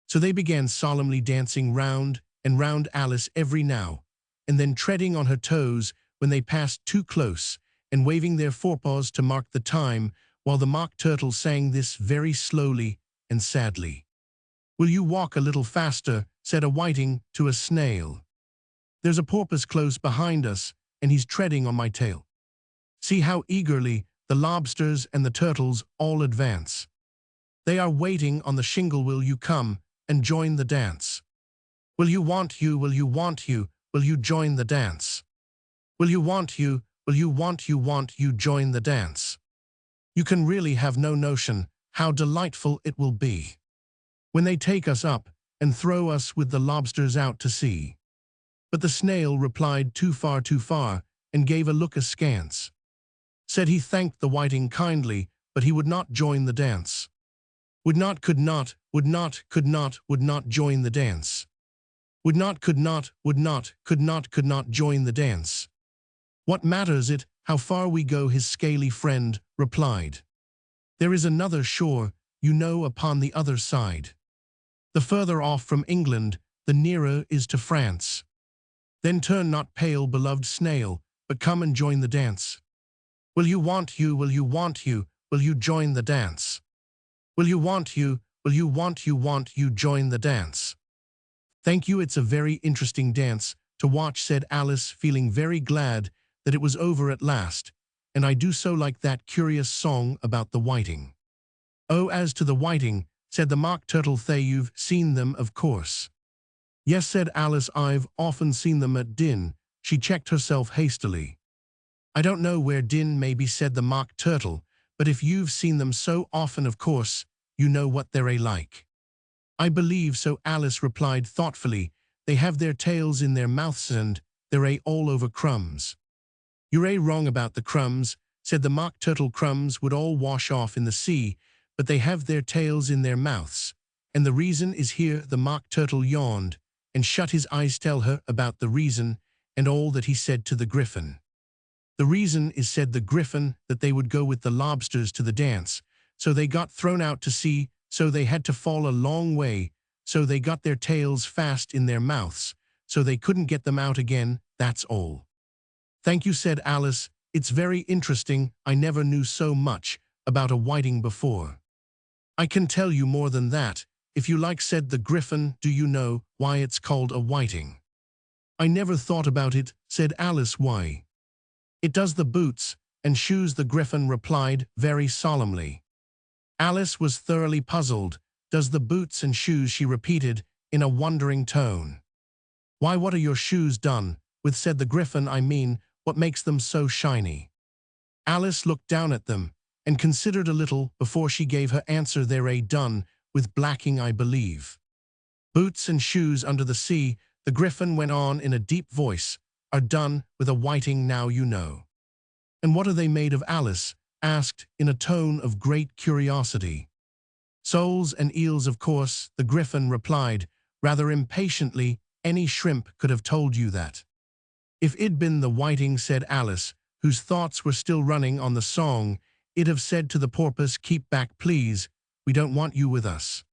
So they began solemnly dancing round and round Alice every now and then, treading on her toes when they passed too close, and waving their forepaws to mark the time, while the Mock Turtle sang this very slowly and sadly. Will you walk a little faster, said a whiting to a snail. There's a porpoise close behind us, and he's treading on my tail. See how eagerly the lobsters and the turtles all advance. They are waiting on the shingle. Will you come and join the dance? Will you want you, will you want you, will you join the dance? Will you want you, will you want you join the dance? You can really have no notion how delightful it will be when they take us up and throw us with the lobsters out to sea. But the snail replied, too far, and gave a look askance. Said he thanked the whiting kindly, but he would not join the dance. Would not, could not, would not, could not, would not join the dance. Would not, could not, would not, could not join the dance. What matters it how far we go, his scaly friend replied. There is another shore, you know, upon the other side. The further off from England, the nearer is to France. Then turn not pale, beloved snail, but come and join the dance. Will you want you, will you want you, will you join the dance? Will you want you, will you want you join the dance? Thank you, it's a very interesting dance to watch, said Alice, feeling very glad that it was over at last, and I do so like that curious song about the whiting. Oh, as to the whiting, said the Mock Turtle, you've seen them, of course. Yes, said Alice, I've often seen them at din. She checked herself hastily. I don't know where Din may be, said the Mock Turtle, but if you've seen them so often, of course, you know what they're like. I believe so, Alice replied thoughtfully. They have their tails in their mouths and they're all over crumbs. You're wrong about the crumbs, said the Mock Turtle. Crumbs would all wash off in the sea, but they have their tails in their mouths. And the reason is here. The Mock Turtle yawned and shut his eyes. Tell her about the reason and all that he said to the Griffin. The reason is, said the Griffin, that they would go with the lobsters to the dance, so they got thrown out to sea, so they had to fall a long way, so they got their tails fast in their mouths, so they couldn't get them out again, that's all. Thank you, said Alice. It's very interesting. I never knew so much about a whiting before. I can tell you more than that, if you like, said the Griffin. Do you know why it's called a whiting? I never thought about it, said Alice. Why? It does the boots and shoes, the Griffin replied very solemnly. Alice was thoroughly puzzled. Does the boots and shoes, she repeated in a wondering tone. Why, what are your shoes done with, said the Griffin. I mean, what makes them so shiny? Alice looked down at them and considered a little before she gave her answer. They're done with blacking, I believe. Boots and shoes under the sea, the Griffin went on in a deep voice, are done with a whiting, now you know. And what are they made of? Alice asked in a tone of great curiosity. Soles and eels, of course, the Griffin replied rather impatiently. Any shrimp could have told you that. If it'd been the whiting, said Alice, whose thoughts were still running on the song, it'd have said to the porpoise, keep back, please, we don't want you with us.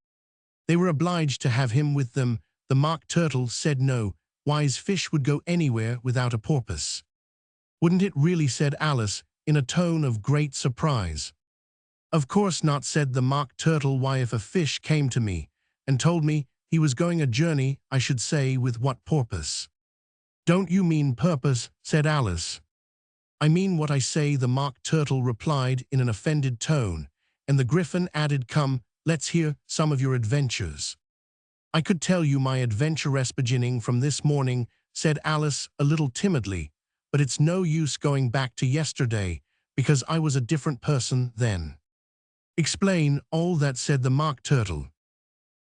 They were obliged to have him with them. The Mock Turtle said no wise fish would go anywhere without a porpoise. Wouldn't it really, said Alice in a tone of great surprise. Of course not, said the Mock Turtle. Why, if a fish came to me and told me he was going a journey, I should say, with what porpoise? Don't you mean purpose, said Alice. I mean what I say, the Mock Turtle replied in an offended tone, and the Griffin added, come, let's hear some of your adventures. I could tell you my adventurous beginning from this morning, said Alice a little timidly, but it's no use going back to yesterday, because I was a different person then. Explain all that, said the Mock Turtle.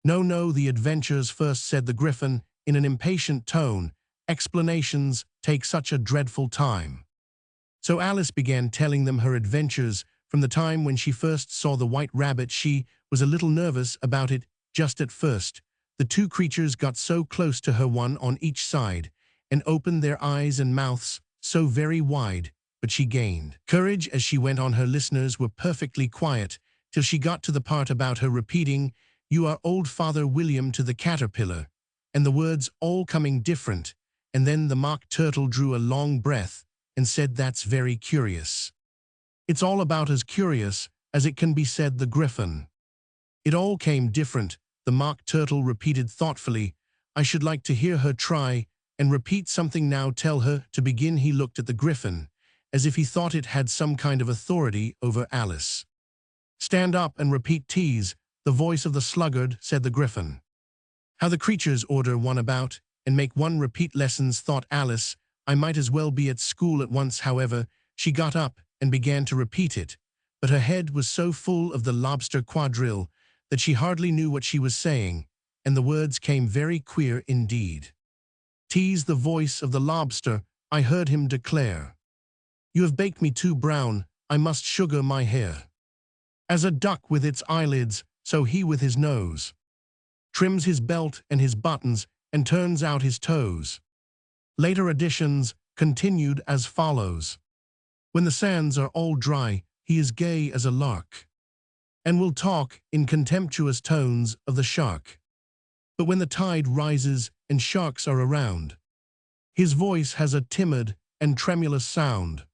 No, the adventures first, said the Griffin in an impatient tone. Explanations take such a dreadful time. So Alice began telling them her adventures from the time when she first saw the white rabbit. She was a little nervous about it just at first. The two creatures got so close to her, one on each side, and opened their eyes and mouths so very wide, but she gained courage as she went on. Her listeners were perfectly quiet till she got to the part about her repeating, you are old Father William, to the caterpillar, and the words all coming different, and then the Mock Turtle drew a long breath and said, that's very curious. It's all about as curious as it can be, said the Griffin. It all came different, the Mock Turtle repeated thoughtfully. I should like to hear her try and repeat something now. Tell her to begin. He looked at the Griffin as if he thought it had some kind of authority over Alice. Stand up and repeat, tease, the voice of the sluggard, said the Griffin. How the creatures order one about and make one repeat lessons, thought Alice. I might as well be at school at once. However, she got up and began to repeat it, but her head was so full of the lobster quadrille that she hardly knew what she was saying, and the words came very queer indeed. Tease, the voice of the lobster, I heard him declare. You have baked me too brown, I must sugar my hair. As a duck with its eyelids, so he with his nose trims his belt and his buttons and turns out his toes. Later editions continued as follows. When the sands are all dry, he is gay as a lark, and will talk in contemptuous tones of the shark. But when the tide rises and sharks are around, his voice has a timid and tremulous sound.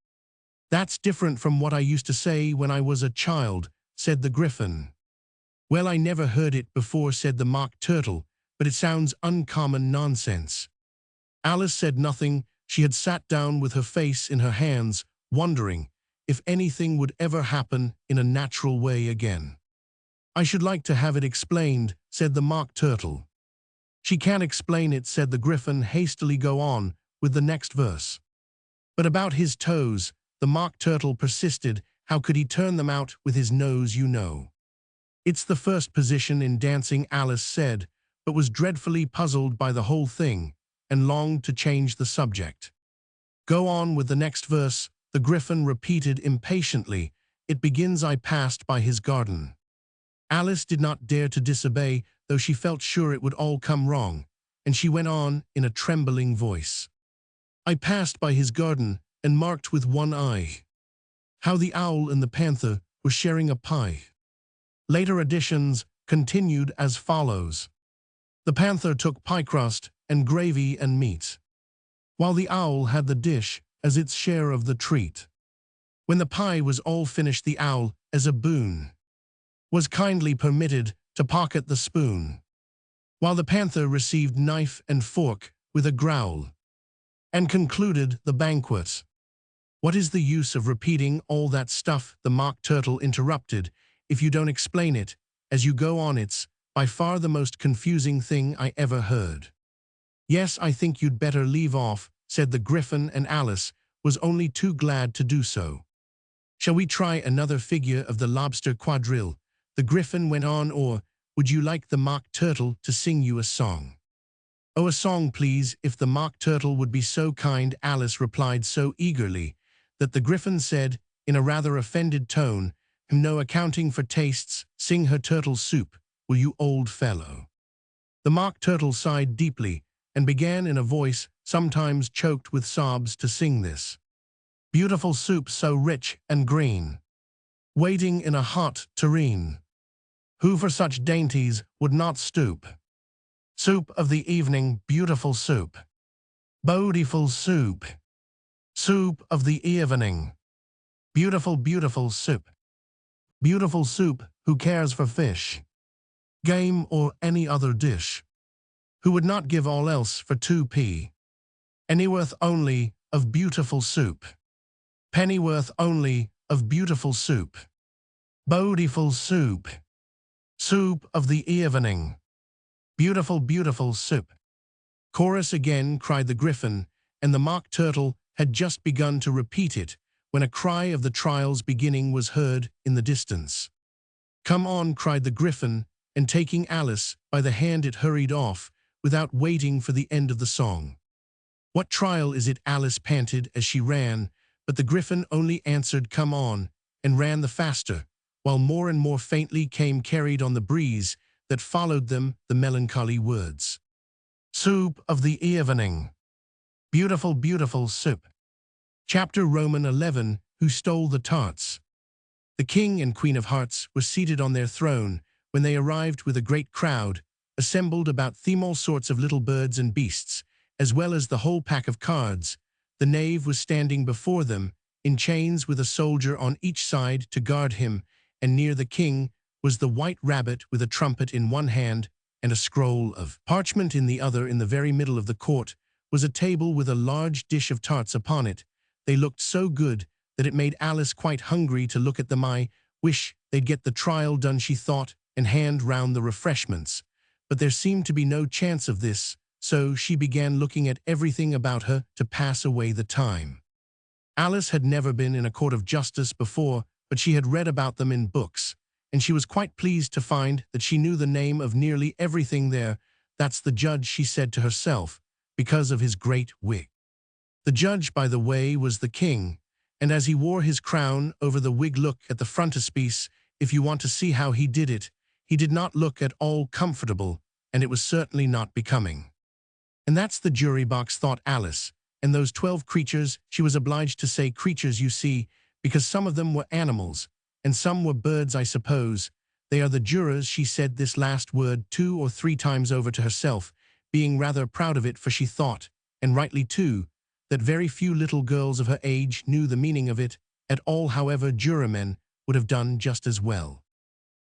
That's different from what I used to say when I was a child, said the Griffin. Well, I never heard it before, said the Mock Turtle, but it sounds uncommon nonsense. Alice said nothing. She had sat down with her face in her hands, wondering if anything would ever happen in a natural way again. I should like to have it explained, said the Mock Turtle. She can't explain it, said the Griffin hastily. Go on with the next verse. But about his toes, the mock turtle persisted. How could he turn them out with his nose, you know? It's the first position in dancing, Alice said, but was dreadfully puzzled by the whole thing, and longed to change the subject. Go on with the next verse, the Gryphon repeated impatiently. It begins, I passed by his garden. Alice did not dare to disobey, though she felt sure it would all come wrong, and she went on in a trembling voice. I passed by his garden, and marked with one eye how the owl and the panther were sharing a pie. Later editions continued as follows. The panther took pie crust and gravy and meat, while the owl had the dish as its share of the treat. When the pie was all finished, the owl, as a boon, was kindly permitted to pocket the spoon, while the panther received knife and fork with a growl, and concluded the banquet. What is the use of repeating all that stuff, the mock turtle interrupted, if you don't explain it as you go on? It's by far the most confusing thing I ever heard. Yes, I think you'd better leave off, said the Gryphon, and Alice was only too glad to do so. Shall we try another figure of the lobster quadrille? The Gryphon went on, or would you like the mock turtle to sing you a song? Oh, a song, please, if the mock turtle would be so kind, Alice replied so eagerly that the Gryphon said, in a rather offended tone, no accounting for tastes, sing her turtle soup, will you, old fellow? The mock turtle sighed deeply and began in a voice sometimes choked with sobs to sing this. Beautiful soup so rich and green, waiting in a hot tureen, who for such dainties would not stoop? Soup of the evening, beautiful soup, beautiful soup, soup of the evening, beautiful, beautiful soup, beautiful soup, who cares for fish, game or any other dish, who would not give all else for 2p, pennyworth only of beautiful soup, pennyworth only of beautiful soup, beautiful soup, soup of the evening, beautiful, beautiful soup. Chorus again, cried the Gryphon, and the mock turtle had just begun to repeat it when a cry of the trial's beginning was heard in the distance. Come on, cried the Gryphon, and taking Alice by the hand it hurried off without waiting for the end of the song. What trial is it? Alice panted as she ran, but the Gryphon only answered, come on, and ran the faster, while more and more faintly came carried on the breeze that followed them the melancholy words. Soup of the evening, beautiful, beautiful soup. Chapter Roman 11, Who Stole the Tarts? The King and Queen of Hearts were seated on their throne when they arrived with a great crowd, assembled about them, all sorts of little birds and beasts, as well as the whole pack of cards. The knave was standing before them, in chains with a soldier on each side to guard him, and near the king was the white rabbit with a trumpet in one hand and a scroll of parchment in the other. In the very middle of the court was a table with a large dish of tarts upon it. They looked so good that it made Alice quite hungry to look at them. I wish they'd get the trial done, she thought, and hand round the refreshments. But there seemed to be no chance of this, so she began looking at everything about her to pass away the time. Alice had never been in a court of justice before, but she had read about them in books, and she was quite pleased to find that she knew the name of nearly everything there. That's the judge, she said to herself, because of his great wig. The judge, by the way, was the king, and as he wore his crown over the wig, look at the frontispiece if you want to see how he did it. He did not look at all comfortable, and it was certainly not becoming. And that's the jury box, thought Alice, and those 12 creatures, she was obliged to say creatures, you see, because some of them were animals, and some were birds, I suppose. They are the jurors. She said this last word 2 or 3 times over to herself, being rather proud of it, for she thought, and rightly too, that very few little girls of her age knew the meaning of it at all. However, jurymen would have done just as well.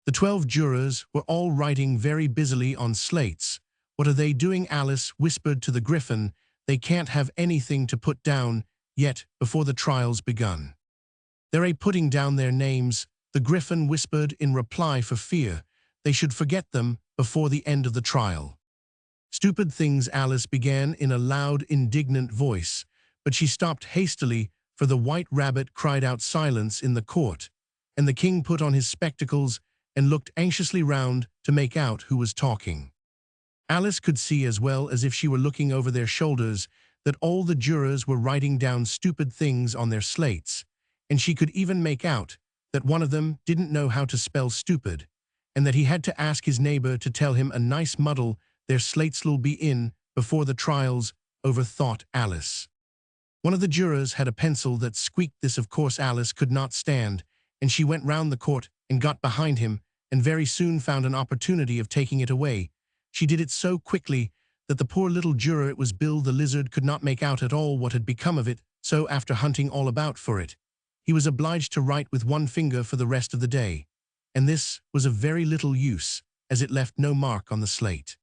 The 12 jurors were all writing very busily on slates. What are they doing? Alice whispered to the Gryphon. They can't have anything to put down yet before the trial's begun. They're putting down their names, the Gryphon whispered in reply, for fear they should forget them before the end of the trial. Stupid things, Alice began in a loud, indignant voice, but she stopped hastily, for the White Rabbit cried out silence in the court, and the king put on his spectacles and looked anxiously round to make out who was talking. Alice could see, as well as if she were looking over their shoulders, that all the jurors were writing down stupid things on their slates, and she could even make out that one of them didn't know how to spell stupid, and that he had to ask his neighbor to tell him a nice muddle their slates'll be in before the trial's over, thought Alice. One of the jurors had a pencil that squeaked. This, of course, Alice could not stand, and she went round the court and got behind him, and very soon found an opportunity of taking it away. She did it so quickly that the poor little juror, it was Bill the Lizard, could not make out at all what had become of it, so after hunting all about for it, he was obliged to write with one finger for the rest of the day, and this was of very little use, as it left no mark on the slate.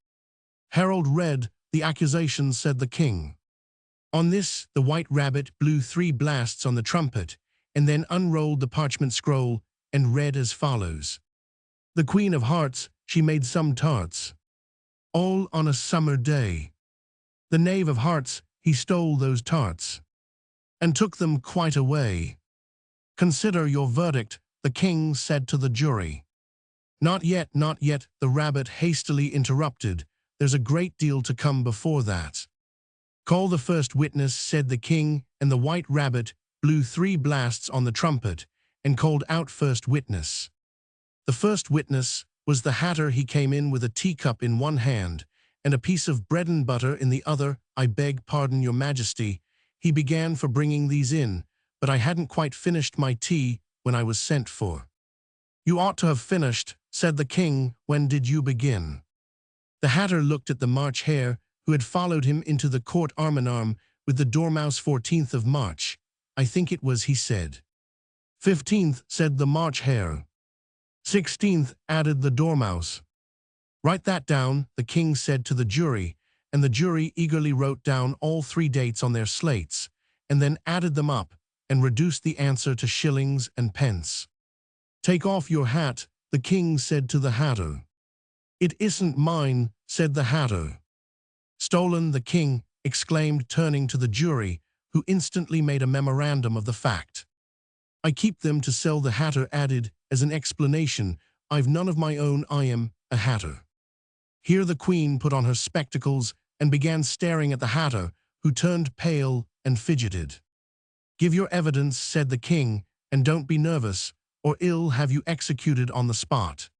Harold read the accusations, said the king. On this, the White Rabbit blew 3 blasts on the trumpet, and then unrolled the parchment scroll and read as follows. The Queen of Hearts, she made some tarts, all on a summer day. The Knave of Hearts, he stole those tarts, and took them quite away. Consider your verdict, the king said to the jury. Not yet, the rabbit hastily interrupted. There's a great deal to come before that. Call the first witness, said the king, and the White Rabbit blew 3 blasts on the trumpet and called out first witness. The first witness was the Hatter. He came in with a teacup in one hand and a piece of bread and butter in the other. I beg pardon, your majesty, he began, for bringing these in, but I hadn't quite finished my tea when I was sent for. You ought to have finished, said the king. When did you begin? The Hatter looked at the March Hare, who had followed him into the court arm in arm with the Dormouse. 14th of March, I think it was, he said. 15th, said the March Hare. 16th, added the Dormouse. Write that down, the king said to the jury, and the jury eagerly wrote down all 3 dates on their slates, and then added them up and reduced the answer to shillings and pence. Take off your hat, the king said to the Hatter. It isn't mine, said the Hatter. Stolen, the king exclaimed, turning to the jury, who instantly made a memorandum of the fact. I keep them to sell, the Hatter added, as an explanation. I've none of my own, I am a Hatter. Here the queen put on her spectacles and began staring at the Hatter, who turned pale and fidgeted. Give your evidence, said the king, and don't be nervous, or ill have you executed on the spot.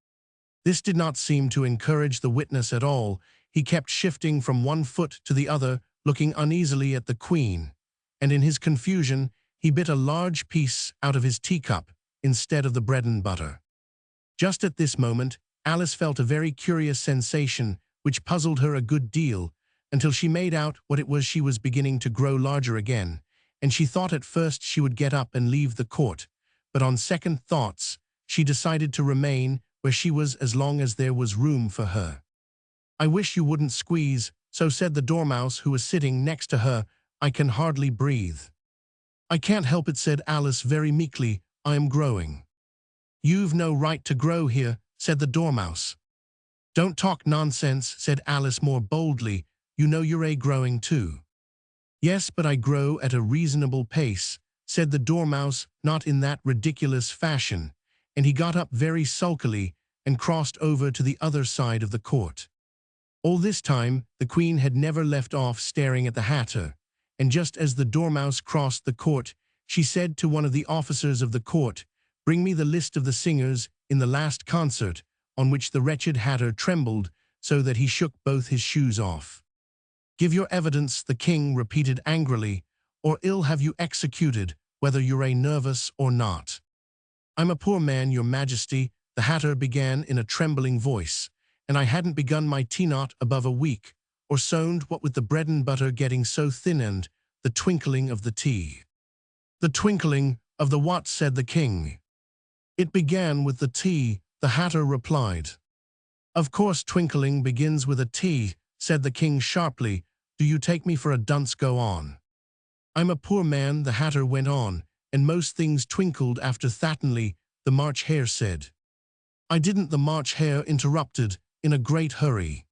This did not seem to encourage the witness at all. He kept shifting from one foot to the other, looking uneasily at the queen, and in his confusion he bit a large piece out of his teacup instead of the bread and butter. Just at this moment, Alice felt a very curious sensation which puzzled her a good deal, until she made out what it was. She was beginning to grow larger again, and she thought at first she would get up and leave the court, but on second thoughts she decided to remain where she was as long as there was room for her. I wish you wouldn't squeeze, so said the Dormouse, who was sitting next to her. I can hardly breathe. I can't help it, said Alice very meekly. I am growing. You've no right to grow here, said the Dormouse. Don't talk nonsense, said Alice more boldly. You know you're growing too. Yes, but I grow at a reasonable pace, said the Dormouse, not in that ridiculous fashion, and he got up very sulkily and crossed over to the other side of the court. All this time, the queen had never left off staring at the Hatter, and just as the Dormouse crossed the court, she said to one of the officers of the court, Bring me the list of the singers in the last concert, on which the wretched Hatter trembled so that he shook both his shoes off. Give your evidence, the king repeated angrily, or ill have you executed, whether you're nervous or not. I'm a poor man, your majesty, the Hatter began in a trembling voice, and I hadn't begun my tea not above a week, or sown what with the bread and butter getting so thin and the twinkling of the tea. The twinkling of the what, said the king. It began with the tea, the Hatter replied. Of course twinkling begins with a T, said the king sharply. Do you take me for a dunce? Go on. I'm a poor man, the Hatter went on, and most things twinkled after thattenly, the March Hare said. I didn't, the March Hare interrupted, in a great hurry.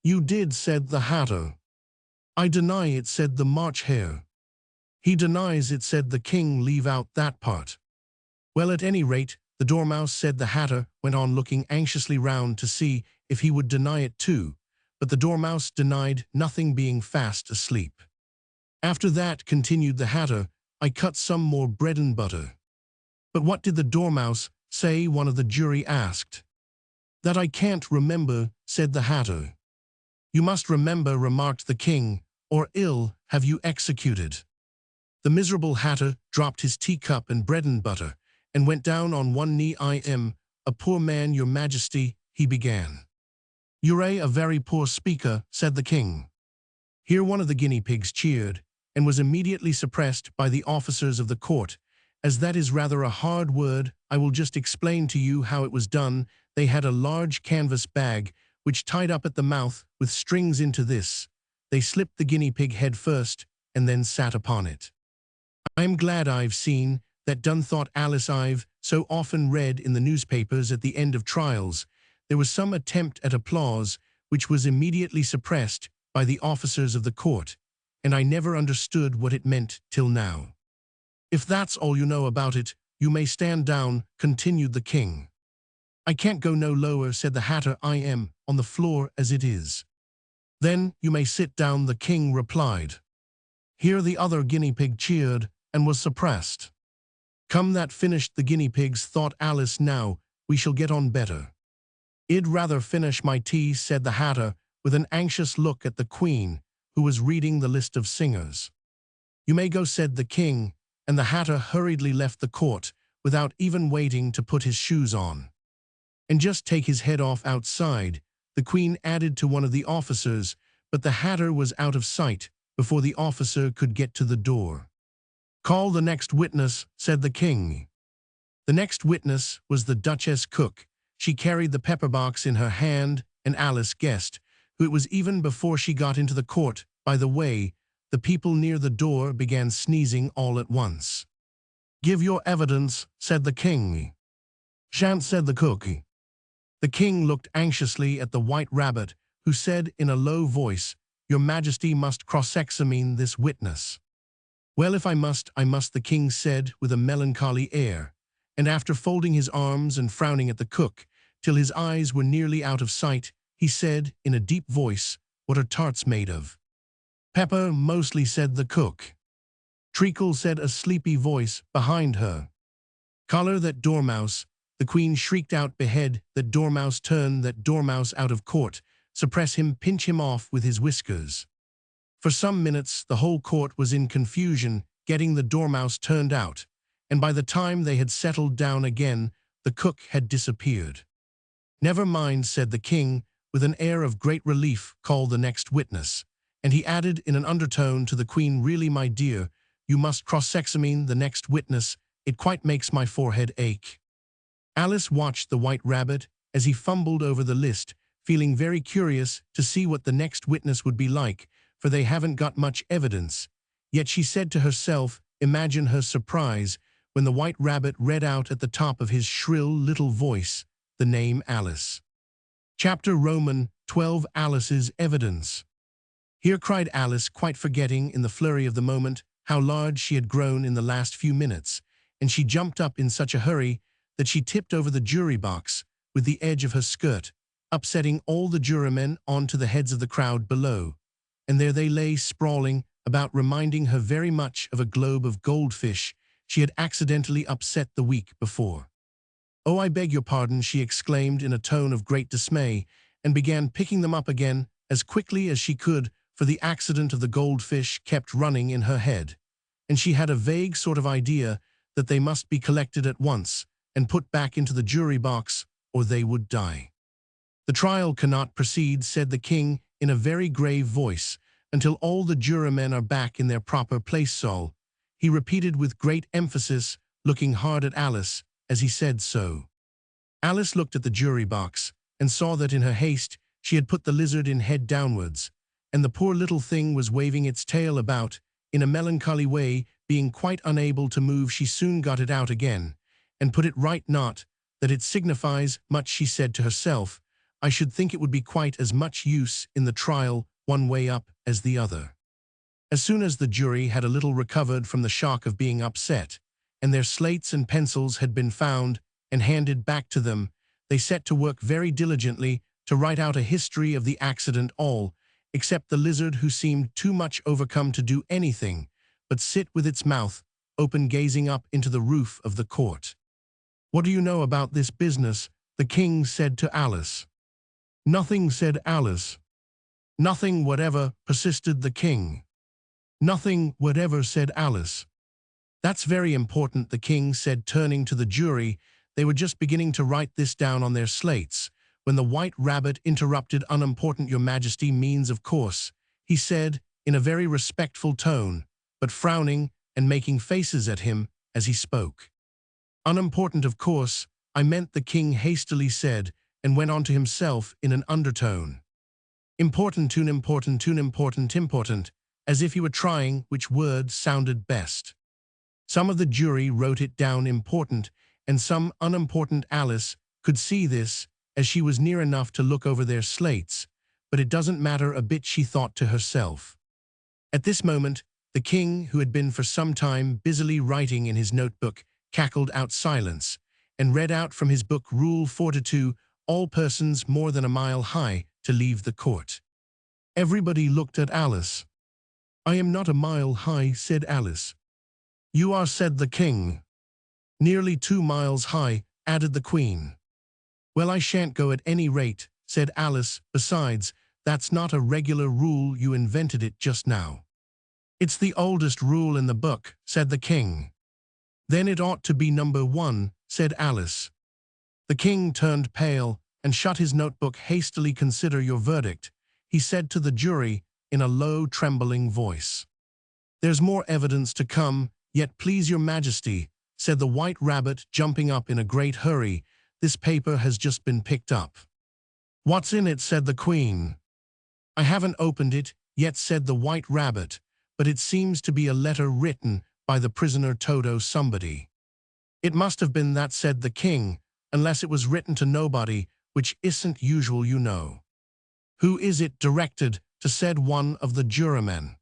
You did, said the Hatter. I deny it, said the March Hare. He denies it, said the king. Leave out that part. Well, at any rate, the Dormouse, said the Hatter, went on looking anxiously round to see if he would deny it too, but the Dormouse denied nothing, being fast asleep. After that, continued the Hatter, I cut some more bread and butter. But what did the Dormouse say? One of the jury asked. That I can't remember, said the Hatter. You must remember, remarked the king, or ill have you executed. The miserable Hatter dropped his teacup and bread and butter, and went down on one knee. I am a poor man, your majesty, he began. You're a very poor speaker, said the king. Here one of the guinea pigs cheered, and was immediately suppressed by the officers of the court. As that is rather a hard word, I will just explain to you how it was done. They had a large canvas bag, which tied up at the mouth with strings. Into this they slipped the guinea pig head first, and then sat upon it. I'm glad I've seen that done, thought Alice. I've so often read in the newspapers at the end of trials there was some attempt at applause, which was immediately suppressed by the officers of the court, and I never understood what it meant till now. If that's all you know about it, you may stand down, continued the king. I can't go no lower, said the Hatter. I am on the floor as it is. Then you may sit down, the king replied. Here the other guinea pig cheered and was suppressed. Come, that finished the guinea pigs, thought Alice. Now we shall get on better. I'd rather finish my tea, said the Hatter, with an anxious look at the queen, who was reading the list of singers. You may go, said the king, and the Hatter hurriedly left the court without even waiting to put his shoes on. And just take his head off outside, the queen added to one of the officers, but the Hatter was out of sight before the officer could get to the door. Call the next witness, said the king. The next witness was the Duchess cook. She carried the pepper box in her hand, and Alice guessed who it was even before she got into the court. By the way, the people near the door began sneezing all at once. Give your evidence, said the king. Shan't, said the cook. The king looked anxiously at the White Rabbit, who said in a low voice, Your Majesty must cross-examine this witness. Well, if I must, I must, the king said with a melancholy air, and after folding his arms and frowning at the cook, till his eyes were nearly out of sight, he said in a deep voice, What are tarts made of? Pepper, mostly, said the cook. Treacle, said a sleepy voice behind her. Collar that Dormouse, the queen shrieked out. Behead that Dormouse, turn that Dormouse out of court, suppress him, pinch him off with his whiskers. For some minutes the whole court was in confusion, getting the Dormouse turned out, and by the time they had settled down again, the cook had disappeared. Never mind, said the king, with an air of great relief. Call the next witness. And he added in an undertone to the queen, Really, my dear, you must cross-examine the next witness. It quite makes my forehead ache. Alice watched the White Rabbit as he fumbled over the list, feeling very curious to see what the next witness would be like, for they haven't got much evidence. Yet she said to herself, imagine her surprise when the White Rabbit read out at the top of his shrill little voice the name Alice. Chapter Roman 12 Alice's Evidence. Here, cried Alice, quite forgetting in the flurry of the moment how large she had grown in the last few minutes, and she jumped up in such a hurry that she tipped over the jury box with the edge of her skirt, upsetting all the jurymen onto the heads of the crowd below. And there they lay sprawling about, reminding her very much of a globe of goldfish she had accidentally upset the week before. Oh, I beg your pardon, she exclaimed in a tone of great dismay, and began picking them up again as quickly as she could, for the accident of the goldfish kept running in her head, and she had a vague sort of idea that they must be collected at once and put back into the jury box, or they would die. The trial cannot proceed, said the king in a very grave voice, until all the jurymen are back in their proper place. So, he repeated with great emphasis, looking hard at Alice as he said so. Alice looked at the jury box and saw that in her haste she had put the lizard in head downwards, and the poor little thing was waving its tail about in a melancholy way. Being quite unable to move, she soon got it out again and put it right. Not that it signifies much, she said to herself. I should think it would be quite as much use in the trial one way up as the other. As soon as the jury had a little recovered from the shock of being upset, and their slates and pencils had been found and handed back to them, they set to work very diligently to write out a history of the accident, all except the lizard, who seemed too much overcome to do anything but sit with its mouth open, gazing up into the roof of the court. "What do you know about this business?" the king said to Alice. "Nothing," said Alice. "Nothing whatever," persisted the king. "Nothing whatever," said Alice. "That's very important," the king said, turning to the jury. They were just beginning to write this down on their slates when the White Rabbit interrupted. "Unimportant, Your Majesty, means of course," he said in a very respectful tone, but frowning and making faces at him as he spoke. "Unimportant, of course, I meant," the king hastily said, and went on to himself in an undertone. "Important, too important, too important, important," as if he were trying which word sounded best. Some of the jury wrote it down important, and some unimportant. Alice could see this as she was near enough to look over their slates, but it doesn't matter a bit, she thought to herself. At this moment, the king, who had been for some time busily writing in his notebook, cackled out silence, and read out from his book Rule 42, all persons more than a mile high to leave the court. Everybody looked at Alice. "I am not a mile high," said Alice. "You are," said the king. "Nearly 2 miles high," added the queen. "Well, I shan't go at any rate," said Alice. "Besides, that's not a regular rule, you invented it just now." "It's the oldest rule in the book," said the king. "Then it ought to be number 1, said Alice. The king turned pale and shut his notebook hastily. "Consider your verdict," he said to the jury in a low, trembling voice. "There's more evidence to come, yet, please your majesty," said the White Rabbit, jumping up in a great hurry. "This paper has just been picked up." "What's in it?" said the queen. "I haven't opened it yet," said the White Rabbit, "but it seems to be a letter written by the prisoner Toto somebody." "It must have been that," said the king, "unless it was written to nobody, which isn't usual, you know." "Who is it directed to?" said one of the jurymen.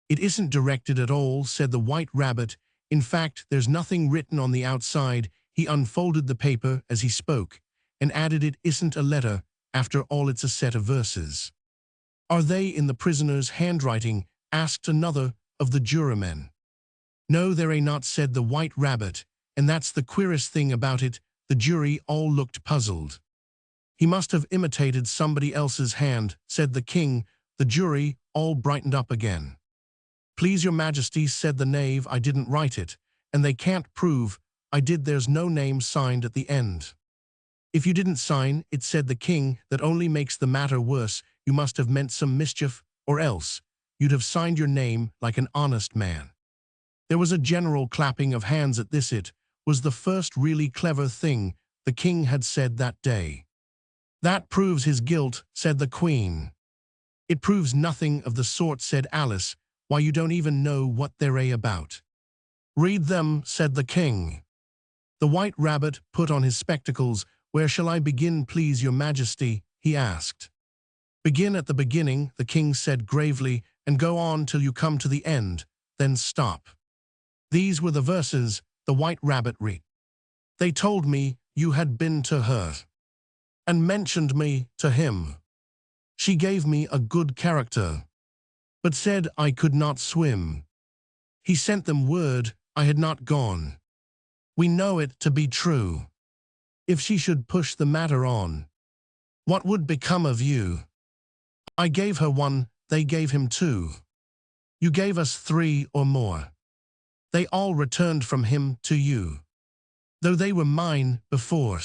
"It isn't directed at all," said the White Rabbit. "In fact, there's nothing written on the outside." He unfolded the paper as he spoke, and added, "It isn't a letter, after all, it's a set of verses." "Are they in the prisoner's handwriting?" asked another of the jurymen. "No, there ain't not," said the White Rabbit, "and that's the queerest thing about it." The jury all looked puzzled. "He must have imitated somebody else's hand," said the king. The jury all brightened up again. "Please your majesty," said the knave, "I didn't write it, and they can't prove I did. There's no name signed at the end." "If you didn't sign it," said the king, "that only makes the matter worse. You must have meant some mischief, or else you'd have signed your name like an honest man." There was a general clapping of hands at this. It was the first really clever thing the king had said that day. "That proves his guilt," said the queen. "It proves nothing of the sort," said Alice. "Why, you don't even know what they're about." "Read them," said the king. The White Rabbit put on his spectacles. "Where shall I begin, please your majesty?" he asked. "Begin at the beginning," the king said gravely, "and go on till you come to the end, then stop." These were the verses the White Rabbit read. "They told me you had been to her, and mentioned me to him. She gave me a good character, but said I could not swim. He sent them word I had not gone. We know it to be true. If she should push the matter on, what would become of you? I gave her 1, they gave him 2. You gave us 3 or more. They all returned from him to you, though they were mine before.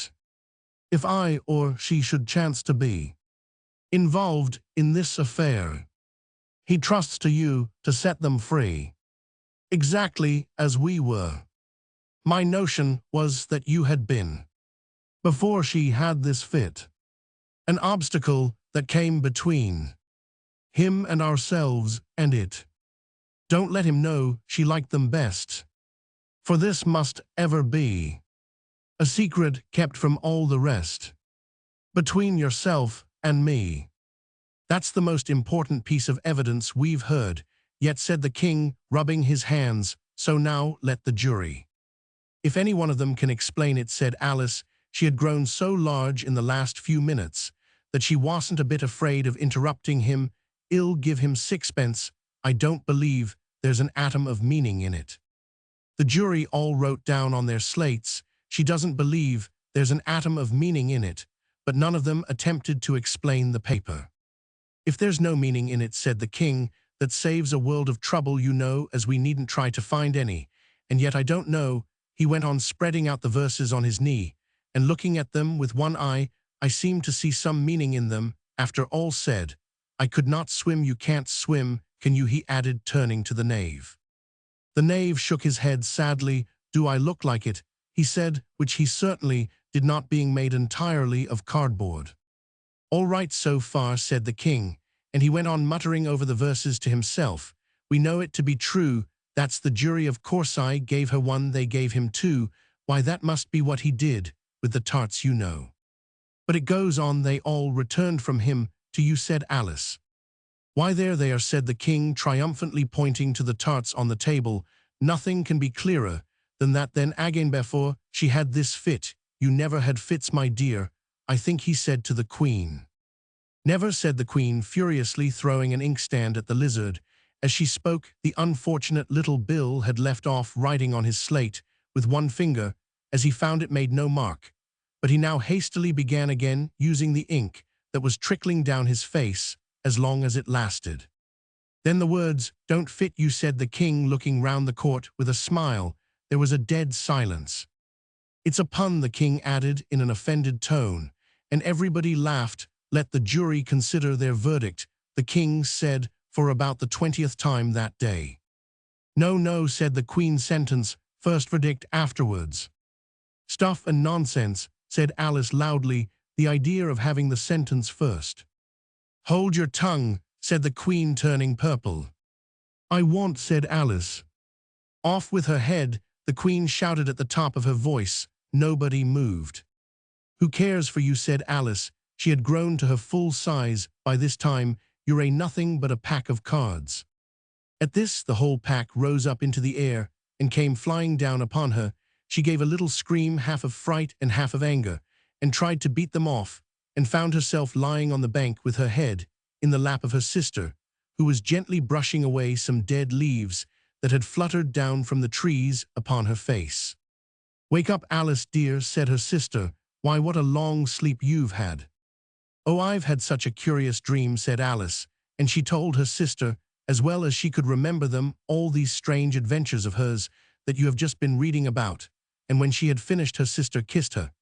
If I or she should chance to be involved in this affair, he trusts to you to set them free, exactly as we were. My notion was that you had been, before she had this fit, an obstacle that came between him and ourselves and it. Don't let him know she liked them best, for this must ever be a secret kept from all the rest, between yourself and me. That's the most important piece of evidence we've heard. Yet said the king, rubbing his hands, so now let the jury. If any one of them can explain it, said Alice. She had grown so large in the last few minutes that she wasn't a bit afraid of interrupting him. I'll give him sixpence. I don't believe there's an atom of meaning in it. The jury all wrote down on their slates, she doesn't believe there's an atom of meaning in it, but none of them attempted to explain the paper. If there's no meaning in it, said the king, that saves a world of trouble, you know, as we needn't try to find any. And yet I don't know, he went on, spreading out the verses on his knee, and looking at them with one eye, I seem to see some meaning in them. After all said, I could not swim, you can't swim, can you, he added, turning to the knave. The knave shook his head sadly. Do I look like it? He said, which he certainly did not, being made entirely of cardboard. All right so far, said the king, and he went on muttering over the verses to himself. We know it to be true, that's the jury, of course. I gave her one, they gave him two. Why, that must be what he did with the tarts, you know. But it goes on, they all returned from him to you, said Alice. Why, there they are, said the king, triumphantly pointing to the tarts on the table. Nothing can be clearer than that. Then again, before she had this fit, you never had fits, my dear, I think, he said to the queen. Never, said the queen, furiously throwing an inkstand at the lizard. As she spoke, the unfortunate little Bill had left off writing on his slate with one finger, as he found it made no mark. But he now hastily began again, using the ink that was trickling down his face as long as it lasted. Then the words, don't fit you, said the king, looking round the court with a smile. There was a dead silence. It's a pun, the king added in an offended tone, and everybody laughed. Let the jury consider their verdict, the king said for about the 20th time that day. No, no, said the queen, sentence first, verdict afterwards. Stuff and nonsense, said Alice loudly, the idea of having the sentence first. Hold your tongue, said the queen, turning purple. I want, said Alice. Off with her head, the queen shouted at the top of her voice. Nobody moved. Who cares for you, said Alice. She had grown to her full size by this time. You're nothing but a pack of cards. At this, the whole pack rose up into the air and came flying down upon her. She gave a little scream, half of fright and half of anger, and tried to beat them off, and found herself lying on the bank with her head in the lap of her sister, who was gently brushing away some dead leaves that had fluttered down from the trees upon her face. Wake up, Alice dear, said her sister. Why, what a long sleep you've had. Oh, I've had such a curious dream, said Alice, and she told her sister, as well as she could remember them, all these strange adventures of hers that you have just been reading about. And when she had finished, her sister kissed her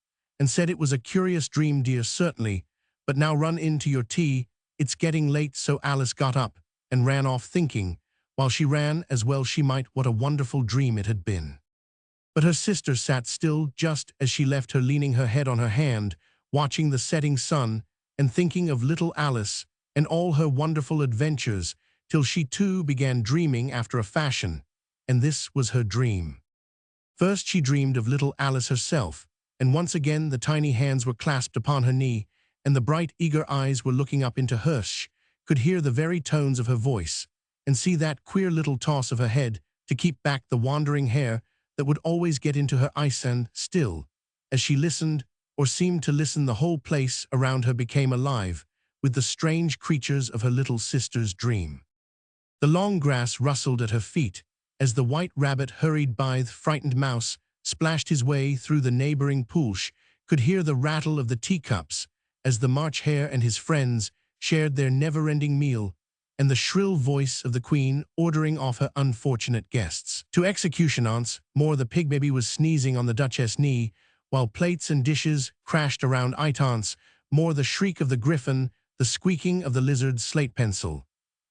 and said it was a curious dream, dear, certainly, but now run in to your tea, it's getting late. So Alice got up and ran off, thinking, while she ran, as well she might, what a wonderful dream it had been. But her sister sat still just as she left her, leaning her head on her hand, watching the setting sun and thinking of little Alice and all her wonderful adventures, till she too began dreaming after a fashion, and this was her dream. First she dreamed of little Alice herself, and once again the tiny hands were clasped upon her knee, and the bright, eager eyes were looking up into hers, could hear the very tones of her voice, and see that queer little toss of her head to keep back the wandering hair that would always get into her eyes. And still, as she listened, or seemed to listen, the whole place around her became alive with the strange creatures of her little sister's dream. The long grass rustled at her feet as the white rabbit hurried by. The frightened mouse splashed his way through the neighboring pools, could hear the rattle of the teacups as the March Hare and his friends shared their never-ending meal, and the shrill voice of the queen ordering off her unfortunate guests to execution. Once more the pig baby was sneezing on the Duchess' knee, while plates and dishes crashed around it. Once more the shriek of the griffin, the squeaking of the lizard's slate pencil,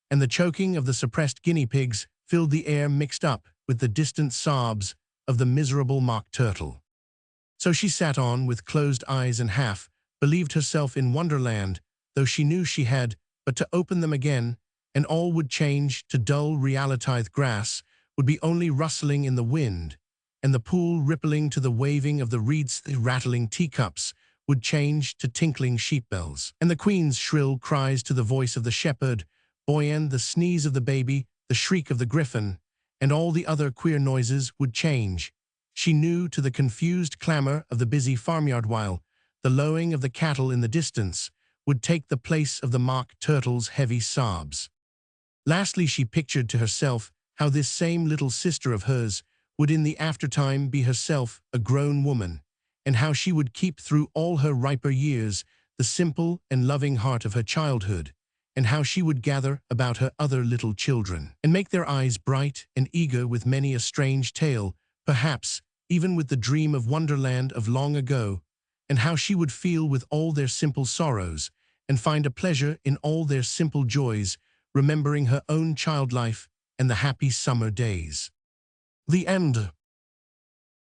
and the choking of the suppressed guinea pigs filled the air, mixed up with the distant sobs of the miserable mock turtle. So she sat on with closed eyes and half believed herself in Wonderland, though she knew she had but to open them again, and all would change to dull reality. The grass would be only rustling in the wind, and the pool rippling to the waving of the reeds. The rattling teacups would change to tinkling sheep bells, and the queen's shrill cries to the voice of the shepherd boy, and the sneeze of the baby the shriek of the griffin, and all the other queer noises would change. She knew to the confused clamor of the busy farmyard, while the lowing of the cattle in the distance would take the place of the mock turtle's heavy sobs. Lastly, she pictured to herself how this same little sister of hers would in the aftertime be herself a grown woman, and how she would keep through all her riper years the simple and loving heart of her childhood, and how she would gather about her other little children, and make their eyes bright and eager with many a strange tale, perhaps even with the dream of Wonderland of long ago, and how she would feel with all their simple sorrows, and find a pleasure in all their simple joys, remembering her own child life and the happy summer days. The end.